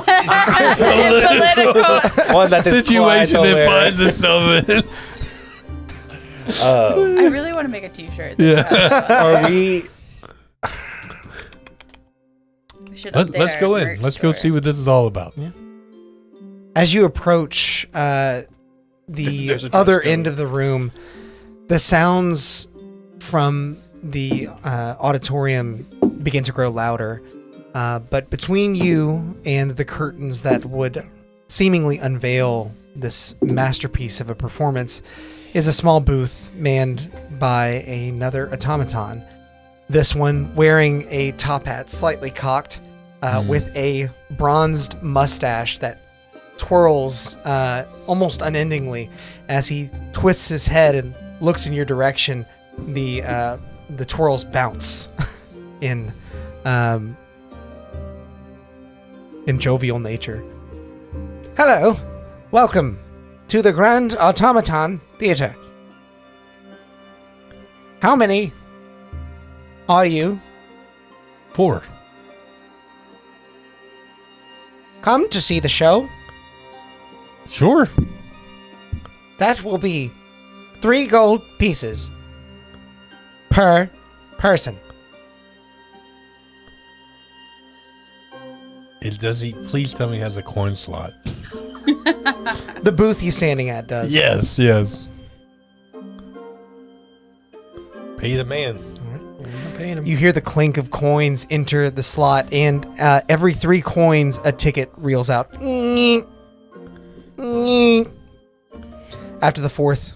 One that is situation quite it aware. finds itself in. I really want to make a T-shirt. Are we? We should Let's go in. Let's go see what this is all about. As you approach the There's a dress other code. end of the room, the sounds from the auditorium begin to grow louder. But between you and the curtains that would seemingly unveil this masterpiece of a performance is a small booth manned by another automaton. This one wearing a top hat, slightly cocked, with a bronzed mustache that twirls almost unendingly as he twists his head and looks in your direction. The twirls bounce in jovial nature. Hello, welcome to the Grand Automaton Theater. How many are you? 4. Come to see the show? Sure. That will be 3 gold pieces per person. Please tell me it has a coin slot. The booth he's standing at does. Yes. Pay the man. I'm paying him. You hear the clink of coins enter the slot, and every 3 coins, a ticket reels out. After the 4th,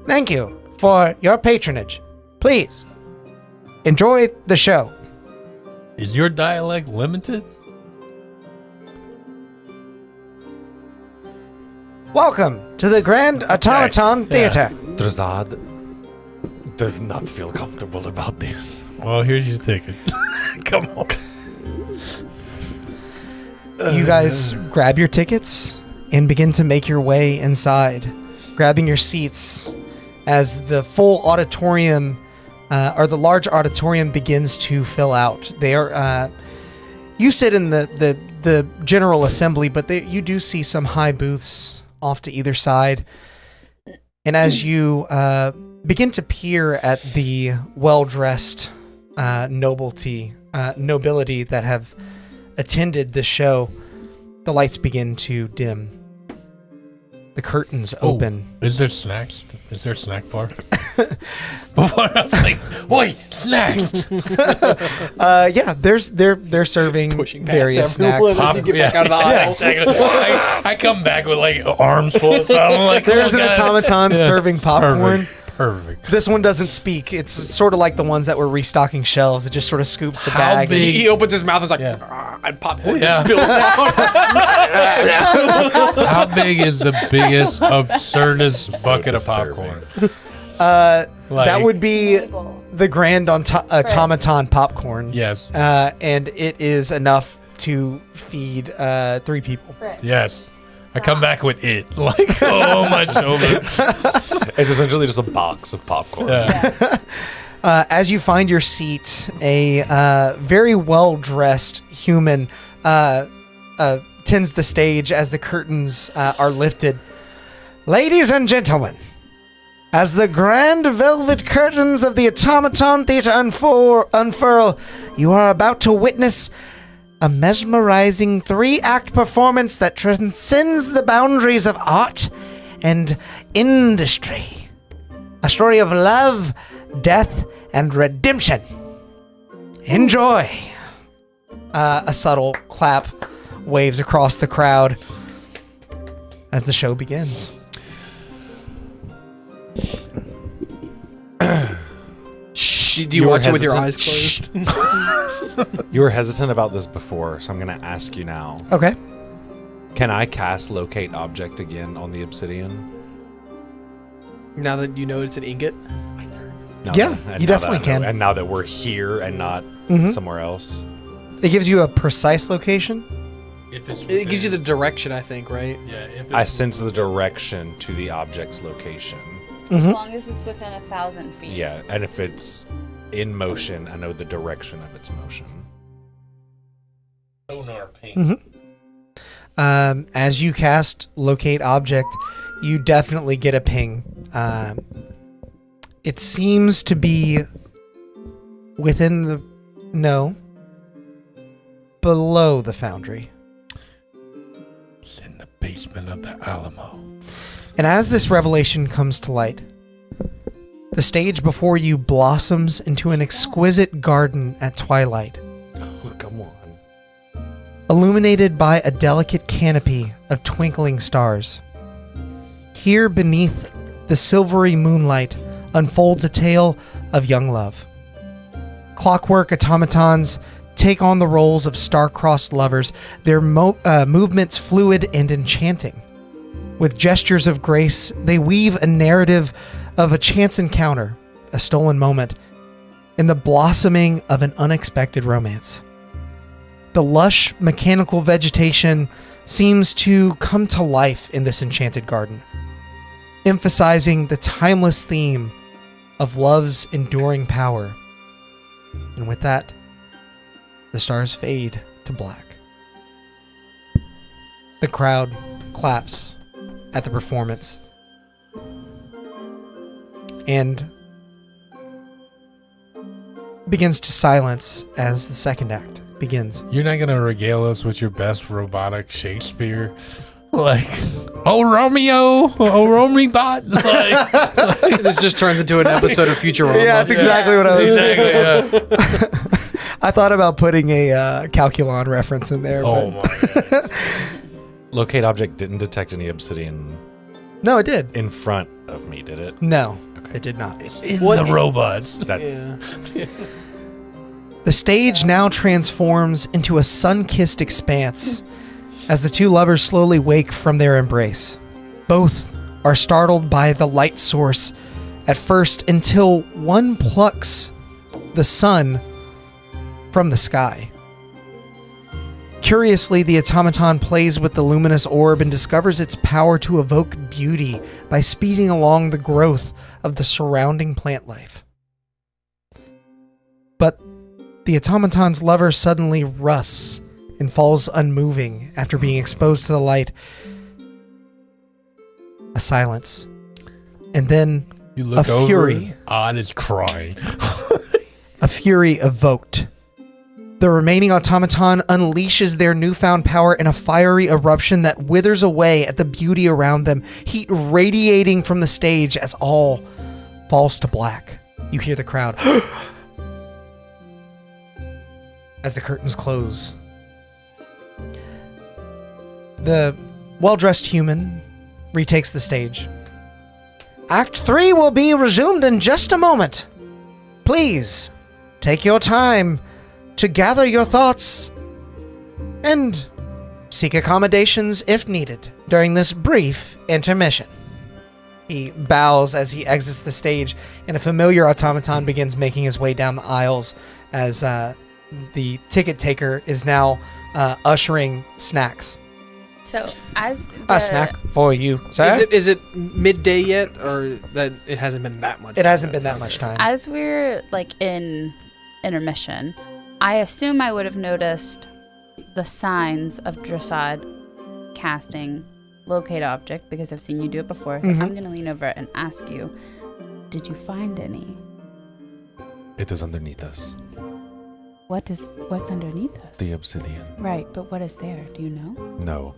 thank you for your patronage. Please enjoy the show. Is your dialect limited? Welcome to the Grand Automaton Theater. Drazad does not feel comfortable about this. Well, here's your ticket. Come on. You guys grab your tickets and begin to make your way inside, grabbing your seats as the full auditorium, or the large auditorium, begins to fill out. They are, you sit in the general assembly, but you do see some high booths off to either side. And as you begin to peer at the well-dressed nobility that have attended the show, the lights begin to dim. The curtains open. Is there snacks? Is there a snack bar? Before I was like, wait, snacks! Yeah, they're serving various snacks. As you get back out of the aisle. Exactly. I come back with like arms full of stuff. I'm like, There's oh, an God. automaton serving popcorn. Perfect. This one doesn't speak. It's sort of like the ones that were restocking shelves. It just sort of scoops the How bag. big- He opens his mouth and is like, Yeah. and popcorn Yeah. just spills out. How big is the biggest, absurdest bucket of popcorn? That would be the Grand Automaton popcorn. Yes. And it is enough to feed 3 people. Yes. I come back with it. Like, oh, my shoulder. It's essentially just a box of popcorn. Yeah. As you find your seat, a very well-dressed human tends the stage as the curtains are lifted. Ladies and gentlemen, as the grand velvet curtains of the Automaton Theater unfurl, you are about to witness a mesmerizing 3-act performance that transcends the boundaries of art and industry. A story of love, death, and redemption. Enjoy. A subtle clap waves across the crowd as the show begins. Do you watch it with your eyes closed? You were hesitant about this before, so I'm going to ask you now. Okay. Can I cast Locate Object again on the obsidian? Now that you know it's an ingot? Yeah, you definitely can. And now that we're here and not somewhere else. It gives you a precise location. It gives you the direction, I think, right? Yeah. I sense the direction to the object's location. As long as it's within 1,000 feet. Yeah, and if it's in motion, I know the direction of its motion. Sonar ping. As you cast Locate Object, you definitely get a ping. It seems to be within the... No. Below the Foundry. It's in the basement of the Alamo. And as this revelation comes to light, the stage before you blossoms into an exquisite garden at twilight. Oh, come on. Illuminated by a delicate canopy of twinkling stars. Here beneath the silvery moonlight unfolds a tale of young love. Clockwork automatons take on the roles of star-crossed lovers, their movements fluid and enchanting. With gestures of grace, they weave a narrative of a chance encounter, a stolen moment, and the blossoming of an unexpected romance. The lush, mechanical vegetation seems to come to life in this enchanted garden, emphasizing the timeless theme of love's enduring power. And with that, the stars fade to black. The crowd claps at the performance. And begins to silence as the second act begins. You're not going to regale us with your best robotic Shakespeare? Like, oh, Romeo, oh, Romebot. Like, This just turns into an episode of Futurama. Yeah, that's exactly what I was thinking. exactly. I thought about putting a Calculon reference in there. Oh, But my. Locate Object didn't detect any obsidian no, it did. in front of me, did it? No, it did not. In the robots. That's The stage now transforms into a sun-kissed expanse as the two lovers slowly wake from their embrace. Both are startled by the light source at first until one plucks the sun from the sky. Curiously, the automaton plays with the luminous orb and discovers its power to evoke beauty by speeding along the growth of the surrounding plant life. But the automaton's lover suddenly rusts and falls unmoving after being exposed to the light. A silence. And then You look a over, fury. Odd is crying. A fury evoked. The remaining automaton unleashes their newfound power in a fiery eruption that withers away at the beauty around them, heat radiating from the stage as all falls to black. You hear the crowd as the curtains close. The well-dressed human retakes the stage. Act 3 will be resumed in just a moment. Please, take your time to gather your thoughts and seek accommodations if needed during this brief intermission. He bows as he exits the stage, and a familiar automaton begins making his way down the aisles as the ticket taker is now ushering snacks. So as A snack for you, sir. Is it midday yet, or that it hasn't been that much? It hasn't been that much time. As we're like in intermission, I assume I would have noticed the signs of Dressad casting Locate Object because I've seen you do it before. Mhm. I'm going to lean over and ask you, did you find any? It is underneath us. What's underneath us? The obsidian. Right, but what is there? Do you know? No.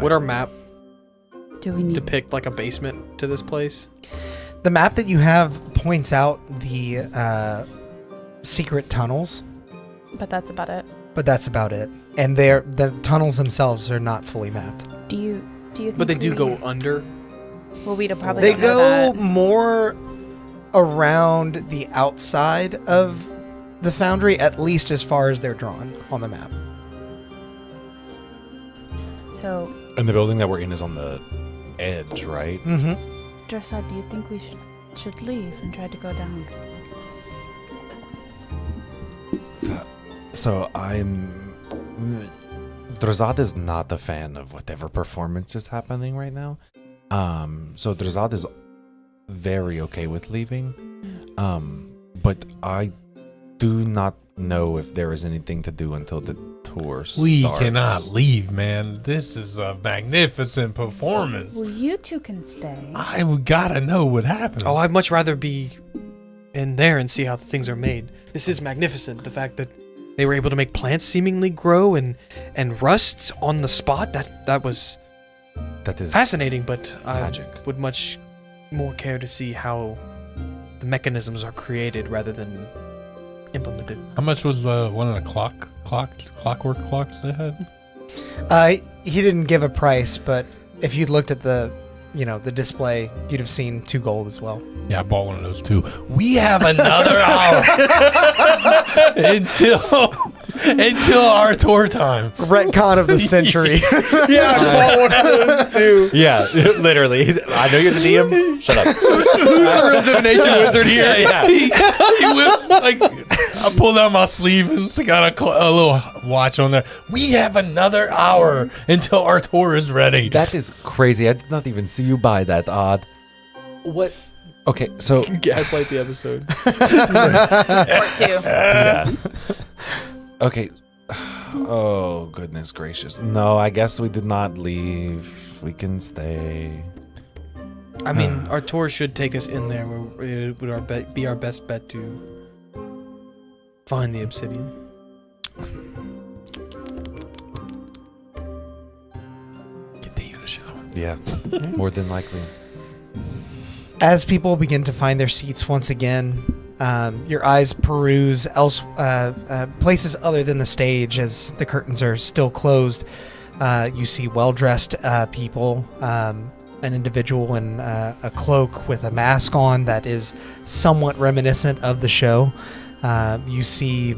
Would our map Do we need depict like a basement to this place? The map that you have points out the secret tunnels But that's about it. And the tunnels themselves are not fully mapped. Do you think But they do go under. Well, we probably They don't know go that. more around the outside of the Foundry, at least as far as they're drawn on the map. So, And the building that we're in is on the edge, right? Mm-hmm. Dressad, do you think we should leave and try to go down? So Drazad is not a fan of whatever performance is happening right now. So Drazad is very okay with leaving. But I do not know if there is anything to do until the tour starts. We cannot leave, man. This is a magnificent performance. Well, you two can stay. I gotta know what happened. Oh, I'd much rather be in there and see how things are made. This is magnificent. The fact that they were able to make plants seemingly grow and rust on the spot, that is fascinating, but magic. I would much more care to see how the mechanisms are created rather than implemented. How much was one of the clockwork clocks they had? He didn't give a price, but if you'd looked at the display, you'd have seen 2 gold as well. Yeah, I bought one of those too. We have another hour until our tour time. Retcon of the century. Yeah, I bought one of those too. Yeah, literally. I know you're the DM. Shut up. Who's the real divination wizard here? Yeah. He whipped, I pulled out my sleeve and it's got a little watch on there. We have another hour until our tour is ready. That is crazy. I did not even see you buy that, Odd. What? Okay, so Gaslight the episode. Part 2. yeah. Okay. Oh, goodness gracious. No, I guess we did not leave. We can stay. I mean, our tour should take us in there. Where it would be our best bet to find the obsidian. Continue to show. Yeah, more than likely. As people begin to find their seats once again, your eyes peruse places other than the stage as the curtains are still closed. You see well-dressed people, an individual in a cloak with a mask on that is somewhat reminiscent of the show. You see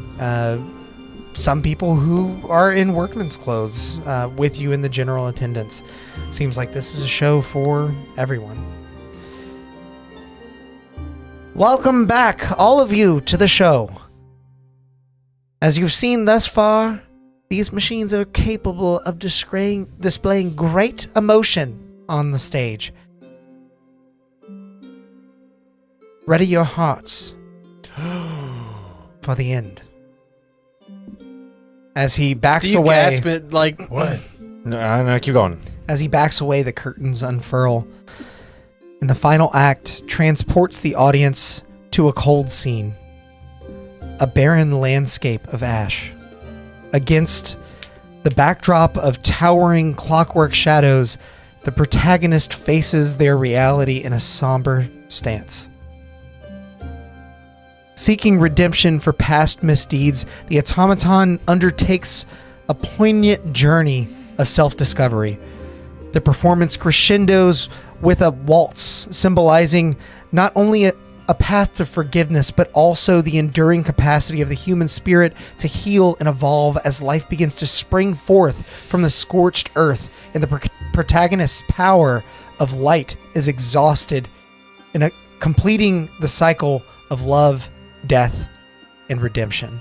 some people who are in workman's clothes with you in the general attendance. Seems like this is a show for everyone. Welcome back, all of you, to the show. As you've seen thus far, these machines are capable of displaying great emotion on the stage. Ready your hearts for the end. As he backs away. Gasp it, like What? No, keep going. As he backs away, the curtains unfurl. And the final act transports the audience to a cold scene. A barren landscape of ash. Against the backdrop of towering clockwork shadows, the protagonist faces their reality in a somber stance. Seeking redemption for past misdeeds, the automaton undertakes a poignant journey of self-discovery. The performance crescendos with a waltz symbolizing not only a path to forgiveness, but also the enduring capacity of the human spirit to heal and evolve as life begins to spring forth from the scorched earth, and the protagonist's power of light is exhausted in completing the cycle of love, death, and redemption.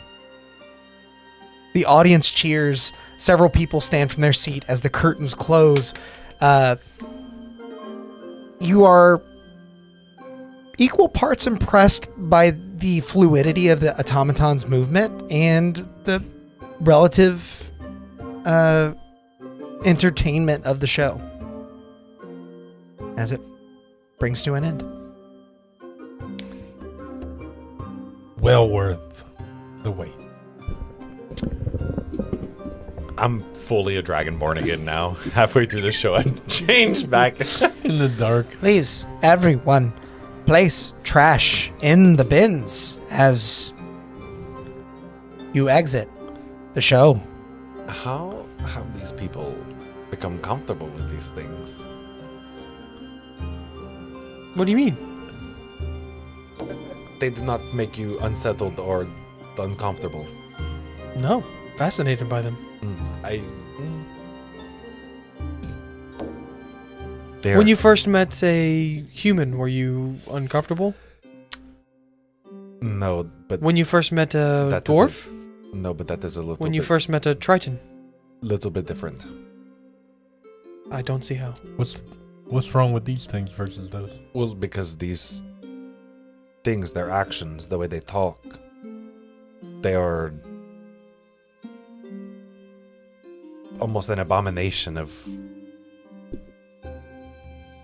The audience cheers. Several people stand from their seat as the curtains close. You are equal parts impressed by the fluidity of the automaton's movement and the relative entertainment of the show as it brings to an end. Well worth the wait. I'm fully a dragonborn again now. Halfway through the show, I changed back. In the dark. Please, everyone, place trash in the bins as You exit the show. How have these people become comfortable with these things? What do you mean? They do not make you unsettled or uncomfortable. No. Fascinated by them. When you first met a human, were you uncomfortable? No, but when you first met a dwarf? No, but that is a little When you first met a Triton? Little bit different. I don't see how. What's wrong with these things versus those? Well, because these things, their actions, the way they talk, they are almost an abomination of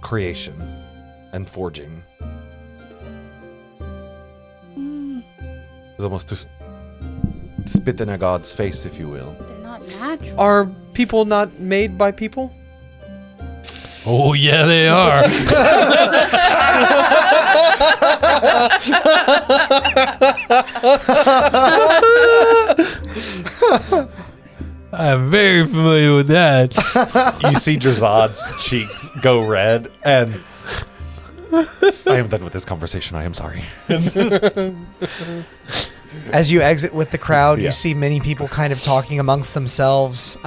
creation and forging. It's almost to spit in a god's face, if you will. They're not natural. Are people not made by people? Oh, yeah, they are. I'm very familiar with that. You see Drazad's cheeks go red, and I am done with this conversation. I am sorry. As you exit with the crowd, you see many people kind of talking amongst themselves.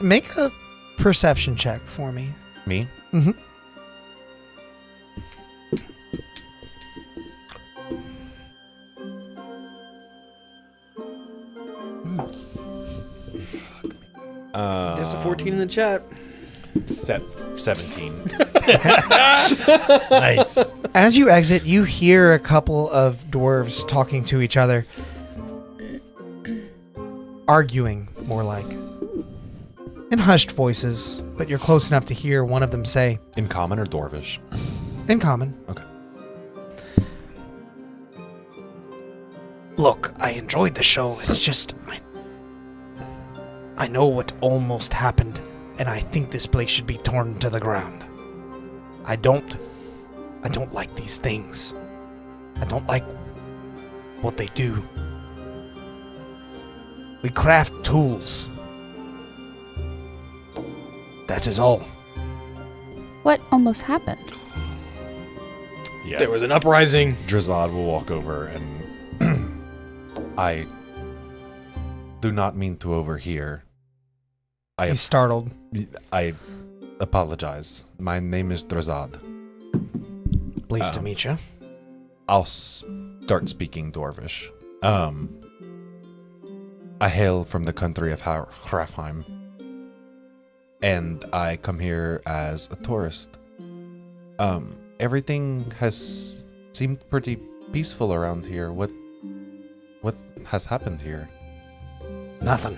Make a perception check for me. Me? Mm-hmm. There's a 14 in the chat. 17. Nice. As you exit, you hear a couple of dwarves talking to each other. Arguing, more like. In hushed voices, but you're close enough to hear one of them say... In common or dwarvish? In common. Okay. Look, I enjoyed the show. It's just... I know what almost happened, and I think this place should be torn to the ground. I don't like these things. I don't like what they do. We craft tools. That is all. What almost happened? Yeah. There was an uprising. Drazad will walk over and... I do not mean to overhear. He's startled. I apologize. My name is Drazad. Pleased to meet you. I'll start speaking Dwarvish. I hail from the country of Hrafheim, and I come here as a tourist. Everything has seemed pretty peaceful around here. What has happened here? Nothing.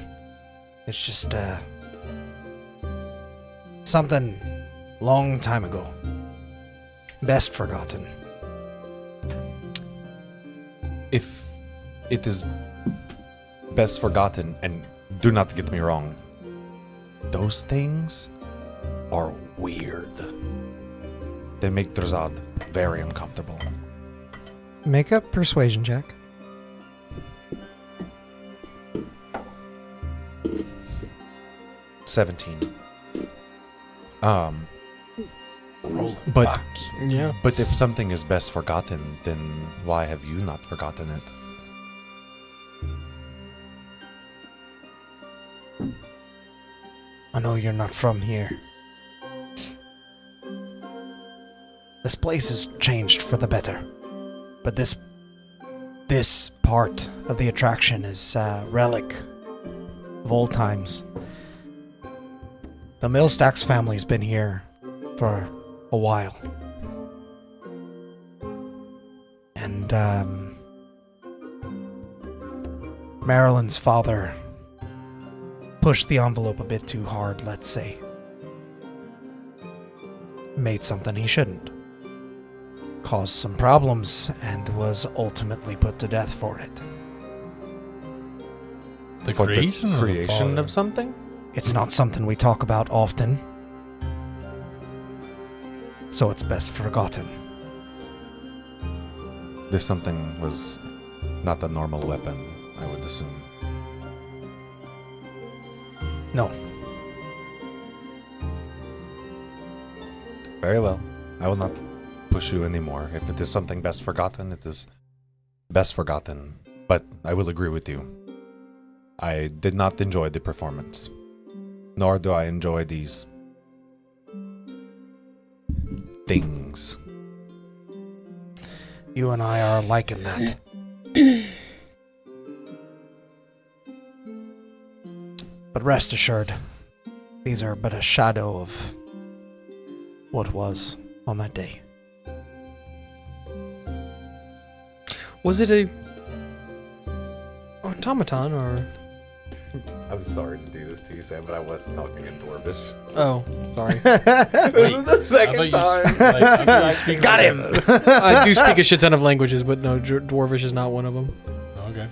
It's just, something long time ago. Best forgotten. If it is best forgotten, and do not get me wrong, those things are weird. They make Drazad very uncomfortable. Make a persuasion check. $17. Roll but back. Yeah. But if something is best forgotten, then why have you not forgotten it? I know you're not from here. This place has changed for the better. But this part of the attraction is a relic of old times. The Millstacks family's been here for a while. And, Marilyn's father pushed the envelope a bit too hard, let's say. Made something he shouldn't. Caused some problems and was ultimately put to death for it. The For creation, the or the creation father? of something? It's not something we talk about often. So it's best forgotten. This something was Not a normal weapon, I would assume. No. Very well. I will not push you anymore. If it is something best forgotten, it is best forgotten. But I will agree with you. I did not enjoy the performance. Nor do I enjoy these things. You and I are alike in that. But rest assured, these are but a shadow of what was on that day. Was it a automaton or? I'm sorry to do this to you, Sam, but I was talking in Dwarvish. Oh, sorry. This is the second time. Got him! I do speak a shit ton of languages, but no, Dwarvish is not one of them. Okay.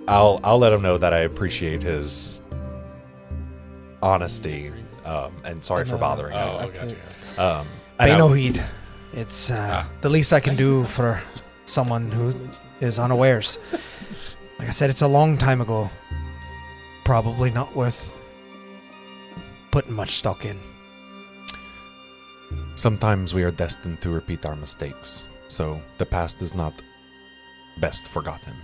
I'll let him know that I appreciate his honesty. And sorry for bothering him. Oh, gotcha. Pay no heed. It's the least I can do for someone who is unawares. Like I said, it's a long time ago. Probably not worth putting much stock in. Sometimes we are destined to repeat our mistakes, so the past is not best forgotten.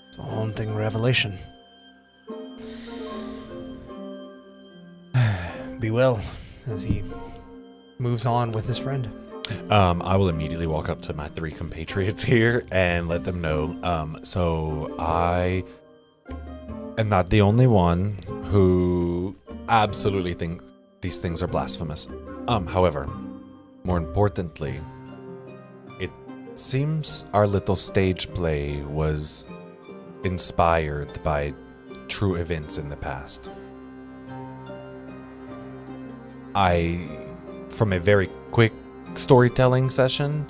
It's a haunting revelation. Be well as he moves on with his friend. I will immediately walk up to my 3 compatriots here and let them know. So I am not the only one who absolutely think these things are blasphemous. However, more importantly, it seems our little stage play was inspired by true events in the past. From a very quick storytelling session,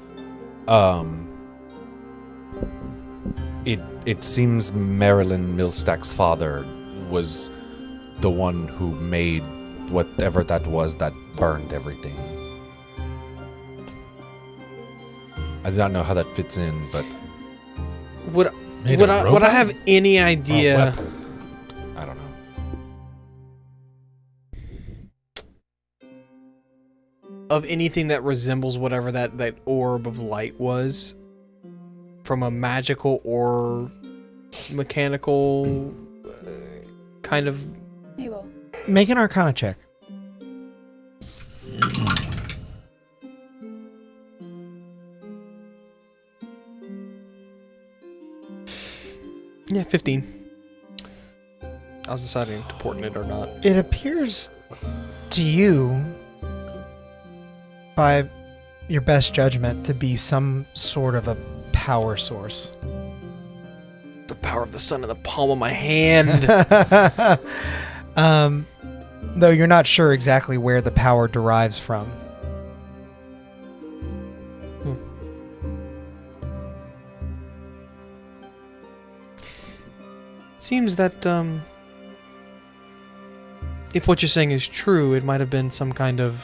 it seems Marilyn Millstack's father was the one who made whatever that was that burned everything. I do not know how that fits in, but Would I have any idea? I don't know. Of anything that resembles whatever that orb of light was, from a magical or mechanical kind of. Make an Arcana check. Yeah, 15. I was deciding to portent it or not. It appears to you, by your best judgment, to be some sort of a power source. The power of the sun in the palm of my hand. Though you're not sure exactly where the power derives from. Seems that if what you're saying is true, it might have been some kind of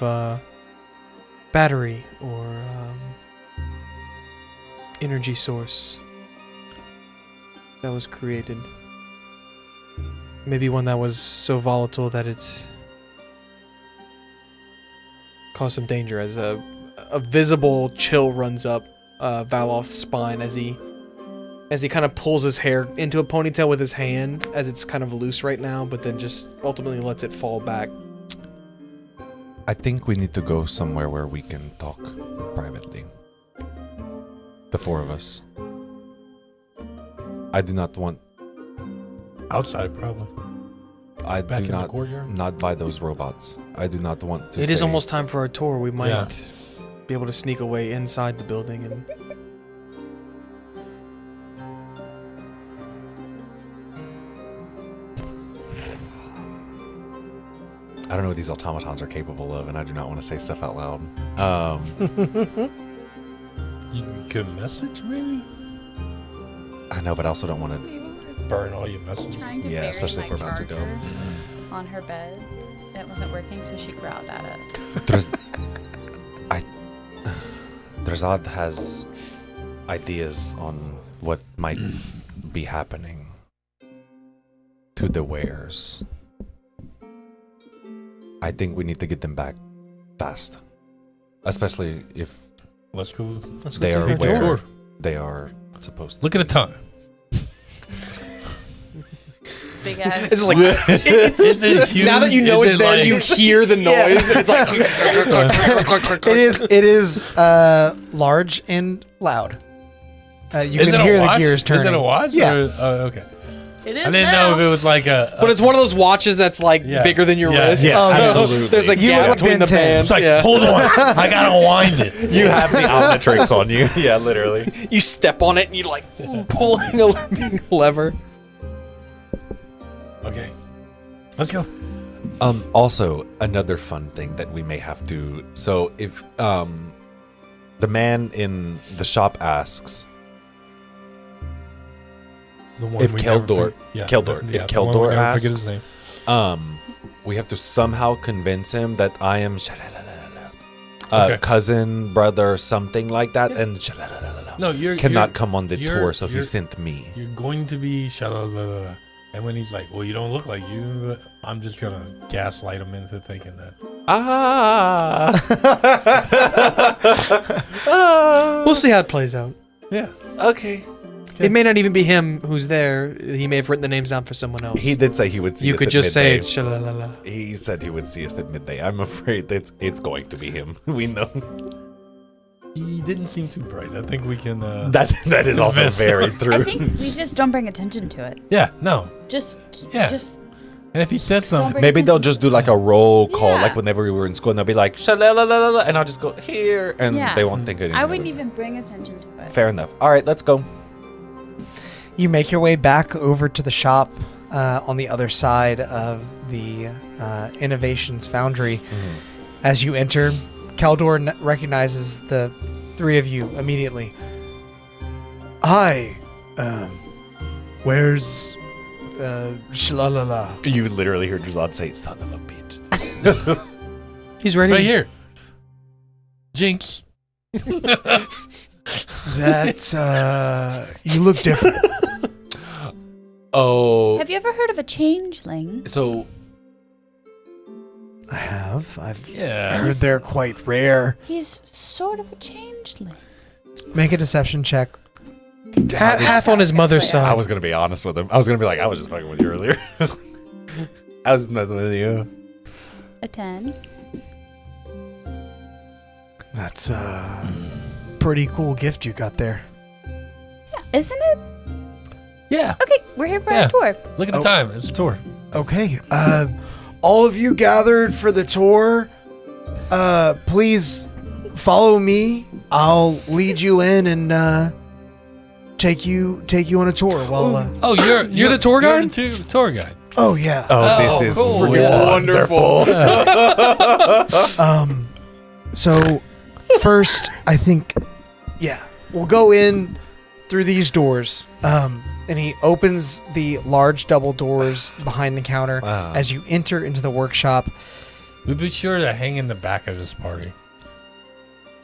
battery or energy source that was created. Maybe one that was so volatile that it's caused some danger, as a visible chill runs up Valoth's spine as he kind of pulls his hair into a ponytail with his hand, as it's kind of loose right now, but then just ultimately lets it fall back. I think we need to go somewhere where we can talk privately. The 4 of us. I do not want... Outside, probably. I Back do in the not... courtyard? Not by those robots. I do not want to It is almost time for our tour. We might be able to sneak away inside the building and... I don't know what these automatons are capable of, and I do not want to say stuff out loud. You could message, maybe? I know, but I also don't want to... Burn all your messages. Yeah, especially if we're about to go. On her bed, and it wasn't working, so she growled at it. Drazad has... ideas on what might be happening to the wares. I think we need to get them back fast, especially if Let's go they are take a where tour. they are supposed to. Look at the time. Big ass. It's like Is it huge? now that you know Is it's it there, like- you hear the noise, and it's like It is large and loud. You Is can it hear a the watch? gears turning. Is it a watch? Yeah. Or, okay. It is I didn't now. know if it was like a. But it's one of those watches that's like Yeah. bigger than your Yeah. wrist. Yes, So absolutely. There's a You gap look between the Ben 10. bands. It's like, yeah. hold on, I gotta wind it. You have the Omnitrix on you. Yeah, literally. You step on it and you like pulling a lever. Okay, let's go. Also, another fun thing that we may have to. So, if the man in the shop asks The one if we never Keldor, forget- yeah, Keldor, the- yeah, if the one we Keldor never forget his asks, name. we have to somehow convince him that I am Okay. cousin, brother, something like that, and shalalala No, you're cannot you're- come on the you're- tour, so he you're- sent me. You're going to be shalalala. And when he's like, "Well, you don't look like you," I'm just gonna gaslight him into thinking that. We'll see how it plays out. Yeah. Okay. It may not even be him who's there. He may have written the names down for someone else. He did say he would see You us could at just say midday. it's shalalala. He said he would see us at midday. I'm afraid that it's going to be him. We know. He didn't seem too bright. I think we can. That is also very true. I think we just don't bring attention to it. Yeah. No. Just, Yeah. just And if he said don't something, bring Maybe they'll attention. just do like a roll call, Yeah. like whenever we were in school, and they'll be like, "Shalalala," and I'll just go here, and Yeah. they won't think anything. I of wouldn't it. even bring attention to it. Fair enough. All right, let's go. You make your way back over to the shop on the other side of the Innovations Foundry. As you enter, Keldor recognizes the three of you immediately. Hi, where's Shalalala? You literally heard Drazad say, "Son of a bitch." He's ready. right here. Jinx. That you look different. Oh, Have you ever heard of a changeling? so I have. I've Yeah. heard they're quite rare. He's sort of a changeling. Make a deception check. Half on his mother's I side. was gonna be honest with him. I was gonna be like, I was just fucking with you earlier. I was messing with you. A 10. That's a pretty cool gift you got there. Yeah, isn't it? Yeah. Okay, we're here for Yeah. our tour. Look at the Oh. time. It's a tour. Okay. All of you gathered for the tour. Please follow me. I'll lead you in and take you on a tour. While Oh, you're the tour guide? You're the tour guide. oh yeah. Oh, this is cool. wonderful. So first, I think, yeah, we'll go in through these doors. And he opens the large double doors behind the counter Wow. as you enter into the workshop. We'd be sure to hang in the back of this party.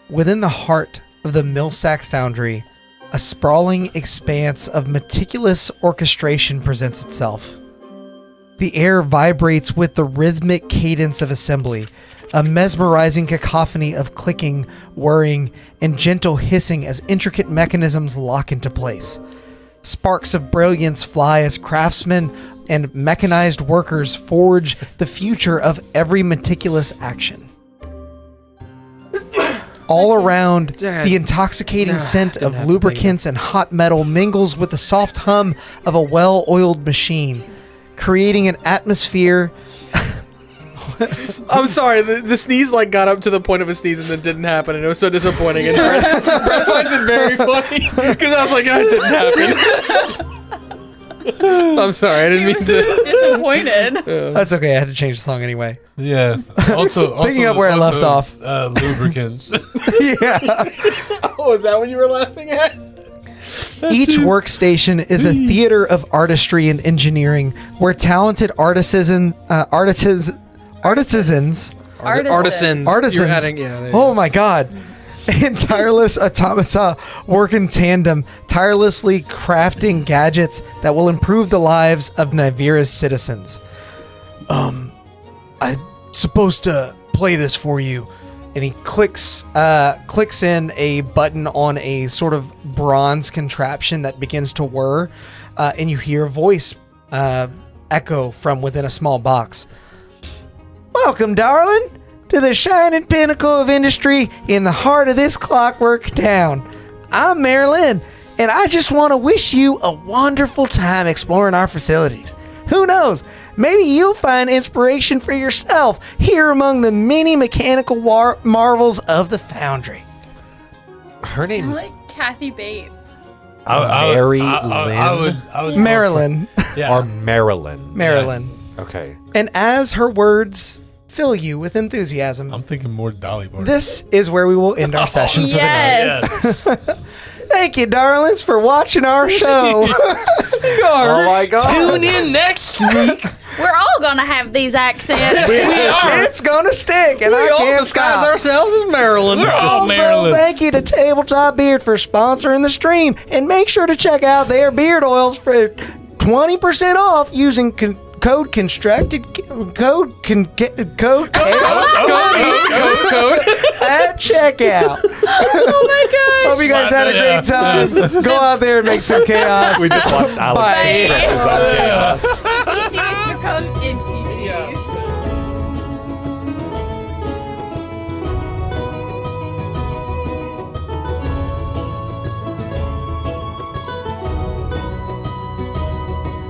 Within the heart of the Millsack Foundry, a sprawling expanse of meticulous orchestration presents itself. The air vibrates with the rhythmic cadence of assembly, a mesmerizing cacophony of clicking, whirring, and gentle hissing as intricate mechanisms lock into place. Sparks of brilliance fly as craftsmen and mechanized workers forge the future of every meticulous action. All around, the intoxicating scent of lubricants and hot metal mingles with the soft hum of a well-oiled machine, creating an atmosphere. I'm sorry, the sneeze like got up to the point of a sneeze and then didn't happen, and it was so disappointing. And Brett finds it very funny because I was like, oh, it didn't happen. I'm sorry, I didn't mean to. Disappointed. That's okay, I had to change the song anyway. Yeah. Also, Picking up where I left off. Lubricants. Yeah. Oh, is that what you were laughing at? Each workstation is a theater of artistry and engineering where talented artisans. Artisans. Artisans. You're adding, yeah. there you Oh go. my god. and tireless automata work in tandem, tirelessly crafting gadgets that will improve the lives of Nivira's citizens. I'm supposed to play this for you. And he clicks in a button on a sort of bronze contraption that begins to whir, and you hear a voice echo from within a small box. Welcome, darling, to the shining pinnacle of industry in the heart of this clockwork town. I'm Marilyn, and I just want to wish you a wonderful time exploring our facilities. Who knows? Maybe you'll find inspiration for yourself here among the many mechanical marvels of the Foundry. Her name is like Kathy Bates. Mary Lynn. I was Marilyn. Or Marilyn. Marilyn. Okay. And as her words fill you with enthusiasm, I'm thinking more Dolly Parton. this is where we will end our session for the night. Yes. Thank you, darlings, for watching our show. Oh my God. Tune in next week. We're all gonna have these accents. We are. It's gonna stick, and I We all can't disguise stop. ourselves as Maryland. We're all Also, Maryland. thank you to Tabletop Beard for sponsoring the stream, and make sure to check out their beard oils for 20% off using code constructed code at checkout. Oh my gosh. Hope you guys had a great time. Go out there and make some chaos. We just watched Alex Bye. Strategizing Chaos. You see